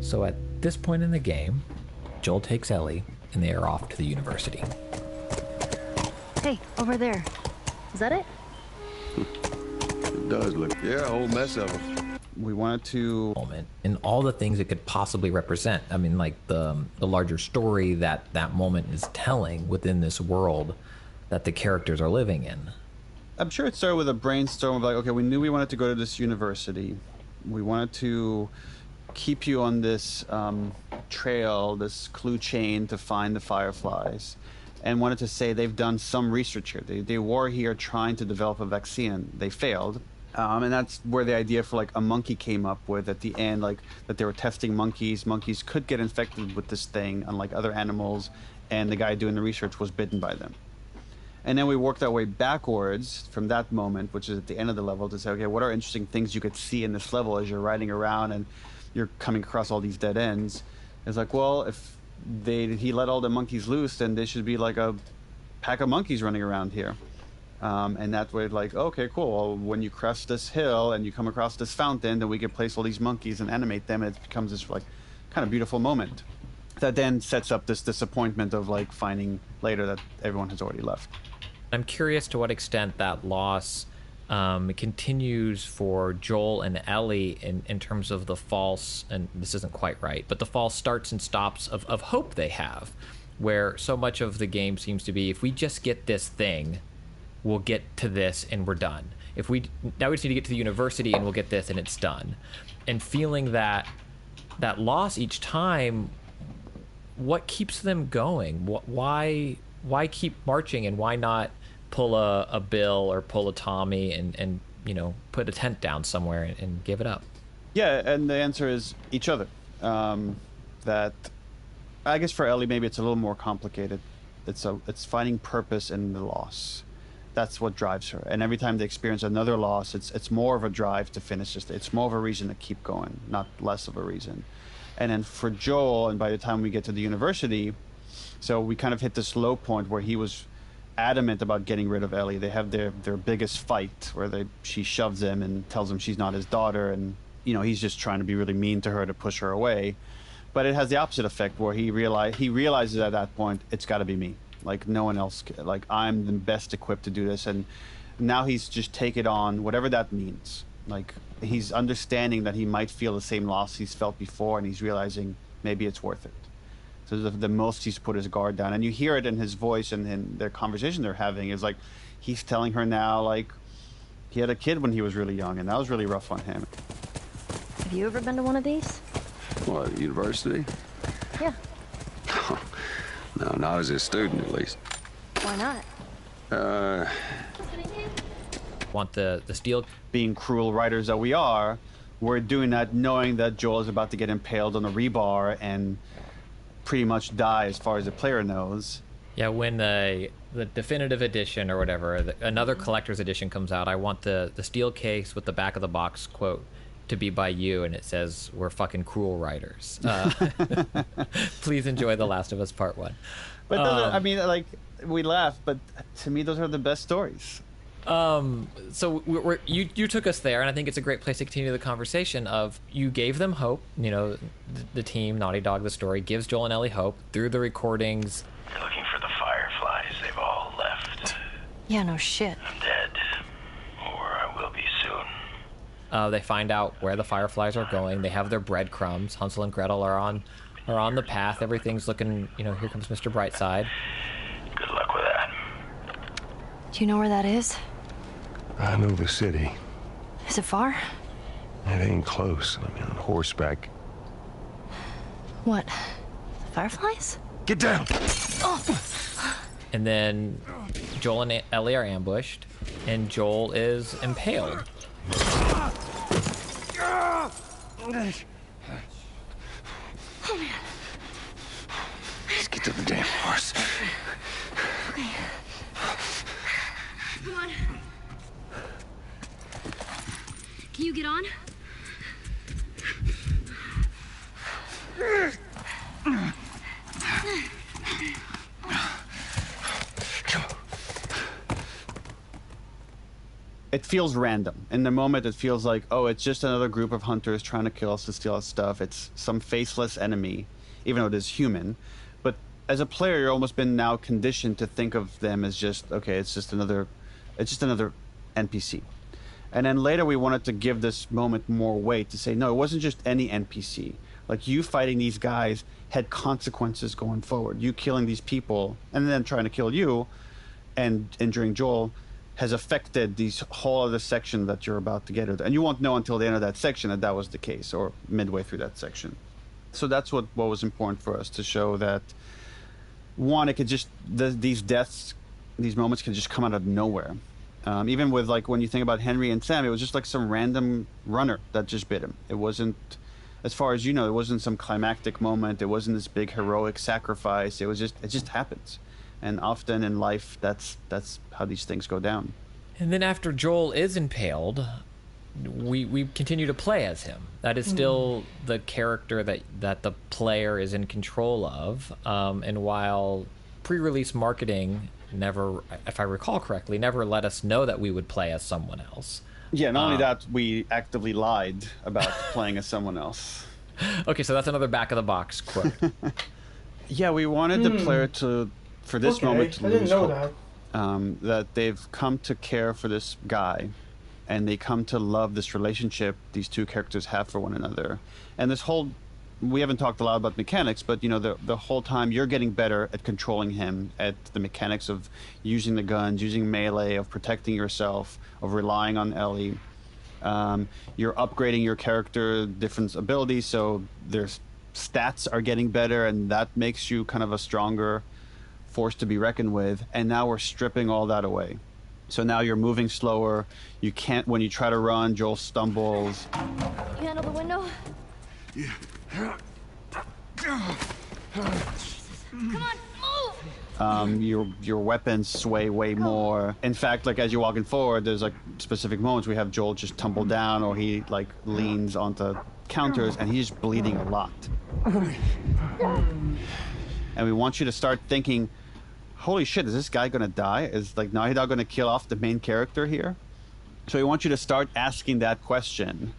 So at this point in the game, Joel takes Ellie, and they are off to the university. Hey, over there. Is that it? It does look, yeah, a whole mess of them. We wanted to... moment and all the things it could possibly represent. I mean, like the larger story that moment is telling within this world that the characters are living in. I'm sure it started with a brainstorm of like, okay, we knew we wanted to go to this university. We wanted to keep you on this trail, this clue chain to find the Fireflies, and wanted to say they've done some research here. They were here trying to develop a vaccine. They failed. And that's where the idea for like a monkey came up with at the end, like that they were testing monkeys. Monkeys could get infected with this thing, unlike other animals, and the guy doing the research was bitten by them. And then we worked our way backwards from that moment, which is at the end of the level, to say, okay, what are interesting things you could see in this level as you're riding around and you're coming across all these dead ends? It's like, well, if he let all the monkeys loose, then there should be like a pack of monkeys running around here. And that way, like, okay, cool. Well, when you crest this hill and you come across this fountain, then we can place all these monkeys and animate them, and it becomes this like kind of beautiful moment that then sets up this disappointment of like finding later that everyone has already left. I'm curious to what extent that loss continues for Joel and Ellie in terms of the false, and this isn't quite right, but the false starts and stops of hope they have, where so much of the game seems to be, if we just get this thing, we'll get to this and we're done. Now we just need to get to the university and we'll get this and it's done. And feeling that loss each time, what keeps them going? Why keep marching, and why not pull a Bill or pull a Tommy and you know, put a tent down somewhere and give it up? Yeah, and the answer is each other. That I guess for Ellie maybe it's a little more complicated. It's finding purpose in the loss. That's what drives her. And every time they experience another loss, it's more of a drive to finish this. It's more of a reason to keep going, not less of a reason. And then for Joel, and by the time we get to the university, so we kind of hit this low point where he was adamant about getting rid of Ellie. They have their biggest fight where she shoves him and tells him she's not his daughter, and he's just trying to be really mean to her to push her away. But it has the opposite effect where he realizes at that point, it's got to be me. Like no one else, like I'm the best equipped to do this. And now he's just take it on, whatever that means. Like he's understanding that he might feel the same loss he's felt before, and he's realizing maybe it's worth it. So the most he's put his guard down. And you hear it in his voice and in their conversation they're having is like, he's telling her now, like, he had a kid when he was really young, and that was really rough on him. Have you ever been to one of these? What, university? Yeah. No, not as a student, at least. Why not? Want the steel? Being cruel writers that we are, we're doing that knowing that Joel is about to get impaled on a rebar and pretty much die as far as the player knows. Yeah, when the definitive edition or whatever, another collector's edition comes out, I want the steel case with the back of the box quote to be by you, and it says, "We're fucking cruel writers. Please enjoy The Last of Us Part 1." But I mean, like, we laugh, but to me, those are the best stories. So you took us there, and I think it's a great place to continue the conversation of you gave them hope. The team, Naughty Dog, the story, gives Joel and Ellie hope through the recordings. They're looking for the Fireflies. They've all left. Yeah, no shit. I'm dead. Or I will be soon. They find out where the Fireflies are going. They have their breadcrumbs. Hansel and Gretel are on the path. Everything's looking, here comes Mr. Brightside. Good luck with that. Do you know where that is? I know the city. Is it far? It ain't close. I mean, on horseback. What? The Fireflies? Get down! Oh. And then Joel and Ellie are ambushed, and Joel is impaled. Oh, man. Let's get to the damn horse. Okay. Come on. Can you get on? It feels random. In the moment, it feels like, oh, it's just another group of hunters trying to kill us to steal our stuff. It's some faceless enemy, even though it is human. But as a player, you're almost been now conditioned to think of them as just, okay, it's just another NPC. And then later we wanted to give this moment more weight to say, no, it wasn't just any NPC. Like, you fighting these guys had consequences going forward. You killing these people and then trying to kill you and injuring Joel has affected these whole other section that you're about to get into. And you won't know until the end of that section that was the case, or midway through that section. So that's what was important for us, to show that, one, it could just, these deaths, these moments can just come out of nowhere. Even with, like, when you think about Henry and Sam, it was just like some random runner that just bit him. It wasn't, as far as you know, it wasn't some climactic moment. It wasn't this big heroic sacrifice. It just happens. And often in life, that's how these things go down. And then after Joel is impaled, we continue to play as him. That is still the character that the player is in control of. And while pre-release marketing never, if I recall correctly, never let us know that we would play as someone else. Yeah, not only that, we actively lied about playing as someone else. Okay, so that's another back of the box quote. Yeah, we wanted the player to, for this moment, to lose hope. That they've come to care for this guy, and they come to love this relationship these two characters have for one another. And this whole, we haven't talked a lot about mechanics, but the whole time you're getting better at controlling him, at the mechanics of using the guns, using melee, of protecting yourself, of relying on Ellie. You're upgrading your character, different abilities, so their stats are getting better, and that makes you kind of a stronger force to be reckoned with. And now we're stripping all that away. So now you're moving slower. You can't, when you try to run, Joel stumbles. You handle the window? Yeah. Come on, move! Your weapons sway way more. In fact, like as you're walking forward, there's like specific moments we have Joel just tumble down, or he like leans onto counters, and he's bleeding a lot. And we want you to start thinking, holy shit, is this guy gonna die? Is like Naughty Dog gonna kill off the main character here? So we want you to start asking that question,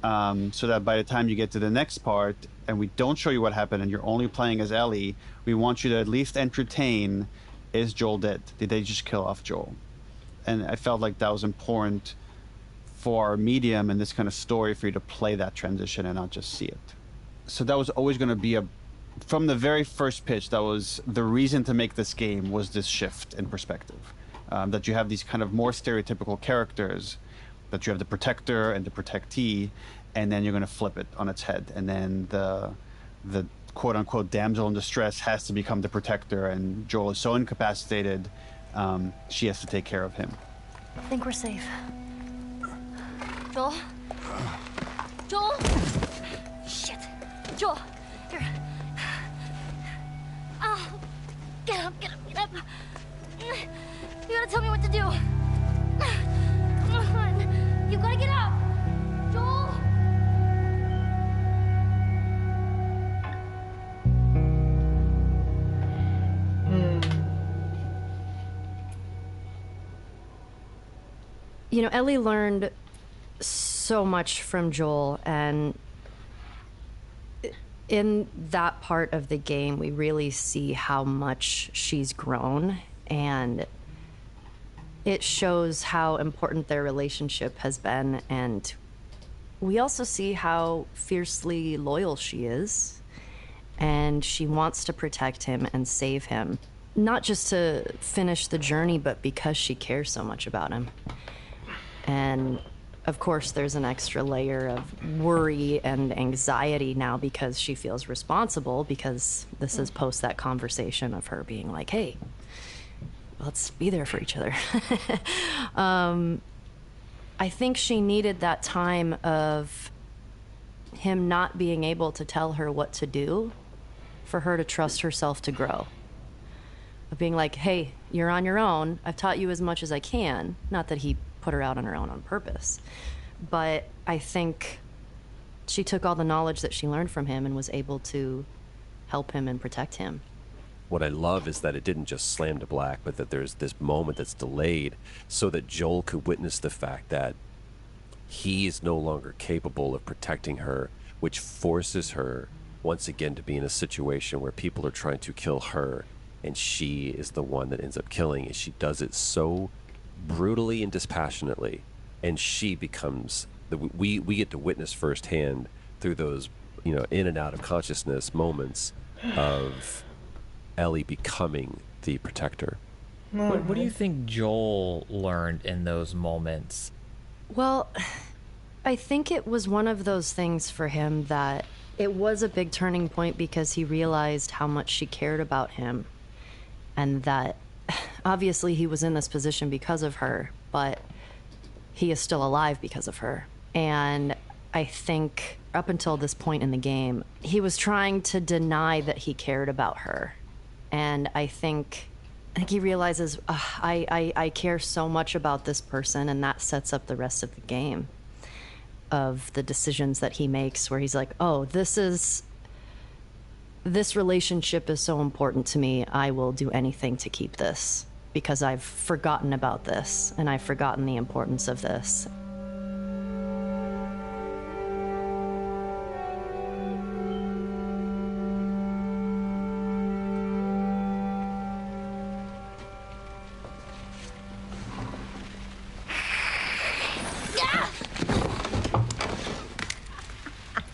so that by the time you get to the next part and we don't show you what happened and you're only playing as Ellie, we want you to at least entertain, is Joel dead? Did they just kill off Joel? And I felt like that was important for our medium and this kind of story, for you to play that transition and not just see it. So that was always going to be from the very first pitch, that was the reason to make this game, was this shift in perspective. That you have these kind of more stereotypical characters, that you have the protector and the protectee, and then you're going to flip it on its head, and then the quote-unquote damsel in distress has to become the protector, and Joel is so incapacitated, she has to take care of him. I think we're safe. Joel? Joel? Shit. Joel, here. Oh, get up, get up, get up. You gotta tell me what to do. Come on. You gotta get up. Joel? You know, Ellie learned so much from Joel, and in that part of the game, we really see how much she's grown, and it shows how important their relationship has been, and we also see how fiercely loyal she is, and she wants to protect him and save him, not just to finish the journey, but because she cares so much about him. And of course, there's an extra layer of worry and anxiety now because she feels responsible, because this is post that conversation of her being like, hey, let's be there for each other. I think she needed that time of him not being able to tell her what to do for her to trust herself to grow. Of being like, hey, you're on your own. I've taught you as much as I can. Not that he put her out on her own on purpose. But I think she took all the knowledge that she learned from him and was able to help him and protect him. What I love is that it didn't just slam to black, but that there's this moment that's delayed so that Joel could witness the fact that he is no longer capable of protecting her, which forces her once again to be in a situation where people are trying to kill her, and she is the one that ends up killing, and she does it so brutally and dispassionately, and she becomes we get to witness firsthand through those, you know, in and out of consciousness moments of Ellie becoming the protector. What do you think Joel learned in those moments? Well, I think it was one of those things for him that it was a big turning point, because he realized how much she cared about him, and that obviously he was in this position because of her, but he is still alive because of her. And I think up until this point in the game, he was trying to deny that he cared about her. And I think he realizes, I care so much about this person, and that sets up the rest of the game of the decisions that he makes, where he's like, oh, this relationship is so important to me, I will do anything to keep this, because I've forgotten about this, and I've forgotten the importance of this.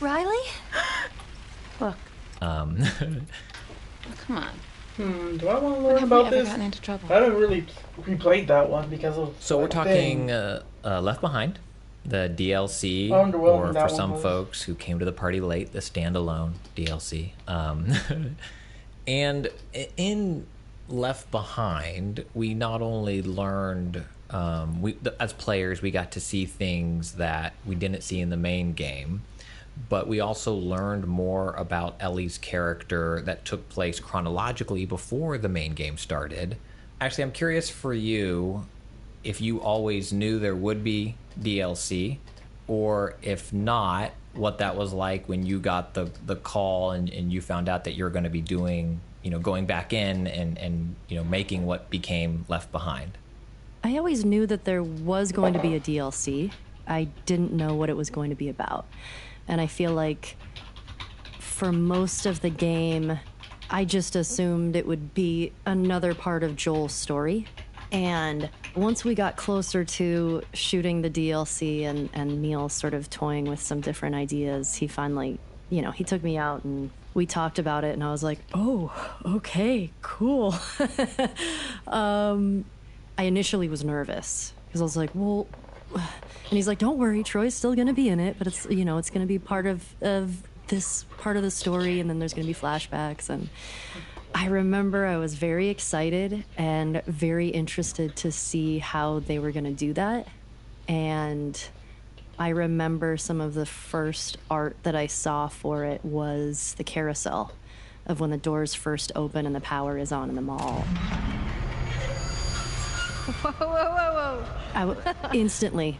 Riley? Look. Come on. Do I want to learn about this? Gotten into trouble? I haven't really replayed that one because of. So we're talking Left Behind, the DLC, Underwhelming or that for one some was. folks who came to the party late, the standalone DLC. And in Left Behind, we not only learned, as players, we got to see things that we didn't see in the main game, but we also learned more about Ellie's character that took place chronologically before the main game started. Actually, I'm curious for you if you always knew there would be DLC, or if not, what that was like when you got the call and you found out that you're going to be doing, going back in and making what became Left Behind. I always knew that there was going to be a DLC. I didn't know what it was going to be about. And I feel like for most of the game, I just assumed it would be another part of Joel's story. And once we got closer to shooting the DLC and Neil sort of toying with some different ideas, he finally, he took me out and we talked about it, and I was like, oh, okay, cool. I initially was nervous because I was like, well, and he's like, don't worry, Troy's still going to be in it, but it's, it's going to be part of this part of the story, and then there's going to be flashbacks. And I remember I was very excited and very interested to see how they were going to do that. And I remember some of the first art that I saw for it was the carousel of when the doors first open and the power is on in the mall. Whoa, whoa, whoa, whoa. Instantly,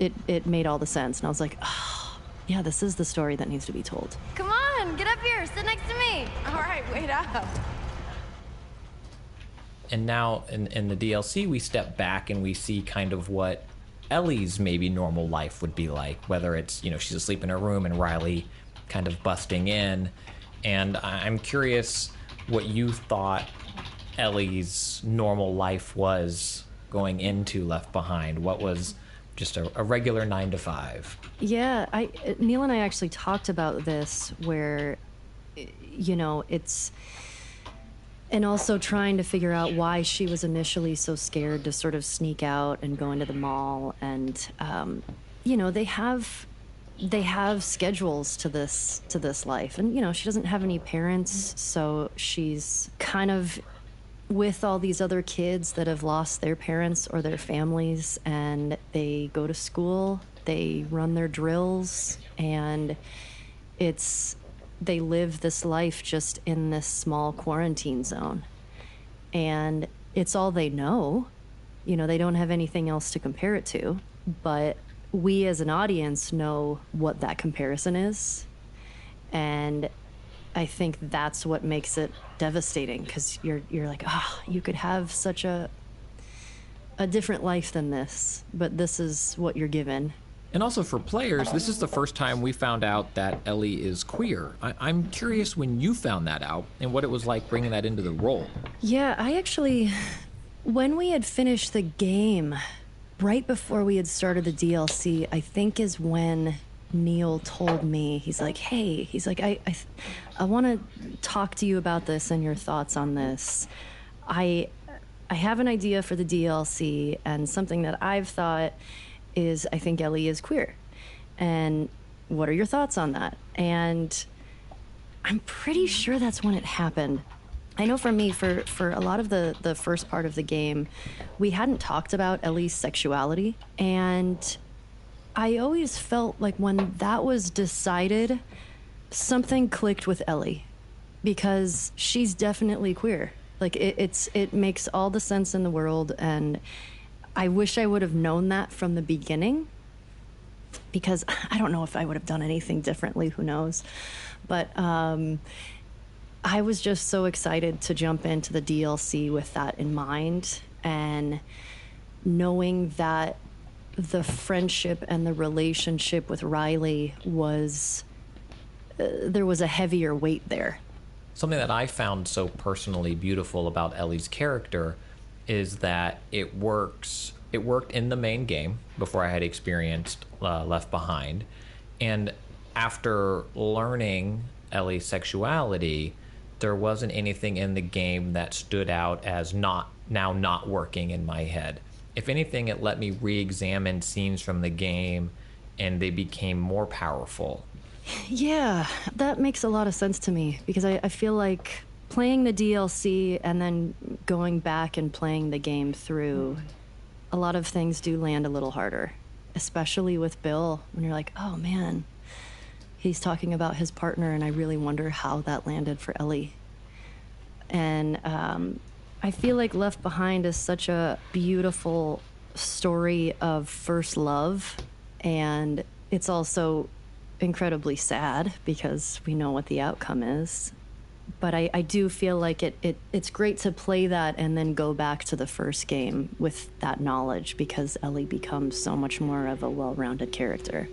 it made all the sense. And I was like, oh, yeah, this is the story that needs to be told. Come on, get up here, sit next to me. All right, wait up. And now in the DLC, we step back and we see kind of what Ellie's maybe normal life would be like, whether it's, she's asleep in her room and Riley kind of busting in. And I'm curious what you thought Ellie's normal life was going into Left Behind. What was just a regular 9 to 5? Yeah, Neil and I actually talked about this where, it's... And also trying to figure out why she was initially so scared to sort of sneak out and go into the mall. And, they have schedules to this life. And, she doesn't have any parents, so she's kind of with all these other kids that have lost their parents or their families, and they go to school, they run their drills, and they live this life just in this small quarantine zone. And it's all they know. They don't have anything else to compare it to. But we as an audience know what that comparison is. And I think that's what makes it devastating, because you're like, you could have such a different life than this, but this is what you're given. And also for players, this is the first time we found out that Ellie is queer. I'm curious when you found that out and what it was like bringing that into the role. Yeah, I actually, when we had finished the game, right before we had started the DLC, I think is when Neil told me, he's like, hey, I want to talk to you about this and your thoughts on this. I have an idea for the DLC, and something that I've thought is I think Ellie is queer. And what are your thoughts on that? And I'm pretty sure that's when it happened. I know for me, for a lot of the first part of the game, we hadn't talked about Ellie's sexuality. And I always felt like when that was decided, something clicked with Ellie. Because she's definitely queer. Like, it makes all the sense in the world, and I wish I would have known that from the beginning, because I don't know if I would have done anything differently, who knows. But I was just so excited to jump into the DLC with that in mind, and knowing that the friendship and the relationship with Riley was, there was a heavier weight there. Something that I found so personally beautiful about Ellie's character is that it worked in the main game before I had experienced Left Behind, and after learning Ellie's sexuality, there wasn't anything in the game that stood out as not working in my head. If anything, it let me re-examine scenes from the game, and they became more powerful. Yeah, that makes a lot of sense to me, because I feel like playing the DLC and then going back and playing the game through, a lot of things do land a little harder, especially with Bill, when you're like, oh man, he's talking about his partner, and I really wonder how that landed for Ellie. And I feel like Left Behind is such a beautiful story of first love, and it's also incredibly sad because we know what the outcome is. But I do feel like it's great to play that and then go back to the first game with that knowledge, because Ellie becomes so much more of a well-rounded character.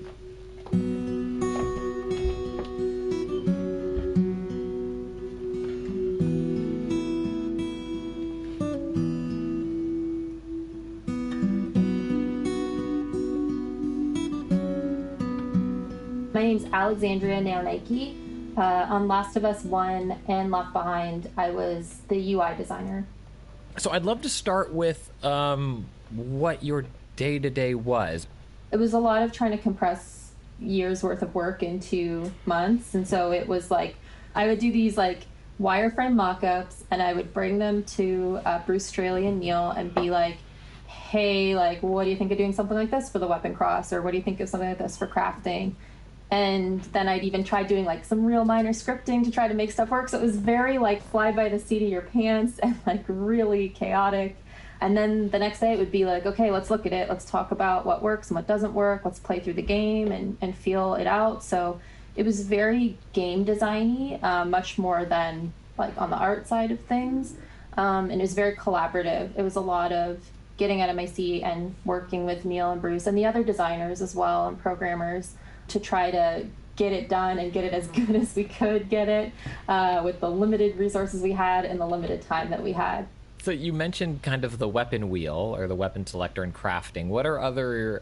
My name's Alexandria Naonaki. On Last of Us 1 and Left Behind, I was the UI designer. So I'd love to start with what your day-to-day was. It was a lot of trying to compress years worth of work into months, and so it was like I would do these like wireframe mock-ups, and I would bring them to Bruce Straley and Neil and be like, hey, like, what do you think of doing something like this for the weapon cross, or what do you think of something like this for crafting? And then I'd even try doing like some real minor scripting to try to make stuff work. So it was very like fly by the seat of your pants and like really chaotic. And then the next day it would be like, okay, let's look at it. Let's talk about what works and what doesn't work. Let's play through the game and feel it out. So it was very game designy, much more than like on the art side of things. And it was very collaborative. It was a lot of getting out of my seat and working with Neil and Bruce and the other designers as well and programmers to try to get it done and get it as good as we could get it with the limited resources we had and the limited time that we had. So you mentioned kind of the weapon wheel or the weapon selector and crafting. What are other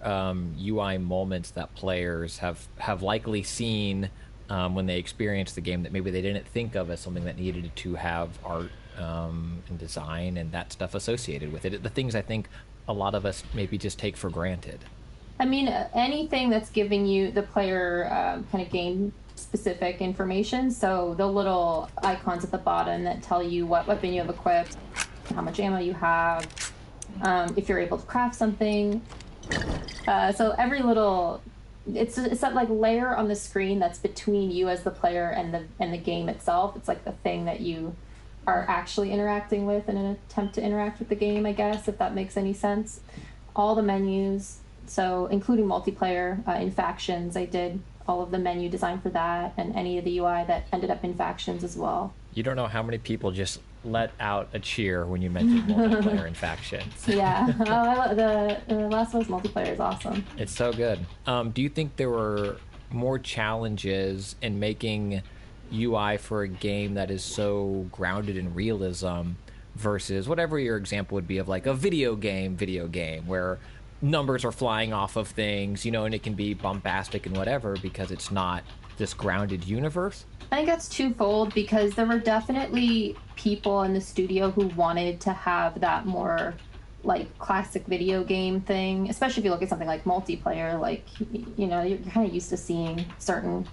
UI moments that players have likely seen when they experience the game that maybe they didn't think of as something that needed to have art and design and that stuff associated with it? The things I think a lot of us maybe just take for granted. I mean, anything that's giving you the player kind of game-specific information. So the little icons at the bottom that tell you what weapon you have equipped, how much ammo you have, if you're able to craft something. So every little, it's that like layer on the screen that's between you as the player and the game itself. It's like the thing that you are actually interacting with in an attempt to interact with the game, I guess, if that makes any sense. All the menus. So including multiplayer in factions, I did all of the menu design for that and any of the UI that ended up in factions as well. You don't know how many people just let out a cheer when you mentioned multiplayer in factions. Yeah, the Last of Us multiplayer is awesome. It's so good. Do you think there were more challenges in making UI for a game that is so grounded in realism versus whatever your example would be of like a video game where numbers are flying off of things, you know, and it can be bombastic and whatever because it's not this grounded universe? I think that's twofold, because there were definitely people in the studio who wanted to have that more like classic video game thing, especially if you look at something like multiplayer. Like, you know, you're kind of used to seeing certain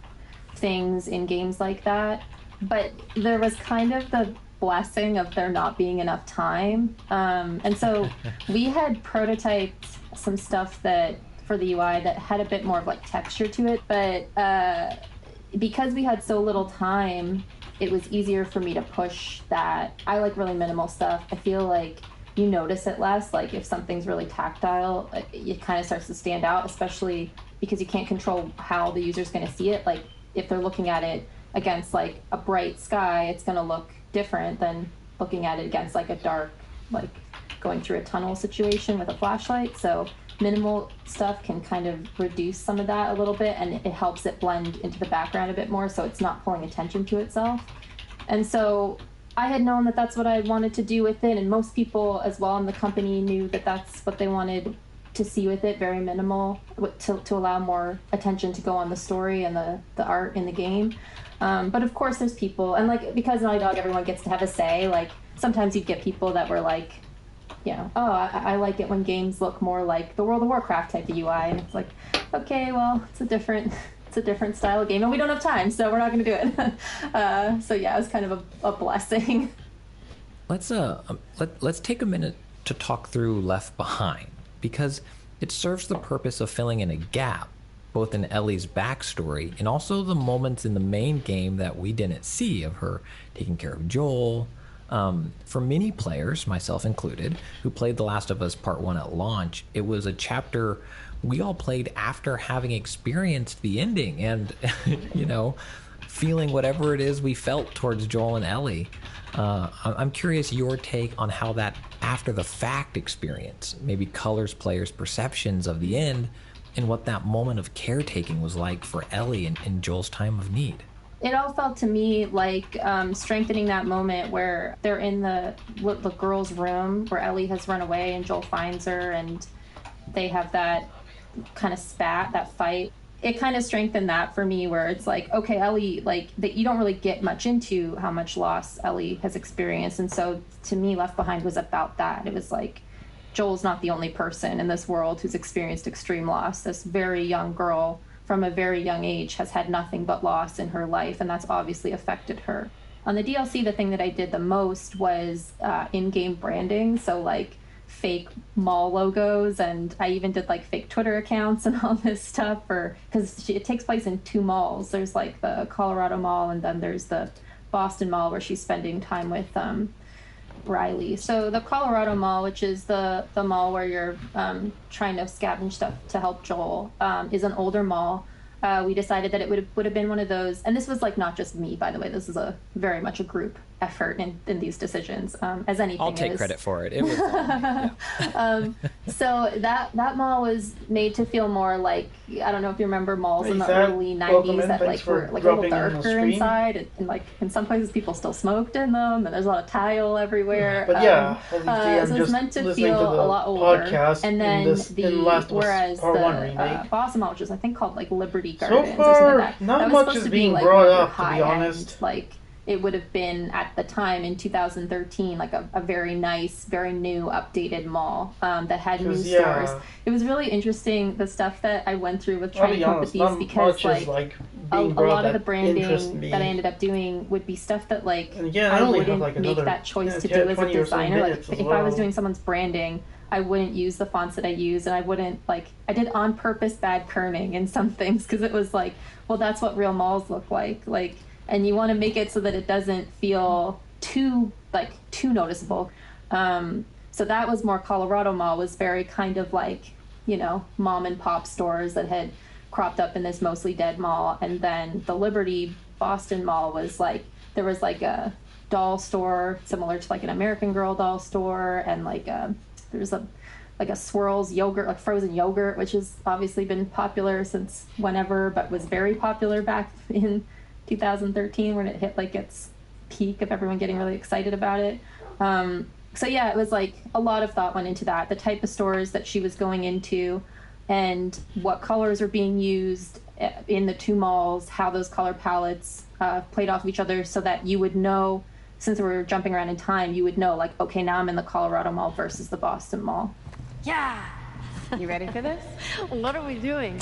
things in games like that, but there was kind of the blessing of there not being enough time, and so we had prototyped some stuff that for the UI that had a bit more of like texture to it, but because we had so little time, it was easier for me to push that. I like really minimal stuff. I feel like you notice it less. Like if something's really tactile, it kind of starts to stand out, especially because you can't control how the user's going to see it. Like if they're looking at it against like a bright sky, it's going to look different than looking at it against like a dark, like going through a tunnel situation with a flashlight. So minimal stuff can kind of reduce some of that a little bit, and it helps it blend into the background a bit more, so it's not pulling attention to itself. And so I had known that that's what I wanted to do with it, and most people as well in the company knew that that's what they wanted to see with it, very minimal, to allow more attention to go on the story and the art in the game. But of course there's people, and like because Naughty Dog, everyone gets to have a say. Like sometimes you'd get people that were like, you know, oh, I like it when games look more like the World of Warcraft type of UI, and it's like, okay, well, it's a different style of game, and we don't have time, so we're not going to do it. So yeah, it was kind of a blessing. Let's take a minute to talk through Left Behind, because it serves the purpose of filling in a gap both in Ellie's backstory and also the moments in the main game that we didn't see of her taking care of Joel. For many players, myself included, who played The Last of Us Part 1 at launch, it was a chapter we all played after having experienced the ending and, you know, feeling whatever it is we felt towards Joel and Ellie. I'm curious your take on how that after-the-fact experience maybe colors players' perceptions of the end and what that moment of caretaking was like for Ellie in Joel's time of need. It all felt to me like strengthening that moment where they're in the girl's room where Ellie has run away and Joel finds her and they have that kind of spat, that fight. It kind of strengthened that for me where it's like, okay, Ellie, like, that you don't really get much into how much loss Ellie has experienced. And so to me, Left Behind was about that. It was like, Joel's not the only person in this world who's experienced extreme loss. This very young girl from a very young age has had nothing but loss in her life, and that's obviously affected her. On the DLC, the thing that I did the most was in-game branding, so like fake mall logos, and I even did like fake Twitter accounts and all this stuff because it takes place in two malls. There's like the Colorado Mall, and then there's the Boston Mall where she's spending time with Riley. So the Colorado Mall, which is the mall where you're trying to scavenge stuff to help Joel, is an older mall. We decided that it would have been one of those, and this was like not just me, by the way. This is very much a group effort in these decisions, as anything I'll take is. credit for it. It was so that mall was made to feel more like, I don't know if you remember malls in the early 90s that like were like a little darker inside, and like in some places people still smoked in them, and there's a lot of tile everywhere. But yeah, so it's meant to feel a lot older. And then whereas the Boston Mall, which is I think called like Liberty Gardens so far, or something like that, not that was much supposed is to be being like brought more up, to be high honest. end, like it would have been at the time in 2013 like a very nice, very new, updated mall that had new stores. It was really interesting, the stuff that I went through with trying to come up with these, because like a lot of the branding that I ended up doing would be stuff that like I wouldn't make that choice to do as a designer. Like if I was doing someone's branding, I wouldn't use the fonts that I use, and I wouldn't I did on purpose bad kerning in some things because it was like, well, that's what real malls look like, and you want to make it so that it doesn't feel too noticeable. So that was more Colorado Mall, was very kind of like, you know, mom and pop stores that had cropped up in this mostly dead mall. And then the Liberty Boston Mall was like, there was like a doll store similar to like an American Girl doll store, and like there's a Swirls yogurt, like frozen yogurt, which has obviously been popular since whenever, but was very popular back in 2013 when it hit like its peak of everyone getting really excited about it. So yeah, it was like a lot of thought went into that, the type of stores that she was going into and what colors are being used in the two malls, how those color palettes played off of each other, so that you would know, since we were jumping around in time, you would know like, okay, now I'm in the Colorado Mall versus the Boston Mall. Yeah. You ready for this? What are we doing?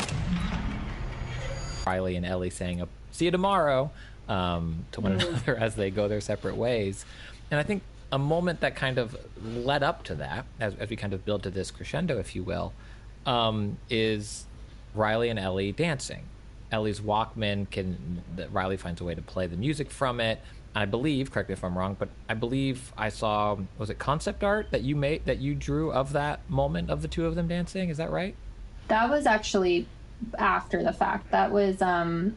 Riley and Ellie saying, see you tomorrow, to one another as they go their separate ways. And I think a moment that kind of led up to that, as we kind of build to this crescendo, if you will, is Riley and Ellie dancing. Ellie's Walkman Riley finds a way to play the music from it. I believe, correct me if I'm wrong, but I believe I saw, was it concept art that you drew of that moment of the two of them dancing? Is that right? That was actually after the fact. That was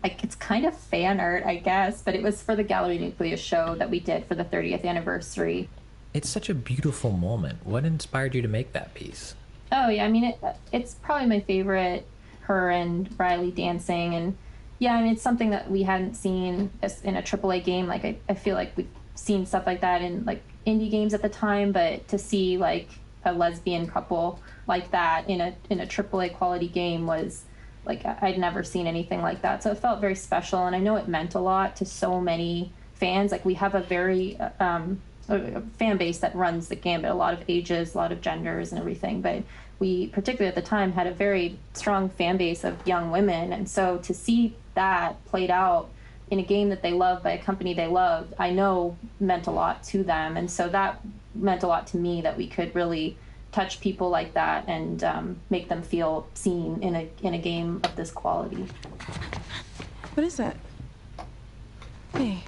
it's kind of fan art, I guess, but it was for the Gallery Nucleus show that we did for the 30th anniversary. It's such a beautiful moment. What inspired you to make that piece? Oh yeah, I mean it's probably my favorite, her and Riley dancing. And yeah, I mean it's something that we hadn't seen in a AAA game. Like I feel like we've seen stuff like that in like indie games at the time, but to see like a lesbian couple like that in a AAA quality game was like, I'd never seen anything like that. So it felt very special, and I know it meant a lot to so many fans. Like we have a very a fan base that runs the gambit, a lot of ages, a lot of genders and everything, but we, particularly at the time, had a very strong fan base of young women. And so to see that played out in a game that they love by a company they loved, I know meant a lot to them. And so that meant a lot to me, that we could really touch people like that and make them feel seen in a game of this quality. What is that? Hey,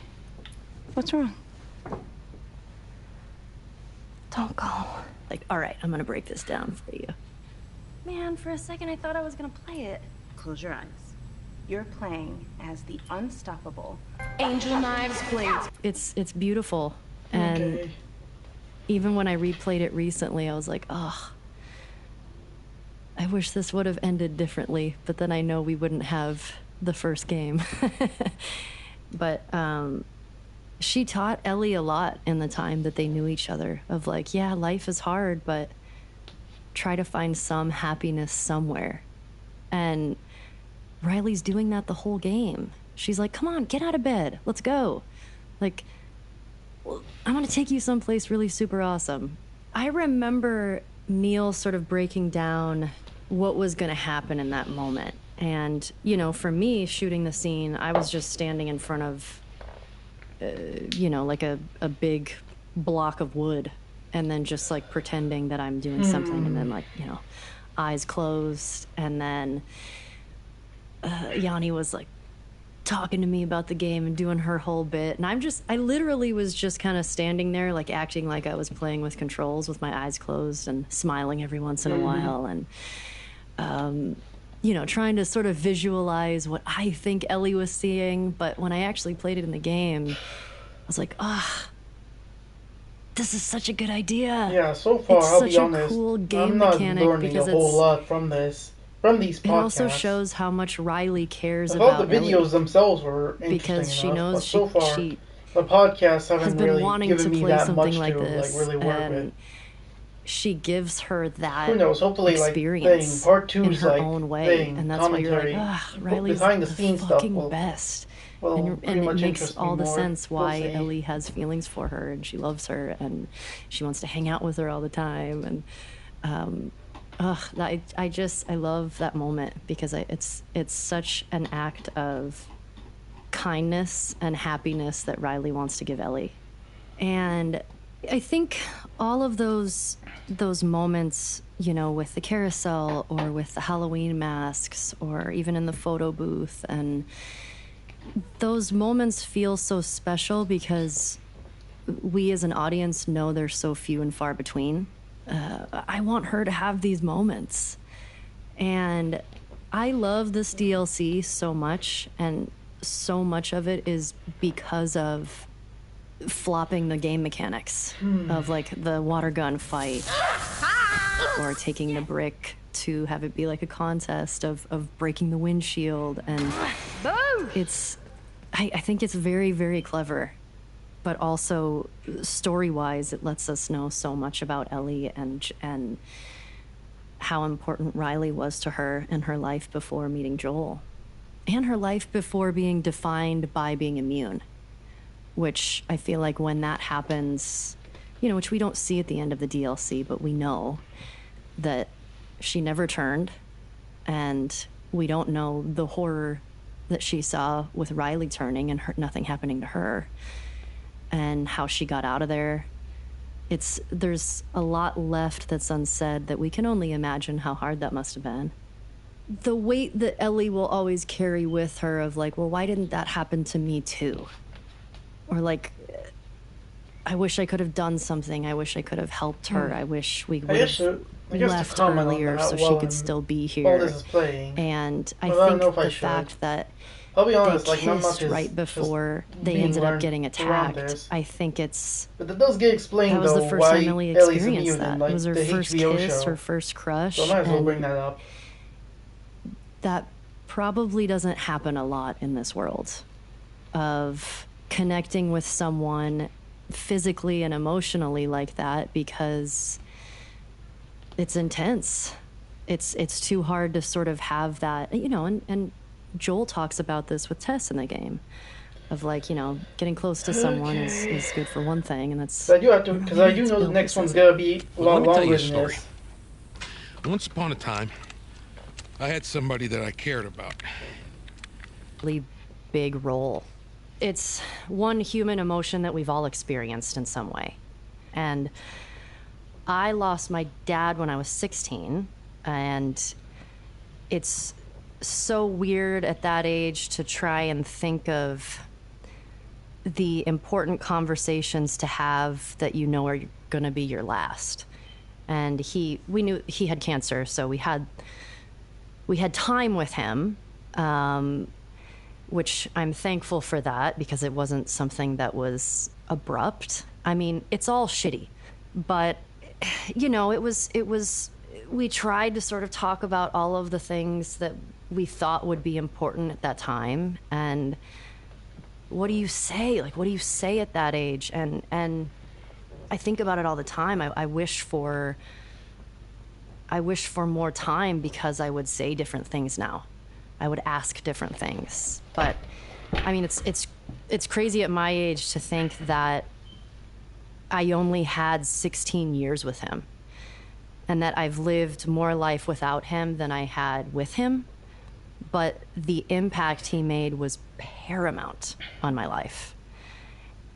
what's wrong? Don't go. Like, all right, I'm gonna break this down for you. Man, for a second I thought I was gonna play it. Close your eyes. You're playing as the unstoppable Angel Knives Blades. It's beautiful, and even when I replayed it recently, I was like, oh, I wish this would have ended differently. But then I know we wouldn't have the first game. But she taught Ellie a lot in the time that they knew each other. Of like, yeah, life is hard, but try to find some happiness somewhere. And Riley's doing that the whole game. She's like, come on, get out of bed. Let's go. Like, well, I want to take you someplace really super awesome. I remember Neil sort of breaking down what was going to happen in that moment. And, you know, for me, shooting the scene, I was just standing in front of, you know, like a big block of wood, and then just like pretending that I'm doing something, and then like, you know, eyes closed, and then Yanni was like talking to me about the game and doing her whole bit, and I literally was just kind of standing there, like acting like I was playing with controls with my eyes closed and smiling every once in a while, and you know, trying to sort of visualize what I think Ellie was seeing. But when I actually played it in the game, I was like, ah, this is such a good idea. Yeah, so far, it's I'll such be a honest, cool game I'm not mechanic learning because a whole lot from these podcasts. It also shows how much Riley cares I thought about the videos Ellie, those were interesting because she enough, knows but so far, she the podcasts has haven't been really wanting given to me play that something much like to this, like really work and with. she gives her that Who knows? Hopefully, experience part 2's in her like own way, thing, and that's why you're like, commentary, ah, Riley's behind the the scenes fucking stuff will, best. will And it much makes interest all me the more. sense We'll why see. Ellie has feelings for her, and she loves her, and she wants to hang out with her all the time. And I love that moment, because it's such an act of kindness and happiness that Riley wants to give Ellie. And I think all of those moments, you know, with the carousel or with the Halloween masks or even in the photo booth, and those moments feel so special because we as an audience know they're so few and far between. I want her to have these moments. And I love this DLC so much, and so much of it is because of flopping the game mechanics of like the water gun fight or taking the brick to have it be like a contest of breaking the windshield. And I think it's very, very clever, but also story-wise, it lets us know so much about Ellie and how important Riley was to her in her life before meeting Joel, and her life before being defined by being immune, which I feel like when that happens, you know, which we don't see at the end of the DLC, but we know that she never turned, and we don't know the horror that she saw with Riley turning and nothing happening to her, and how she got out of there. There's a lot left that's unsaid that we can only imagine how hard that must have been. The weight that Ellie will always carry with her of like, well, why didn't that happen to me too? Or like, I wish I could have done something. I wish I could have helped her. I wish we would have left earlier so she could still be here. All this is playing. And I Well, I think don't know if the I should. fact that I'll be honest, they like, not kissed much is right before just they being ended up learned getting around attacked, this. I think it's... But that does get explained, that was though, the first why time Ellie Ellie's experienced immune that. in, like, It was her the first HBO kiss, show. her first crush. So I might as well and bring that up. that probably doesn't happen a lot in this world, of connecting with someone physically and emotionally like that, because it's intense. It's too hard to sort of have that, you know, and Joel talks about this with Tess in the game, of like, you know, getting close to someone is good for one thing, and that's... I do have to, because I do know the next one's gonna be a lot Let me tell you longer a than story. this. Once upon a time, I had somebody that I cared about. Really big role. It's one human emotion that we've all experienced in some way. And I lost my dad when I was 16, and it's so weird at that age to try and think of the important conversations to have that you know are going to be your last. And we knew he had cancer, so we had time with him, which I'm thankful for that, because it wasn't something that was abrupt. I mean, it's all shitty, but you know, it was we tried to sort of talk about all of the things that we thought would be important at that time. And what do you say? Like, what do you say at that age? And I think about it all the time. I wish for more time, because I would say different things now. I would ask different things. But I mean, it's crazy at my age to think that I only had 16 years with him, and that I've lived more life without him than I had with him. But the impact he made was paramount on my life.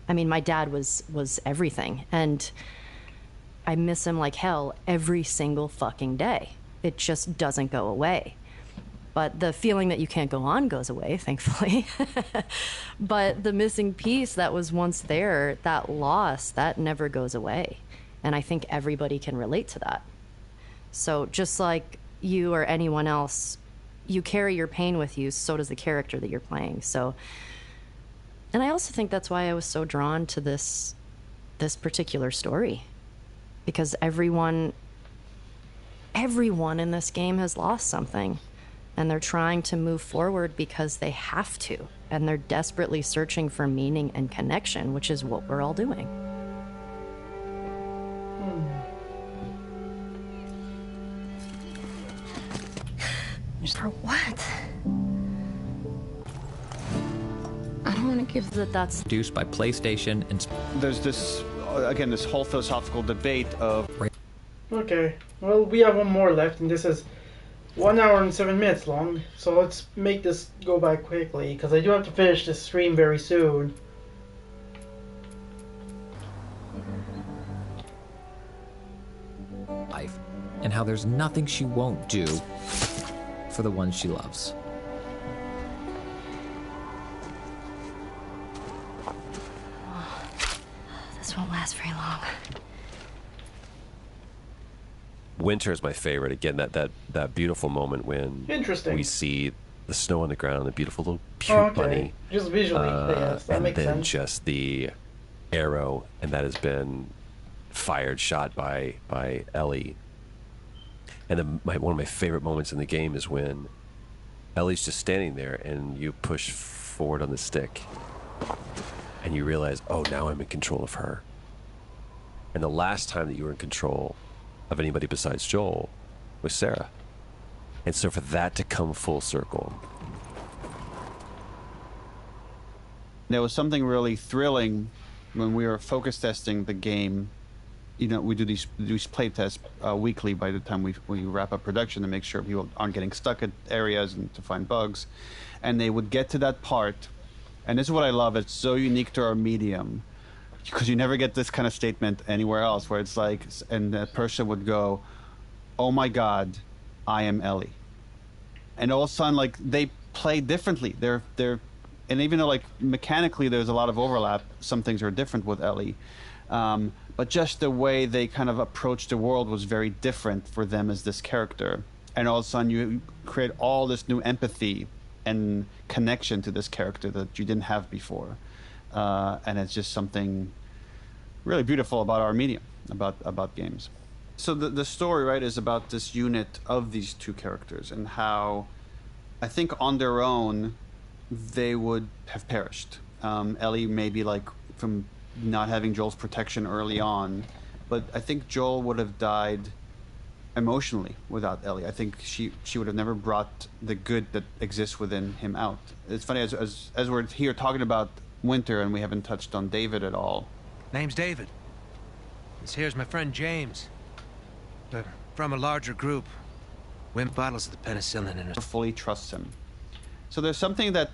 I mean, my dad was everything, and I miss him like hell every single fucking day. It just doesn't go away. But the feeling that you can't go on goes away, thankfully. But the missing piece that was once there, that loss, that never goes away. And I think everybody can relate to that. So just like you or anyone else, you carry your pain with you, so does the character that you're playing. So, and I also think that's why I was so drawn to this particular story. Because everyone in this game has lost something. And they're trying to move forward because they have to. And they're desperately searching for meaning and connection, which is what we're all doing. For what? I don't want to give that's produced by PlayStation and there's this again this whole philosophical debate of Okay, well, we have one more left, and this is 1 hour and 7 minutes long, so let's make this go by quickly, because I do have to finish this stream very soon. life, and how there's nothing she won't do for the ones she loves. This won't last very long. Winter is my favorite. Again, that beautiful moment when we see the snow on the ground, the beautiful little cute bunny. Just visually, yes, that makes sense. And then just the arrow, and that has been shot by Ellie. And then one of my favorite moments in the game is when Ellie's just standing there, and you push forward on the stick, and you realize, oh, now I'm in control of her. And the last time that you were in control of anybody besides Joel was Sarah. And so for that to come full circle. There was something really thrilling when we were focus testing the game. You know, we do these play tests weekly by the time we wrap up production to make sure people aren't getting stuck at areas and to find bugs. And they would get to that part, and this is what I love, it's so unique to our medium, because you never get this kind of statement anywhere else, where it's like, and the person would go, oh my God, I am Ellie. And all of a sudden, like, they play differently. They're and even though, like, mechanically there's a lot of overlap, some things are different with Ellie. But just the way they kind of approach the world was very different for them as this character. And all of a sudden you create all this new empathy and connection to this character that you didn't have before. And it's just something really beautiful about our medium, about games. So the story, right, is about this unit of these two characters and how I think on their own they would have perished. Ellie maybe like from not having Joel's protection early on, but I think Joel would have died emotionally without Ellie. I think she would have never brought the good that exists within him out. It's funny, as we're here talking about Winter and we haven't touched on David at all. Name's David. This here's my friend James. But from a larger group. Wimp bottles of the penicillin in it. Fully trusts him. So there's something that,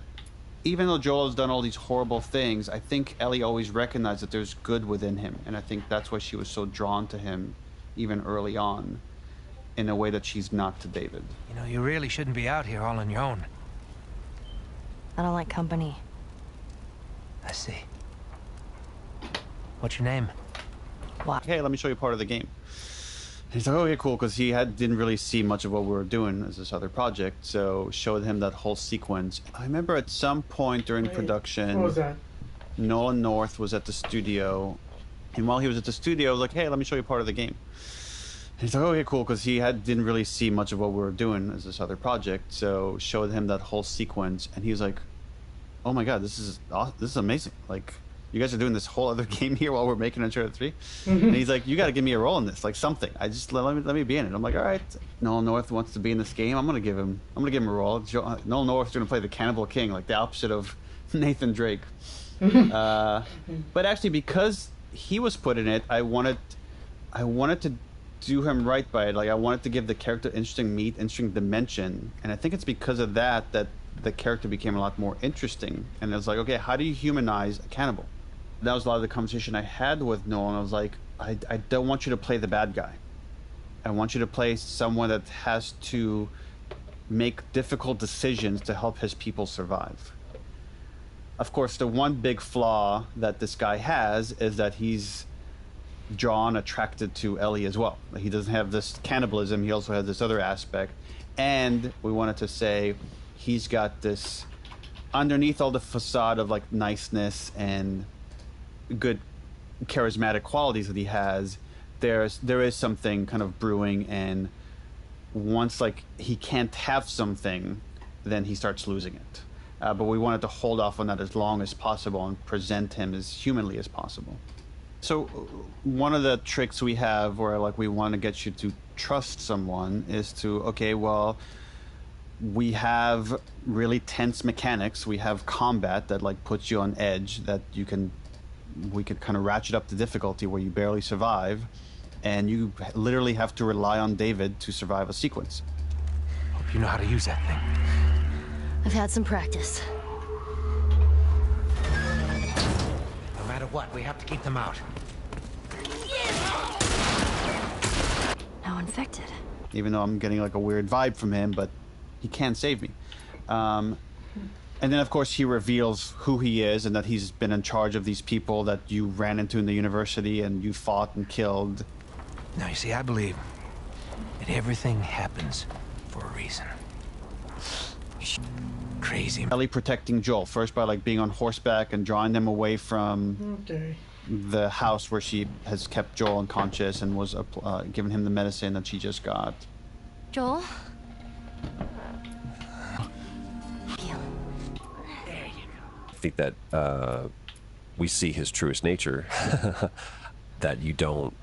even though Joel has done all these horrible things, I think Ellie always recognized that there's good within him, and I think that's why she was so drawn to him even early on, in a way that she's not to David. You know, you really shouldn't be out here all on your own. I don't like company. I see. What's your name? What? Hey, let me show you part of the game. And he's like, oh, yeah, cool, because he didn't really see much of what we were doing as this other project, so showed him that whole sequence. I remember at some point during production, What was that? Nolan North was at the studio, and while he was at the studio, I was like, hey, let me show you part of the game. And he's like, oh, yeah, cool, because he didn't really see much of what we were doing as this other project, so showed him that whole sequence, and he was like, oh my god, this is amazing. Like, you guys are doing this whole other game here while we're making Uncharted 3? And he's like, you got to give me a role in this, like something. Let me be in it. I'm like, all right, Nolan North wants to be in this game. I'm gonna give him a role. Nolan North's gonna play the Cannibal King, like the opposite of Nathan Drake. But actually, because he was put in it, I wanted to do him right by it. Like, I wanted to give the character interesting dimension, and I think it's because of that the character became a lot more interesting. And it was like, okay, how do you humanize a cannibal? That was a lot of the conversation I had with Nolan. I was like, I don't want you to play the bad guy. I want you to play someone that has to make difficult decisions to help his people survive. Of course, the one big flaw that this guy has is that he's attracted to Ellie as well. He doesn't have this cannibalism, he also has this other aspect. And we wanted to say he's got this, underneath all the facade of like niceness and good charismatic qualities that he has, there is something kind of brewing, and once like he can't have something, then he starts losing it. But we wanted to hold off on that as long as possible and present him as humanly as possible. So one of the tricks we have where like we want to get you to trust someone is to, okay, well, we have really tense mechanics. We have combat that like puts you on edge, that we could kind of ratchet up the difficulty where you barely survive, and you literally have to rely on David to survive a sequence. Hope you know how to use that thing. I've had some practice. No matter what, we have to keep them out. Now infected. Even though I'm getting like a weird vibe from him, but he can save me. And then, of course, he reveals who he is and that he's been in charge of these people that you ran into in the university and you fought and killed. Now, you see, I believe that everything happens for a reason. Crazy. Ellie protecting Joel, first by like being on horseback and drawing them away from the house where she has kept Joel unconscious and was giving him the medicine that she just got. Joel? I think that we see his truest nature. That you don't.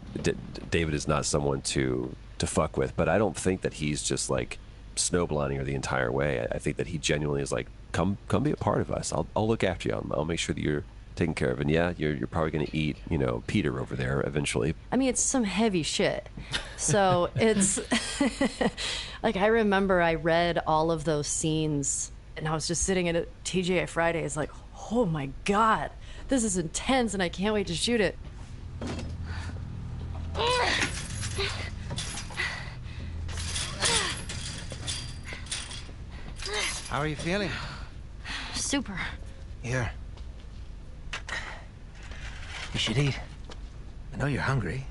David is not someone to fuck with, but I don't think that he's just like snowblining her the entire way. I think that he genuinely is like, come be a part of us. I'll look after you. I'll make sure that you're taken care of. And yeah, you're probably going to eat, Peter over there eventually. I mean, it's some heavy shit. So it's like, I remember I read all of those scenes and I was just sitting at a TGI Fridays like, oh my God, this is intense and I can't wait to shoot it. How are you feeling? Super. Here. You should eat. I know you're hungry.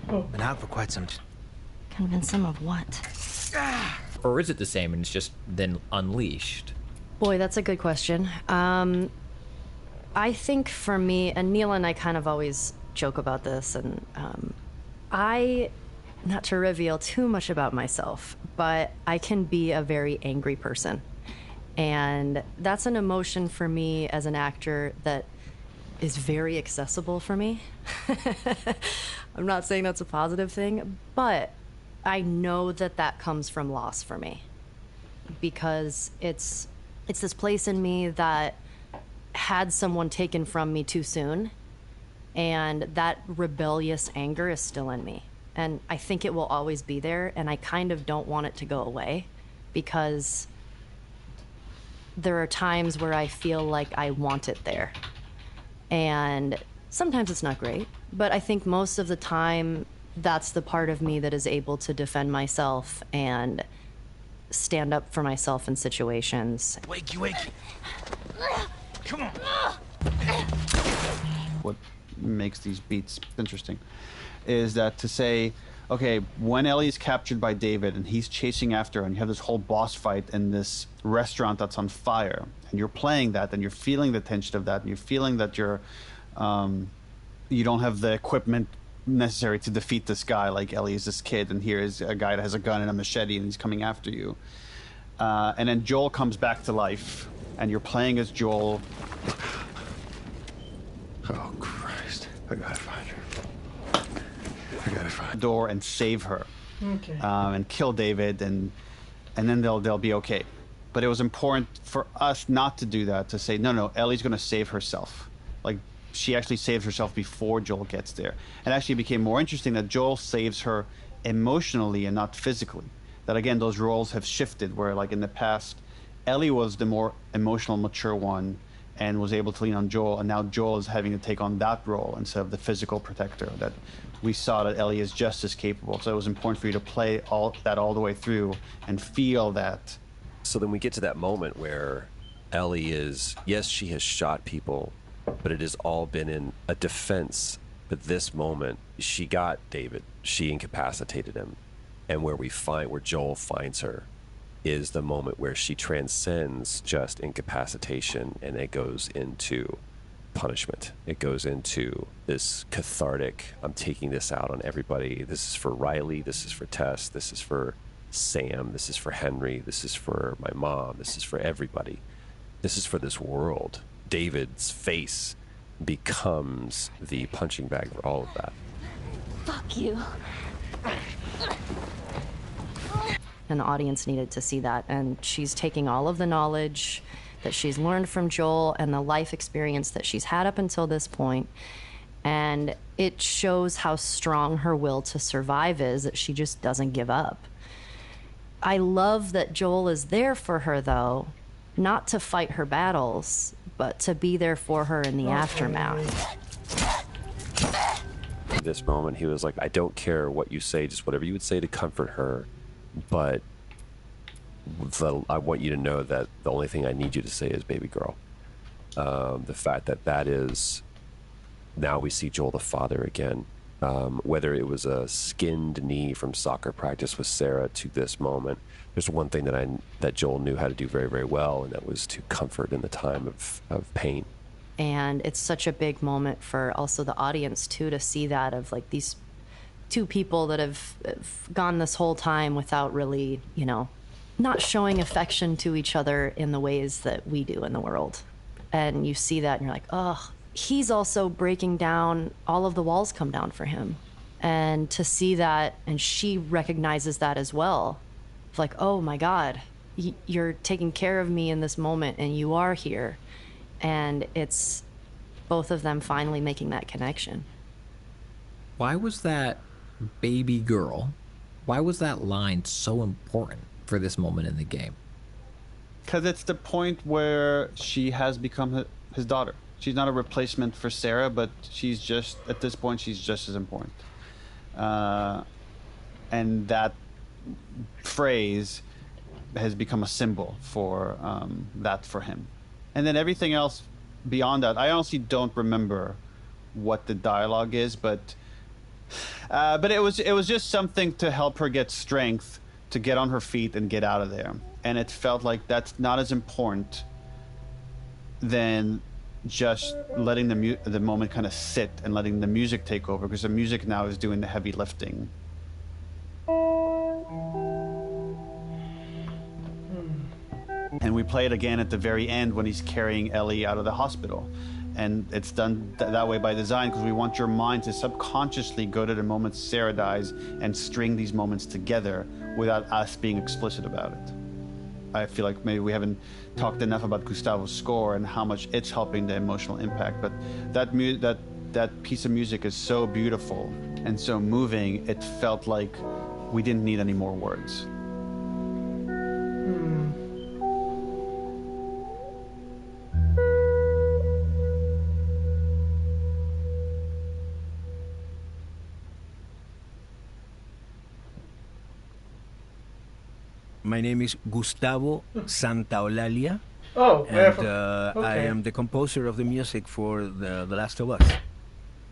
Been out for quite some time. Convince him of what? Or is it the same and it's just then unleashed? Boy, that's a good question. I think for me, and Neil and I kind of always joke about this, and not to reveal too much about myself, but I can be a very angry person. And that's an emotion for me as an actor that is very accessible for me. I'm not saying that's a positive thing, but I know that that comes from loss for me. Because it's this place in me that had someone taken from me too soon, and that rebellious anger is still in me. And I think it will always be there, and I kind of don't want it to go away, because there are times where I feel like I want it there. And sometimes it's not great, but I think most of the time that's the part of me that is able to defend myself and stand up for myself in situations. Wakey. Come on. What makes these beats interesting is that to say, okay, when Ellie's captured by David and he's chasing after her and you have this whole boss fight in this restaurant that's on fire and you're playing that and you're feeling the tension of that and you're feeling that you don't have the equipment necessary to defeat this guy, like Ellie is this kid and here is a guy that has a gun and a machete and he's coming after you. And then Joel comes back to life and you're playing as Joel. Oh, Christ. I gotta find her. I gotta find her. Door and save her. Okay. And kill David and then they'll be okay. But it was important for us not to do that, to say, no, Ellie's going to save herself. Like, she actually saves herself before Joel gets there. And actually it became more interesting that Joel saves her emotionally and not physically. That, again, those roles have shifted, where, like, in the past, Ellie was the more emotional, mature one and was able to lean on Joel, and now Joel is having to take on that role instead of the physical protector. That we saw that Ellie is just as capable. So it was important for you to play all the way through and feel that. So then we get to that moment where Ellie is, yes, she has shot people, but it has all been in a defense. But this moment, she got David, she incapacitated him. And where Joel finds her is the moment where she transcends just incapacitation and it goes into punishment. It goes into this cathartic, I'm taking this out on everybody. This is for Riley, this is for Tess, this is for Sam, this is for Henry, this is for my mom, this is for everybody. This is for this world. David's face becomes the punching bag for all of that. Fuck you. And the audience needed to see that. And she's taking all of the knowledge that she's learned from Joel and the life experience that she's had up until this point, and it shows how strong her will to survive is, that she just doesn't give up. I love that Joel is there for her, though, not to fight her battles, but to be there for her in the aftermath. In this moment, he was like, I don't care what you say, just whatever you would say to comfort her, but I want you to know that the only thing I need you to say is baby girl. The fact that is, now we see Joel the father again. Whether it was a skinned knee from soccer practice with Sarah to this moment, there's one thing that Joel knew how to do very, very well, and that was to comfort in the time of pain. And it's such a big moment for also the audience too, to see that, of like these two people that have gone this whole time without really, not showing affection to each other in the ways that we do in the world. And you see that and you're like, oh, he's also breaking down, all of the walls come down for him. And to see that, and she recognizes that as well. Like, oh my God, you're taking care of me in this moment and you are here. And it's both of them finally making that connection. Why was that baby girl, why was that line so important for this moment in the game? Because it's the point where she has become his daughter. She's not a replacement for Sarah, but she's just, at this point, she's just as important. And that phrase has become a symbol for that for him. And then everything else beyond that, I honestly don't remember what the dialogue is, but it was just something to help her get strength to get on her feet and get out of there. And it felt like that's not as important than just letting the moment kind of sit and letting the music take over, because the music now is doing the heavy lifting. And we play it again at the very end when he's carrying Ellie out of the hospital. And it's done that way by design, because we want your mind to subconsciously go to the moment Sarah dies and string these moments together without us being explicit about it. I feel like maybe we haven't talked enough about Gustavo's score and how much it's helping the emotional impact, but that piece of music is so beautiful and so moving, it felt like we didn't need any more words. My name is Gustavo Santaolalia. Oh, and okay. I am the composer of the music for The Last of Us.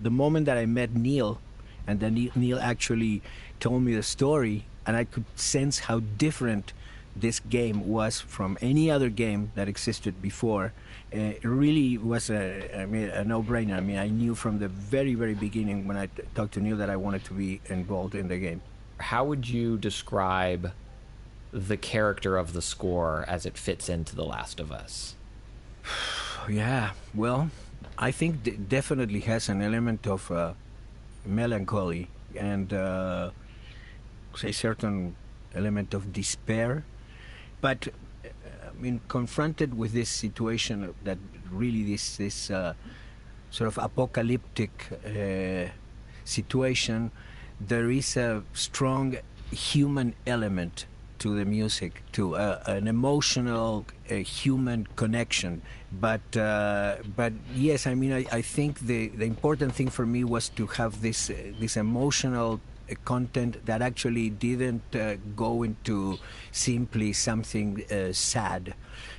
The moment that I met Neil, and then Neil actually told me the story, and I could sense how different this game was from any other game that existed before. It really was a no-brainer. I mean, I knew from the very, very beginning when I talked to Neil that I wanted to be involved in the game. How would you describe the character of the score as it fits into The Last of Us? Yeah, well, I think it definitely has an element of melancholy and a certain element of despair. But I mean, confronted with this situation that really this sort of apocalyptic situation, there is a strong human element to the music, to an emotional human connection. But yes, I mean, I think the important thing for me was to have this emotional content that actually didn't go into simply something sad.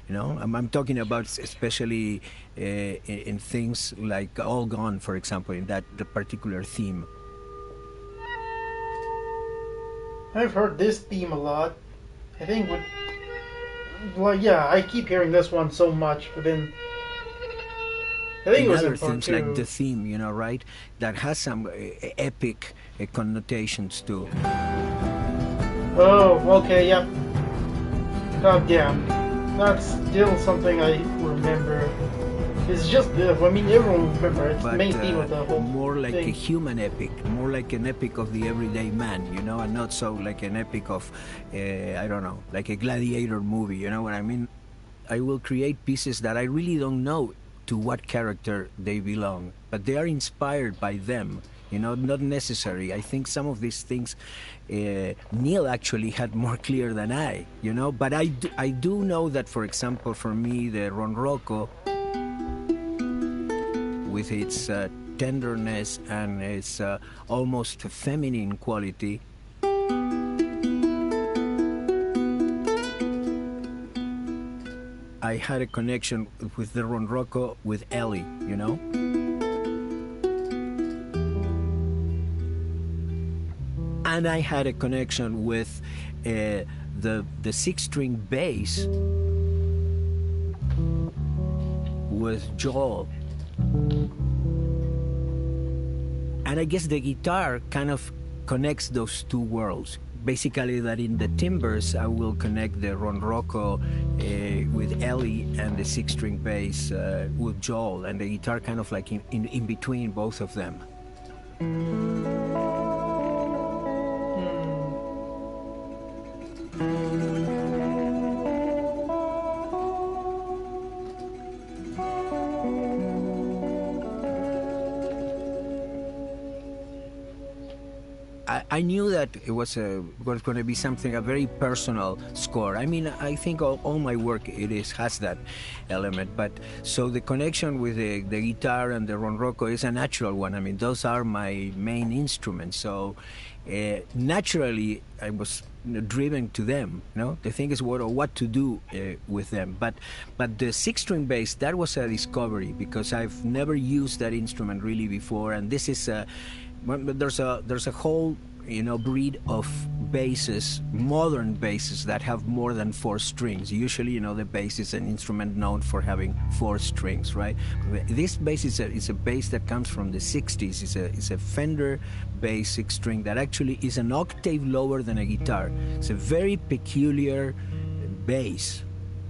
You know, I'm talking about especially in things like All Gone, for example, in the particular theme. I've heard this theme a lot. I think yeah, I keep hearing this one so much, but then I think it was other in part things two. like the theme, you know, right? That has some epic connotations too. Oh, okay, yep. God damn. That's still something I remember. It's just, I mean, everyone will remember. It's the main theme of the whole more like thing. a human epic, more like an epic of the everyday man, you know, and not so like an epic of, I don't know, like a gladiator movie, you know what I mean? I will create pieces that I really don't know to what character they belong, but they are inspired by them, you know, not necessary. I think some of these things Neil actually had more clear than I, you know, but I do know that, for example, for me, the Ronroco, with its tenderness and its almost feminine quality, I had a connection with the Ronroco with Ellie, you know? And I had a connection with the 6-string bass with Joel. And I guess the guitar kind of connects those two worlds. Basically, that in the timbers, I will connect the Ronroco with Ellie and the 6-string bass with Joel, and the guitar kind of like in between both of them. I knew that it was going to be something, a very personal score. I mean, I think all my work has that element. But so the connection with the guitar and the Ronroco is a natural one. I mean, those are my main instruments. So naturally, I was driven to them. You know, the thing is what to do with them. But the 6-string bass, that was a discovery because I've never used that instrument really before, and this is there's a whole, you know, breed of basses, modern basses that have more than 4 strings. Usually, you know, the bass is an instrument known for having 4 strings, right? This bass is a bass that comes from the 60s. It's a Fender bass 6-string that actually is an octave lower than a guitar. It's a very peculiar bass,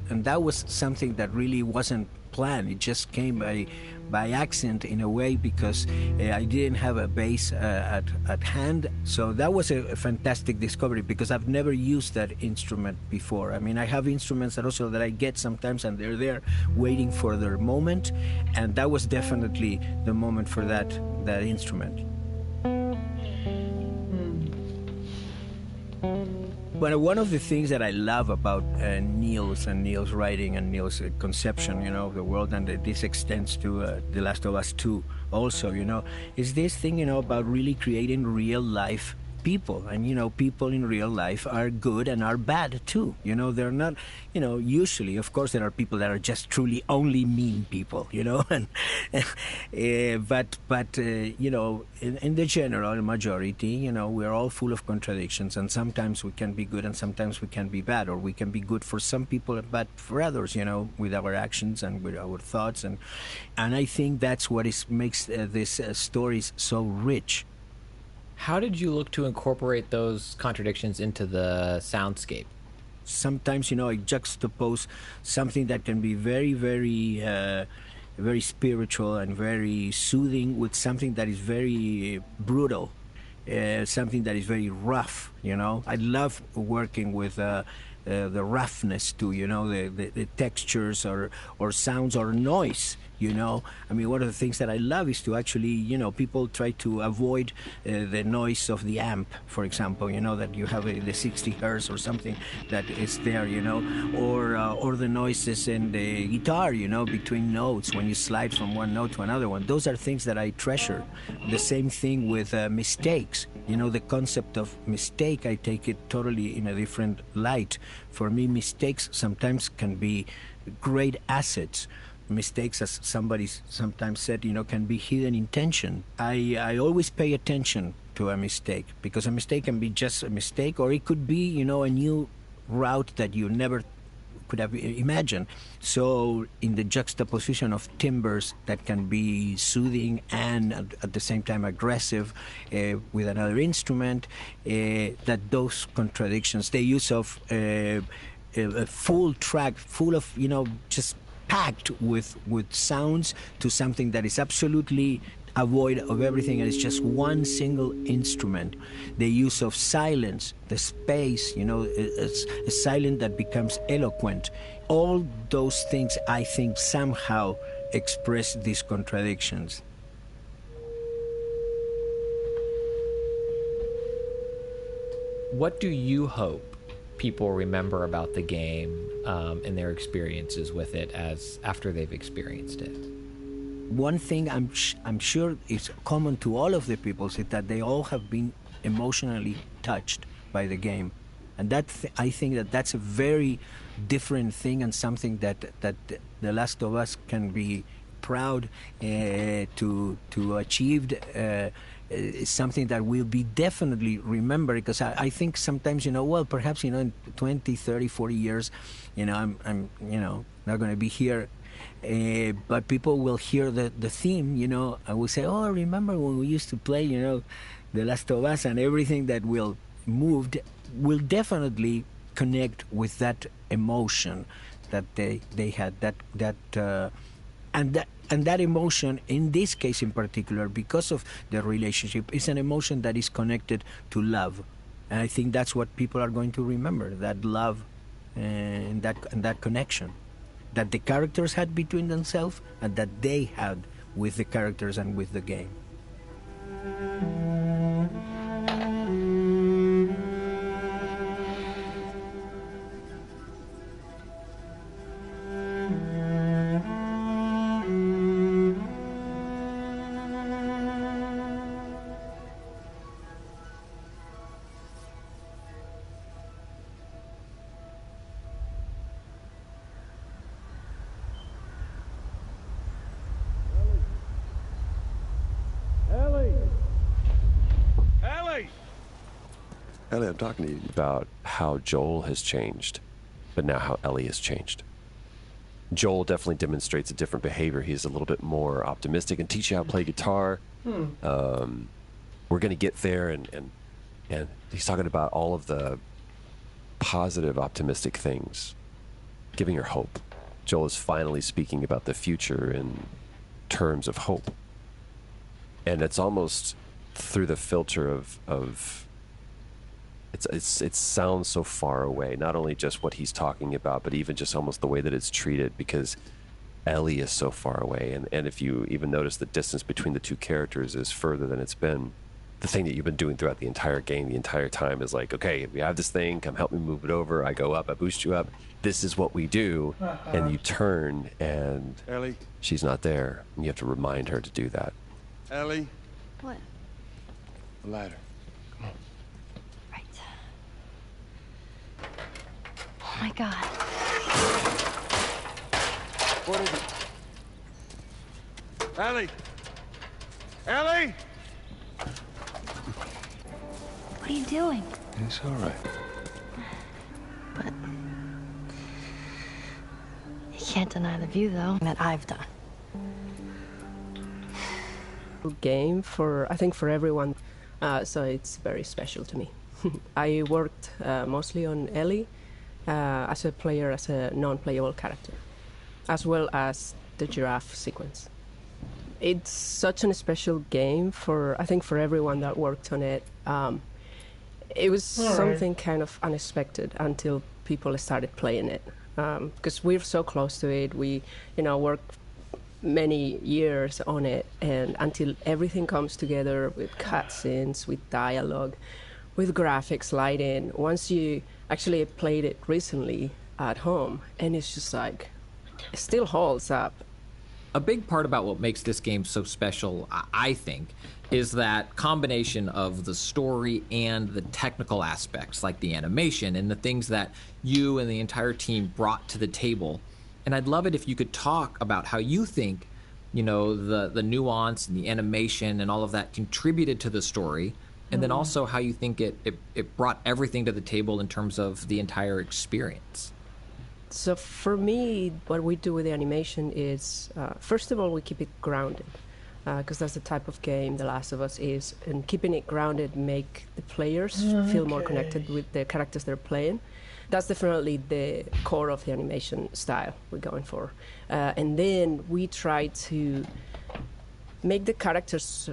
and that was something that really wasn't planned. It just came by accident in a way because I didn't have a bass at hand. So that was a fantastic discovery because I've never used that instrument before. I mean, I have instruments that I get sometimes and they're there waiting for their moment, and that was definitely the moment for that instrument. But one of the things that I love about Neil's writing and Neil's conception, you know, of the world, and this extends to The Last of Us 2 also, you know, is this thing, you know, about really creating real life people, and people in real life are good and are bad too. They're not, usually, of course, there are people that are just truly only mean people, and but in the general majority, we're all full of contradictions, and sometimes we can be good and sometimes we can be bad, or we can be good for some people and bad for others, with our actions and with our thoughts, and I think that's what makes these stories so rich. How did you look to incorporate those contradictions into the soundscape? Sometimes, I juxtapose something that can be very, very, very spiritual and very soothing with something that is very brutal, something that is very rough. I love working with the roughness too. The textures or sounds or noise. One of the things that I love is to actually, people try to avoid the noise of the amp, for example, that you have the 60 hertz or something that is there, or the noises in the guitar, between notes when you slide from one note to another one. Those are things that I treasure. The same thing with mistakes. The concept of mistake, I take it totally in a different light. For me, mistakes sometimes can be great assets. Mistakes, as somebody sometimes said, can be hidden intention. I always pay attention to a mistake, because a mistake can be just a mistake, or it could be, a new route that you never could have imagined. So in the juxtaposition of timbres that can be soothing and at the same time aggressive with another instrument, that those contradictions, the use of a full track full of, just packed with sounds, to something that is absolutely avoid of everything and it's just one single instrument. The use of silence, the space, it's a silence that becomes eloquent. All those things, I think, somehow express these contradictions. What do you hope people remember about the game and their experiences with it as after they've experienced it? One thing I'm sure is common to all of the people is that they all have been emotionally touched by the game, and I think that's a very different thing, and something that The Last of Us can be proud to achieve. Is something that will be definitely remembered, because I think sometimes, perhaps, in 20, 30, 40 years, I'm not going to be here, but people will hear the theme, and will say, oh, remember when we used to play, The Last of Us, and everything that will definitely connect with that emotion that they had, and that emotion, in this case in particular, because of the relationship, is an emotion that is connected to love. And I think that's what people are going to remember, that love and that connection that the characters had between themselves and that they had with the characters and with the game. Ellie, I'm talking to you about how Joel has changed, but now how Ellie has changed. Joel definitely demonstrates a different behavior. He's a little bit more optimistic and teach you how to play guitar. We're going to get there, and he's talking about all of the positive, optimistic things, giving her hope. Joel is finally speaking about the future in terms of hope. And it's almost through the filter of it sounds so far away, not only just what he's talking about, but even just almost the way that it's treated, because Ellie is so far away. And if you even notice, the distance between the two characters is further than it's been. The thing that you've been doing throughout the entire game, the entire time, is like, okay, we have this thing, come help me move it over. I go up, I boost you up. This is what we do. And you turn, and Ellie? She's not there. And you have to remind her to do that. Ellie? What? The ladder. Come on. my God. What is it? Ellie! Ellie! What are you doing? It's all right. But you can't deny the view, though, that I've done. Game for, I think, for everyone, so it's very special to me. I worked mostly on Ellie as a player, as a non-playable character, as well as the giraffe sequence. It's such a special game for, I think, for everyone that worked on it. It was something kind of unexpected until people started playing it, because we're so close to it. We, worked many years on it, and until everything comes together with cutscenes, with dialogue, with graphics, lighting. Once you actually played it recently at home, and it's just like, it still holds up. A big part about what makes this game so special, I think, is that combination of the story and the technical aspects, like the animation and the things that you and the entire team brought to the table. And I'd love it if you could talk about how you think, the nuance and the animation and all of that contributed to the story, and then also how you think it brought everything to the table in terms of the entire experience. So for me, what we do with the animation is, first of all, we keep it grounded, because that's the type of game The Last of Us is, and keeping it grounded make the players feel more connected with the characters they're playing. That's definitely the core of the animation style we're going for. And then we try to make the characters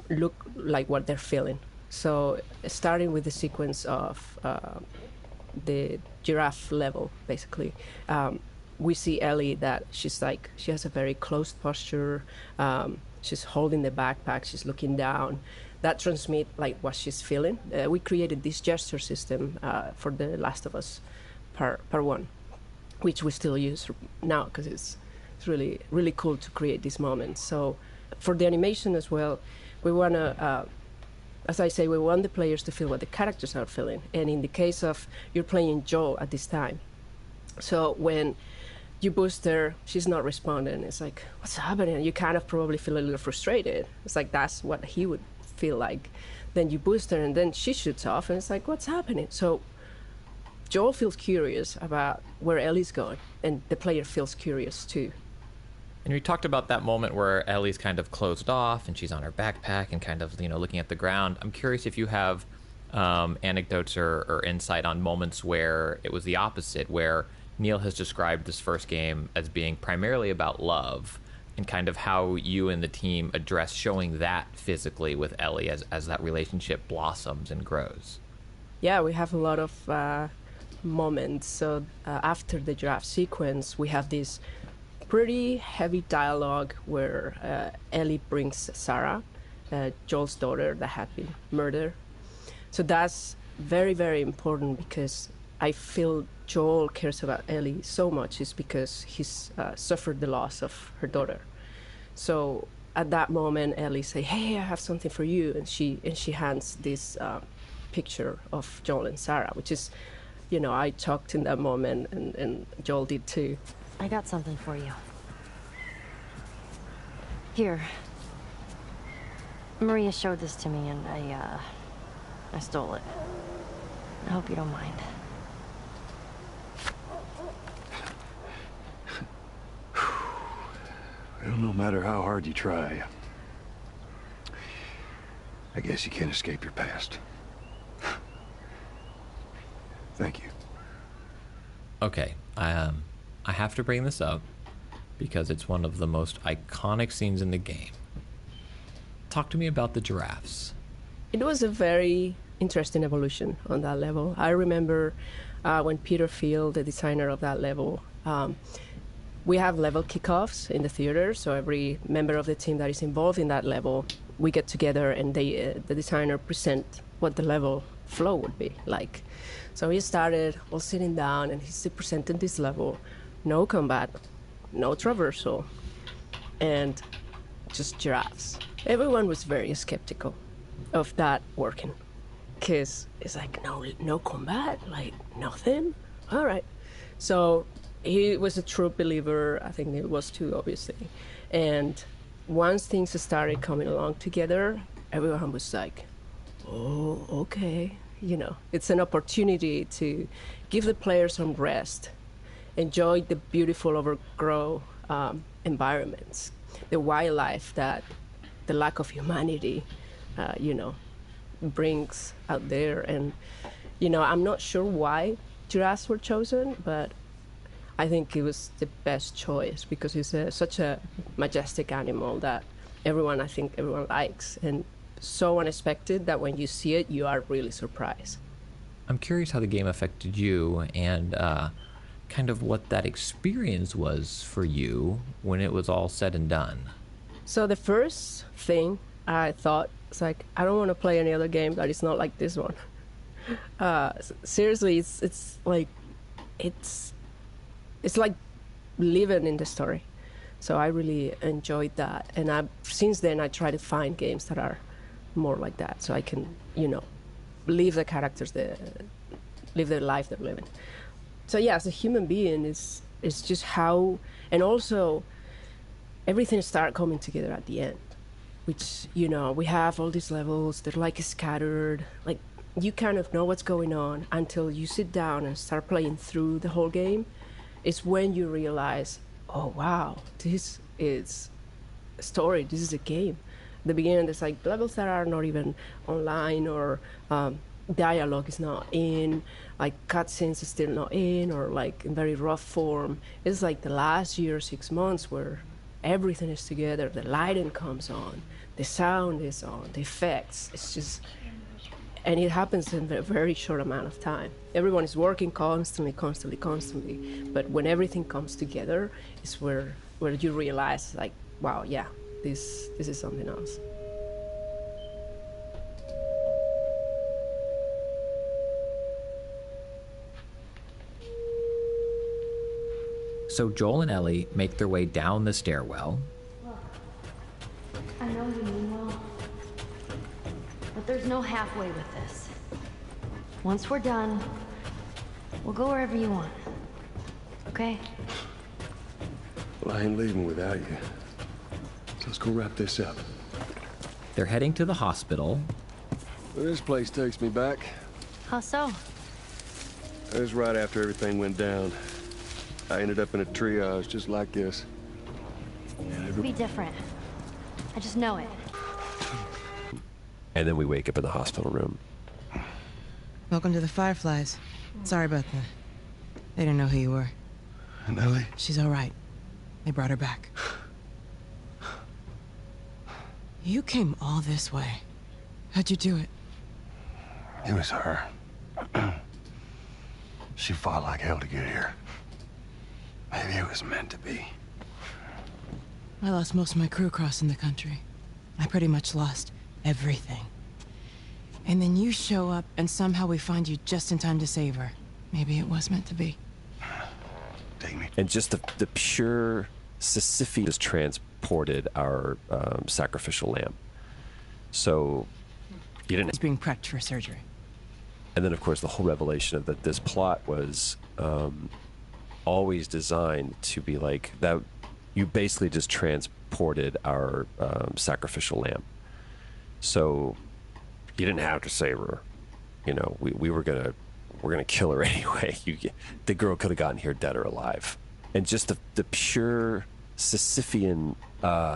look like what they're feeling. So starting with the sequence of the giraffe level, basically, we see Ellie that she has a very closed posture. She's holding the backpack, she's looking down. That transmits like what she's feeling. We created this gesture system for The Last of Us Part 1, which we still use now because it's really, really cool to create these moments. So for the animation as well, we want to, as I say, we want the players to feel what the characters are feeling. And in the case of you're playing Joel at this time, so when you boost her, she's not responding. It's like, what's happening? You kind of probably feel a little frustrated. It's like, that's what he would feel like. Then you boost her and then she shoots off and it's like, what's happening? So Joel feels curious about where Ellie's going, and the player feels curious too. And we talked about that moment where Ellie's kind of closed off and she's on her backpack and kind of, looking at the ground. I'm curious if you have anecdotes or insight on moments where it was the opposite, where Neil has described this first game as being primarily about love, and kind of how you and the team address showing that physically with Ellie as that relationship blossoms and grows. Yeah, we have a lot of moments. So after the giraffe sequence, we have this pretty heavy dialogue where Ellie brings Sarah, Joel's daughter that had been murdered. So that's very, very important because I feel Joel cares about Ellie so much is because he's suffered the loss of her daughter. So at that moment, Ellie say, "Hey, I have something for you," and she hands this picture of Joel and Sarah, which is, I talked in that moment, and Joel did too. I got something for you. Here. Maria showed this to me, and I stole it. I hope you don't mind. Well, no matter how hard you try, I guess you can't escape your past. Thank you. Okay, I have to bring this up because it's one of the most iconic scenes in the game. Talk to me about the giraffes. It was a very interesting evolution on that level. I remember when Peter Field, the designer of that level, we have level kickoffs in the theater, so every member of the team that is involved in that level, we get together and the designer present what the level flow would be like. So he started all sitting down and he presented this level, no combat, no traversal, and just giraffes. Everyone was very skeptical of that working, because it's like, no combat, like nothing? All right. So he was a true believer. I think it was too, obviously. And once things started coming along together, everyone was like, oh, okay. You know, it's an opportunity to give the player some rest, enjoy the beautiful overgrown environments, the wildlife that the lack of humanity, brings out there. And, I'm not sure why giraffes were chosen, but I think it was the best choice because it's such a majestic animal that everyone likes, and so unexpected that when you see it, you are really surprised. I'm curious how the game affected you and kind of what that experience was for you when it was all said and done. So the first thing I thought was like, I don't want to play any other game that is not like this one. Seriously, it's like living in the story. So I really enjoyed that, and since then I try to find games that are more like that, so I can live the characters, live the life they're living. So yeah, as a human being, it's just how, and also everything started coming together at the end, which we have all these levels, they're like scattered, like you kind of know what's going on until you sit down and start playing through the whole game. It's when you realize, oh wow, this is a story, this is a game. At the beginning, there's like levels that are not even online, or dialogue is not in, like cutscenes is still not in, or like in very rough form. It's like the last year, 6 months, where everything is together. The lighting comes on, the sound is on, the effects. It's just, and it happens in a very short amount of time. Everyone is working constantly. But when everything comes together, is where you realize, like, wow, yeah, this is something else. So Joel and Ellie make their way down the stairwell. Look, I know you mean well, but there's no halfway with this. Once we're done, we'll go wherever you want. Okay? Well, I ain't leaving without you. So let's go wrap this up. They're heading to the hospital. Well, this place takes me back. How so? It was right after everything went down. I ended up in a triage just like this. It'd be different. I just know it. And then we wake up in the hospital room. Welcome to the Fireflies. Sorry about that. They didn't know who you were. And Ellie? She's all right. They brought her back. You came all this way. How'd you do it? It was her. She fought like hell to get here. Maybe it was meant to be. I lost most of my crew crossing the country. I pretty much lost everything. And then you show up, and somehow we find you just in time to save her. Maybe it was meant to be. Take me. And just the pure Sisypheus has transported our sacrificial lamb. So you didn't. He's being prepped for surgery. And then, of course, the whole revelation of that this plot was always designed to be like that. You basically just transported our sacrificial lamb. So you didn't have to save her. We're gonna kill her anyway. The girl could have gotten here dead or alive. And just the pure Sisyphean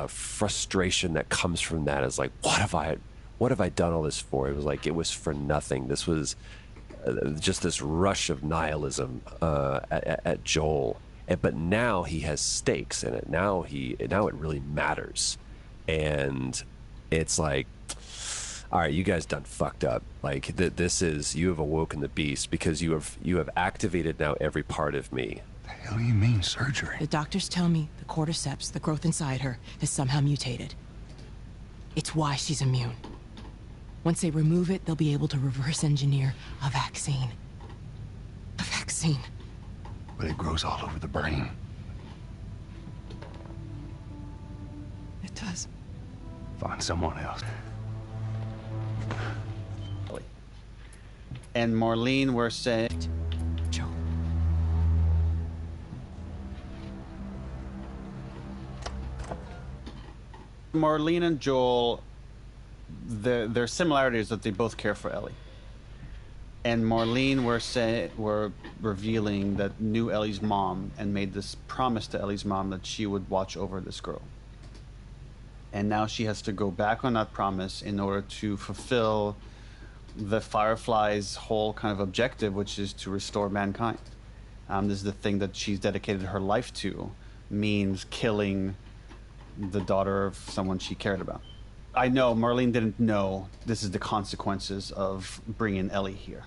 frustration that comes from that is like, what have I done all this for? It was like, it was for nothing. This was just this rush of nihilism at Joel. But now he has stakes in it. Now it really matters. And it's like, all right, you guys done fucked up. Like this is, you have awoken the beast because you have activated now every part of me. The hell do you mean surgery? The doctors tell me the cordyceps, the growth inside her, has somehow mutated. It's why she's immune. Once they remove it, they'll be able to reverse engineer a vaccine. A vaccine. But it grows all over the brain. It does. Find someone else. And Marlene were saying, Joe. Marlene and Joel, their similarity is that they both care for Ellie. And Marlene were revealing that knew Ellie's mom and made this promise to Ellie's mom that she would watch over this girl. And now she has to go back on that promise in order to fulfill the Firefly's whole kind of objective, which is to restore mankind. This is the thing that she's dedicated her life to, means killing the daughter of someone she cared about. I know Marlene didn't know this is the consequences of bringing Ellie here.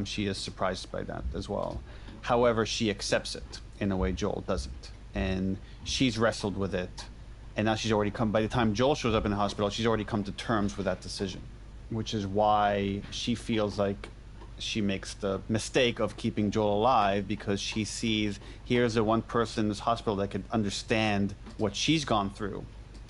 She is surprised by that as well. However, she accepts it in a way Joel doesn't. And she's wrestled with it. And now she's already by the time Joel shows up in the hospital, she's already come to terms with that decision. Which is why she feels like she makes the mistake of keeping Joel alive, because she sees here's the one person in this hospital that could understand what she's gone through.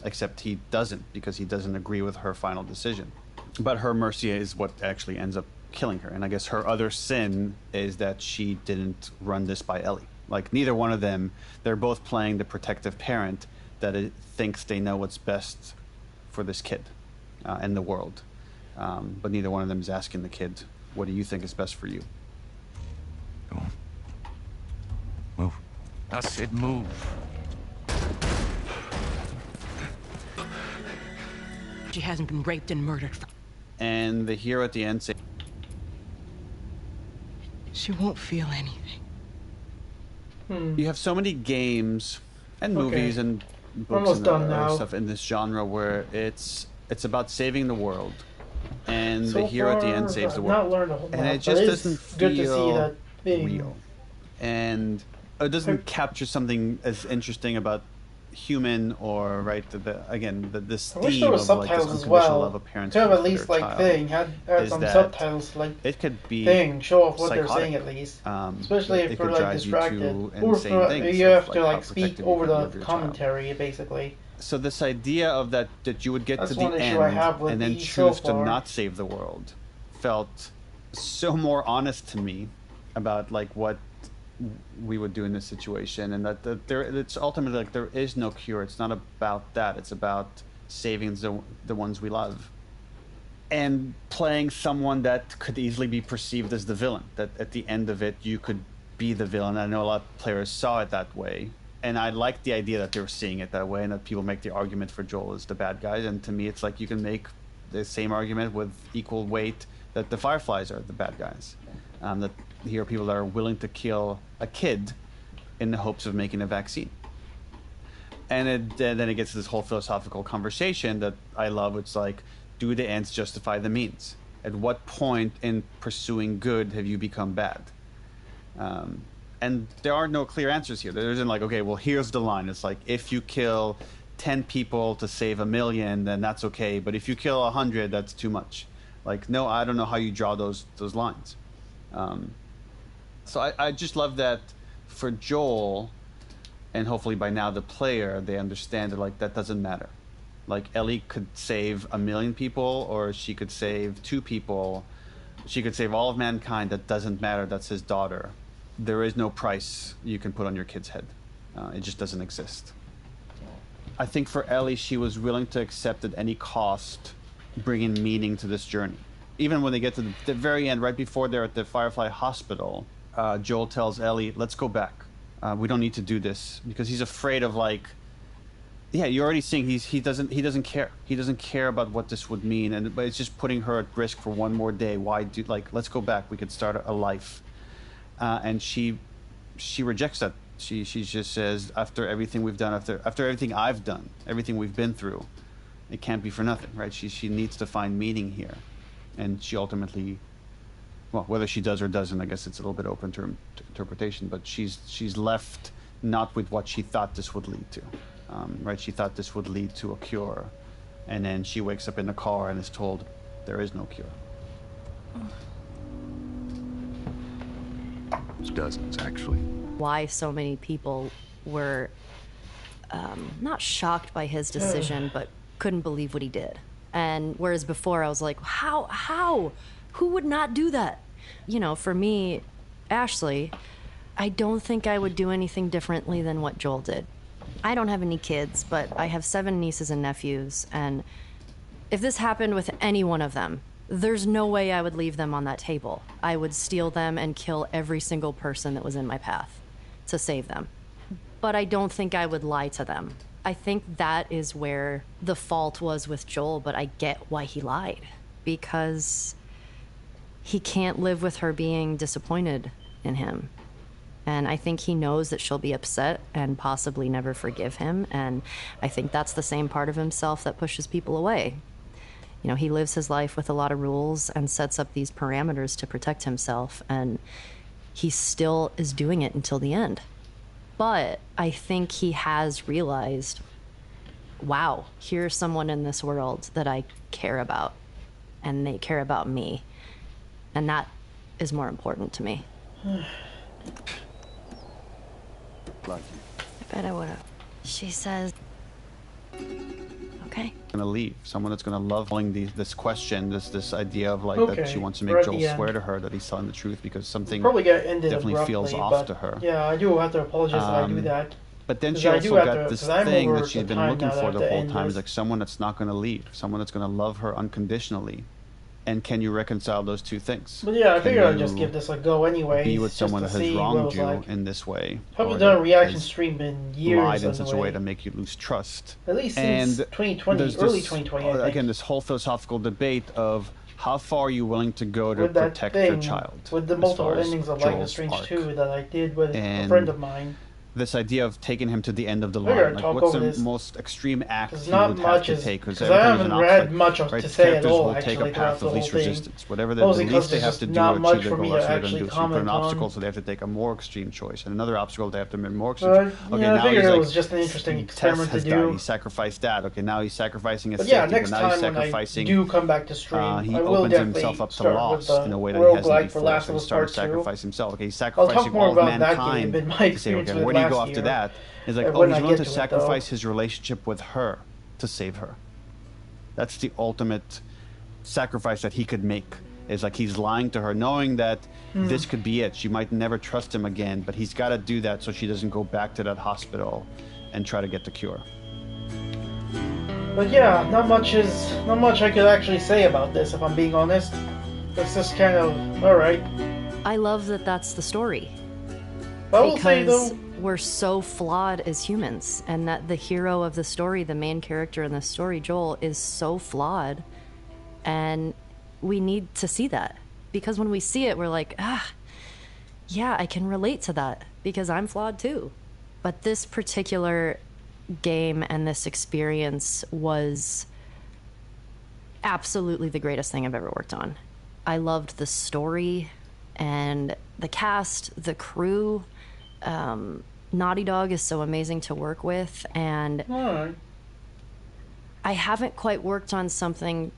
Except he doesn't, because he doesn't agree with her final decision. But her mercy is what actually ends up killing her. And I guess her other sin is that she didn't run this by Ellie. Like, neither one of them, they're both playing the protective parent that it thinks they know what's best for this kid and the world. But neither one of them is asking the kid, what do you think is best for you? Go on. Move. I said move. She hasn't been raped and murdered. And the hero at the end says, She won't feel anything. You have so many games and movies and books Almost and done other now. stuff in this genre where it's about saving the world, and So the hero at the far, end saves the I've world. not learned a whole And lot, it just but it's doesn't good to see feel that being- real, and it doesn't capture something as interesting about human or this I wish theme there of was like this subtitles as unconditional well. love of parents To have for at least their like child thing had is some that subtitles like it could be thing show off what they're psychotic. saying at least, especially It if could we're like drive you distracted, to or insane for, things you of, have to how like speak protective you over can be the of your commentary basically. So this idea of that you would get That's to the one issue end I have with and then these so choose to far. not save the world felt so more honest to me about like what we would do in this situation, and that it's ultimately like there is no cure. It's not about that. It's about saving the ones we love. And playing someone that could easily be perceived as the villain, that at the end of it you could be the villain. I know a lot of players saw it that way, and I like the idea that they were seeing it that way, and that people make the argument for Joel as the bad guys. And to me, it's like you can make the same argument with equal weight that the Fireflies are the bad guys. That here are people that are willing to kill a kid in the hopes of making a vaccine. And then it gets to this whole philosophical conversation that I love. It's like, do the ends justify the means? At what point in pursuing good have you become bad? And there are no clear answers here. There isn't like, okay, well, here's the line. It's like, if you kill 10 people to save 1 million, then that's okay. But if you kill 100, that's too much. Like, no, I don't know how you draw those lines. So I just love that for Joel, and hopefully by now the player, they understand that like that doesn't matter. Like Ellie could save 1 million people, or she could save 2 people. She could save all of mankind. That doesn't matter. That's his daughter. There is no price you can put on your kid's head. It just doesn't exist. I think for Ellie, she was willing to accept at any cost bringing meaning to this journey. Even when they get to the very end, right before they're at the Firefly Hospital, Joel tells Ellie, let's go back. We don't need to do this, because he's afraid of like, yeah, you're already seeing he doesn't care. He doesn't care about what this would mean, but it's just putting her at risk for one more day. Why do let's go back. We could start a life. And she rejects that. She just says, after everything we've done, after everything I've done, everything we've been through, it can't be for nothing, right? She needs to find meaning here, and she ultimately, well, whether she does or doesn't, I guess it's a little bit open to interpretation. But she's left not with what she thought this would lead to, right? She thought this would lead to a cure, and then she wakes up in the car and is told there is no cure. There's dozens, actually. Why so many people were not shocked by his decision, but couldn't believe what he did. And whereas before I was like, how? Who would not do that? You know, for me, Ashley, I don't think I would do anything differently than what Joel did. I don't have any kids, but I have 7 nieces and nephews, and if this happened with any one of them, there's no way I would leave them on that table. I would steal them and kill every single person that was in my path to save them. But I don't think I would lie to them. I think that is where the fault was with Joel, but I get why he lied. Because he can't live with her being disappointed in him. And I think he knows that she'll be upset and possibly never forgive him. And I think that's the same part of himself that pushes people away. You know, he lives his life with a lot of rules and sets up these parameters to protect himself. And he still is doing it until the end. But I think he has realized, wow, here's someone in this world that I care about. And they care about me. And that is more important to me. Like I bet I would have. She says, okay. Gonna leave. Someone that's gonna love this question, this idea of like Okay, that she wants to we're make at Joel the swear end. to her that he's telling the truth because something Probably get ended definitely abruptly, feels off but to her. yeah, I do have to apologize if I do that. But then 'Cause she I also do have got to- this 'cause I'm thing over that she's the been time looking now that I for have the to whole end time. this. Is like someone that's not going to leave, someone that's going to love her unconditionally. And can you reconcile those two things? But yeah, I Can figured I'd you just give this a go anyway. Be with just someone to that has see what it wronged was you like. in this way. Haven't or done a that reaction has stream in years. lied in in such a way to make you lose trust. At least since 2020, there's early this- 2020, I think. Again, this whole philosophical debate of how far are you willing to go to With that protect thing, your child. with the as multiple far as endings of Life is Joel's Strange arc. 2 that I did with a And friend of mine. This idea of taking him to the end of the Figured I'd line, like talk what's over the this. most extreme act There's you not would have much to as- take? Because I haven't read much right, to say at characters all, will take actually, a throughout path the of whole least thing. resistance. Whatever the Mostly 'cause least they there's have just to do not to much achieve their for goal, me that's to what they're going actually to do. So you put an comment on. obstacle, so they have to take a more extreme choice, and another obstacle they have to make more extreme. But, Okay, yeah, I now figured he's it like, was just an interesting Tess experiment to has do. died. He sacrificed that. Okay, now he's sacrificing his But yeah, safety, next but now he's time when I sacrificing. do come back to stream, he I will opens definitely himself up to start loss with in a way the that he hasn't roguelike before. for Last So of he Us started Part 2. sacrificing himself. Okay, he's I'll talk sacrificing more all of about that mankind game in my to say, experience okay, with where do you go last after year. that? It's like, oh, When he's I willing get to to it, though. sacrifice his relationship with her to save her. That's the ultimate sacrifice that he could make. Is like he's lying to her, knowing that this could be it. She might never trust him again, but he's got to do that so she doesn't go back to that hospital and try to get the cure. But yeah, not much I could actually say about this, if I'm being honest. It's just kind of alright. I love that that's the story. I will say, Because though, we're so flawed as humans, and that the hero of the story, the main character in the story, Joel, is so flawed, and we need to see that. Because when we see it, we're like, yeah, I can relate to that, because I'm flawed too. But this particular game and this experience was absolutely the greatest thing I've ever worked on. I loved the story and the cast, the crew. Naughty Dog is so amazing to work with, and I haven't quite worked on something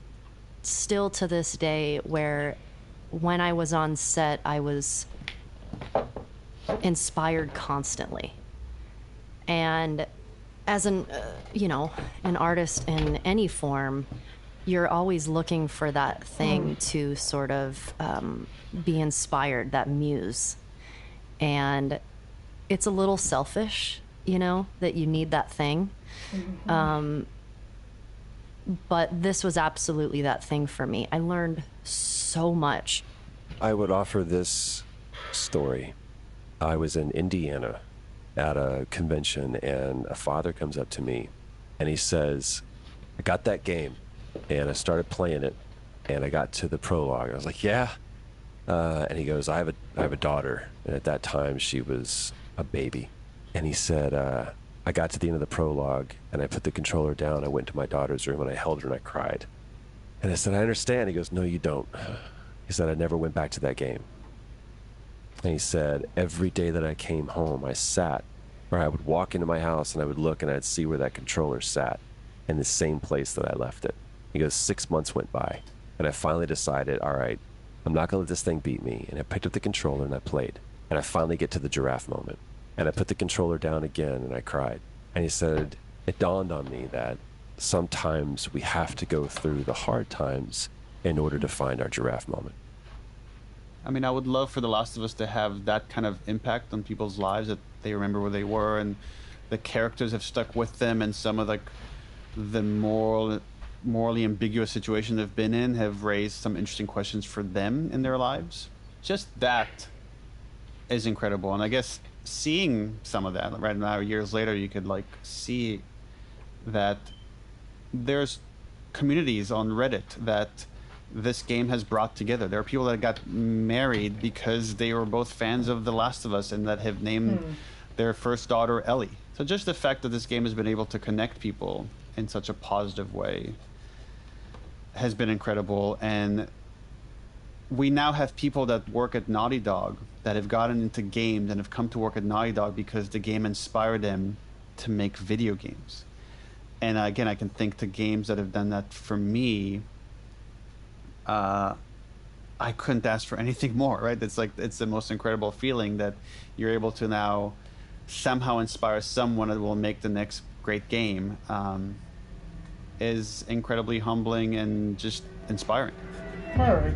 still to this day where when I was on set, I was inspired constantly. And as an artist in any form, you're always looking for that thing to sort of be inspired, that muse. And it's a little selfish, that you need that thing. But this was absolutely that thing for me. I learned so much. I would offer this story. I was in Indiana at a convention, and a father comes up to me, and he says, I got that game, and I started playing it, and I got to the prologue. I was like, yeah. And he goes, I have a daughter, and at that time she was a baby. And he said, I got to the end of the prologue, and I put the controller down. I went to my daughter's room, and I held her, and I cried. And I said, I understand. He goes, no, you don't. He said, I never went back to that game. And he said, every day that I came home, I sat, or I would walk into my house, and I would look, and I'd see where that controller sat in the same place that I left it. He goes, 6 months went by, and I finally decided, all right, I'm not going to let this thing beat me. And I picked up the controller, and I played. And I finally get to the giraffe moment. And I put the controller down again, and I cried. And he said, it dawned on me that sometimes we have to go through the hard times in order to find our giraffe moment. I mean, I would love for The Last of Us to have that kind of impact on people's lives, that they remember where they were and the characters have stuck with them, and some of the morally ambiguous situation they've been in have raised some interesting questions for them in their lives. Just that is incredible. And I guess seeing some of that right now, years later, you could like see that there's communities on Reddit that this game has brought together. There are people that got married because they were both fans of The Last of Us and that have named their first daughter Ellie. So just the fact that this game has been able to connect people in such a positive way has been incredible. And we now have people that work at Naughty Dog that have gotten into games and have come to work at Naughty Dog because the game inspired them to make video games. And again, I can think to games that have done that for me. I couldn't ask for anything more, right? It's the most incredible feeling that you're able to now somehow inspire someone that will make the next great game. Is incredibly humbling and just inspiring. All right.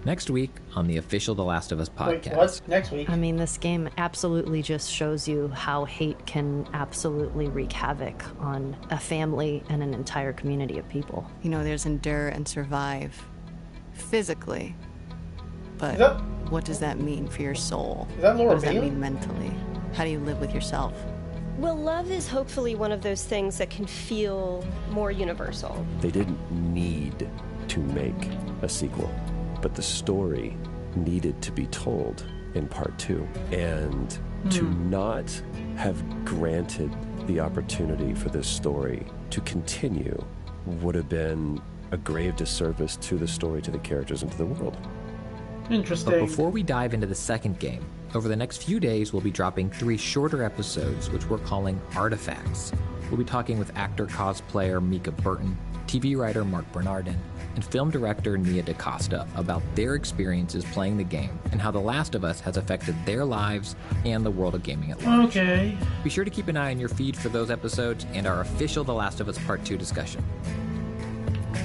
Next week on the official The Last of Us podcast. Wait, what? Next week? I mean, this game absolutely just shows you how hate can absolutely wreak havoc on a family and an entire community of people. You know, there's endure and survive physically, but what does that mean for your soul? Is that Laura What does that Bailey? mean mentally? How do you live with yourself? Well, love is hopefully one of those things that can feel more universal. They didn't need to make a sequel, but the story needed to be told in part 2. And to not have granted the opportunity for this story to continue would have been a grave disservice to the story, to the characters, and to the world. Interesting. But before we dive into the second game, over the next few days we'll be dropping 3 shorter episodes, which we're calling Artifacts. We'll be talking with actor cosplayer Mika Burton, TV writer Mark Bernardin, and film director Nia DaCosta about their experiences playing the game and how The Last of Us has affected their lives and the world of gaming at large. Okay. Be sure to keep an eye on your feed for those episodes and our official The Last of Us Part 2 discussion.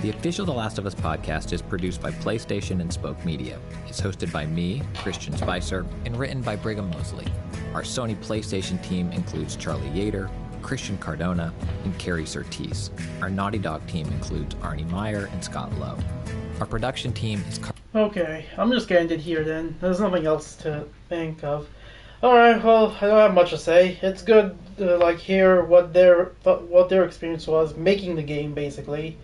The official The Last of Us podcast is produced by PlayStation and Spoke Media. It's hosted by me, Christian Spicer, and written by Brigham Mosley. Our Sony PlayStation team includes Charlie Yater, Christian Cardona, and Carrie Surtees. Our Naughty Dog team includes Arnie Meyer and Scott Lowe. Our production team is... Okay, I'm just gonna end it here then. There's nothing else to think of. Alright, well, I don't have much to say. It's good to like hear what their experience was making the game, basically.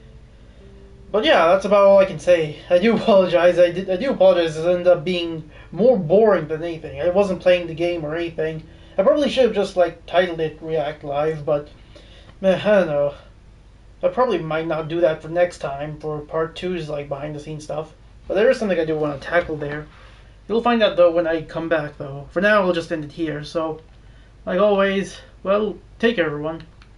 But yeah, that's about all I can say. I do apologize. I do apologize. It ended up being more boring than anything. I wasn't playing the game or anything. I probably should have just like titled it React Live, but man, I don't know. I probably might not do that for next time for part 2's like behind the scenes stuff. But there is something I do want to tackle there. You'll find out though when I come back though. For now, we'll just end it here. So, like always, well, take care everyone.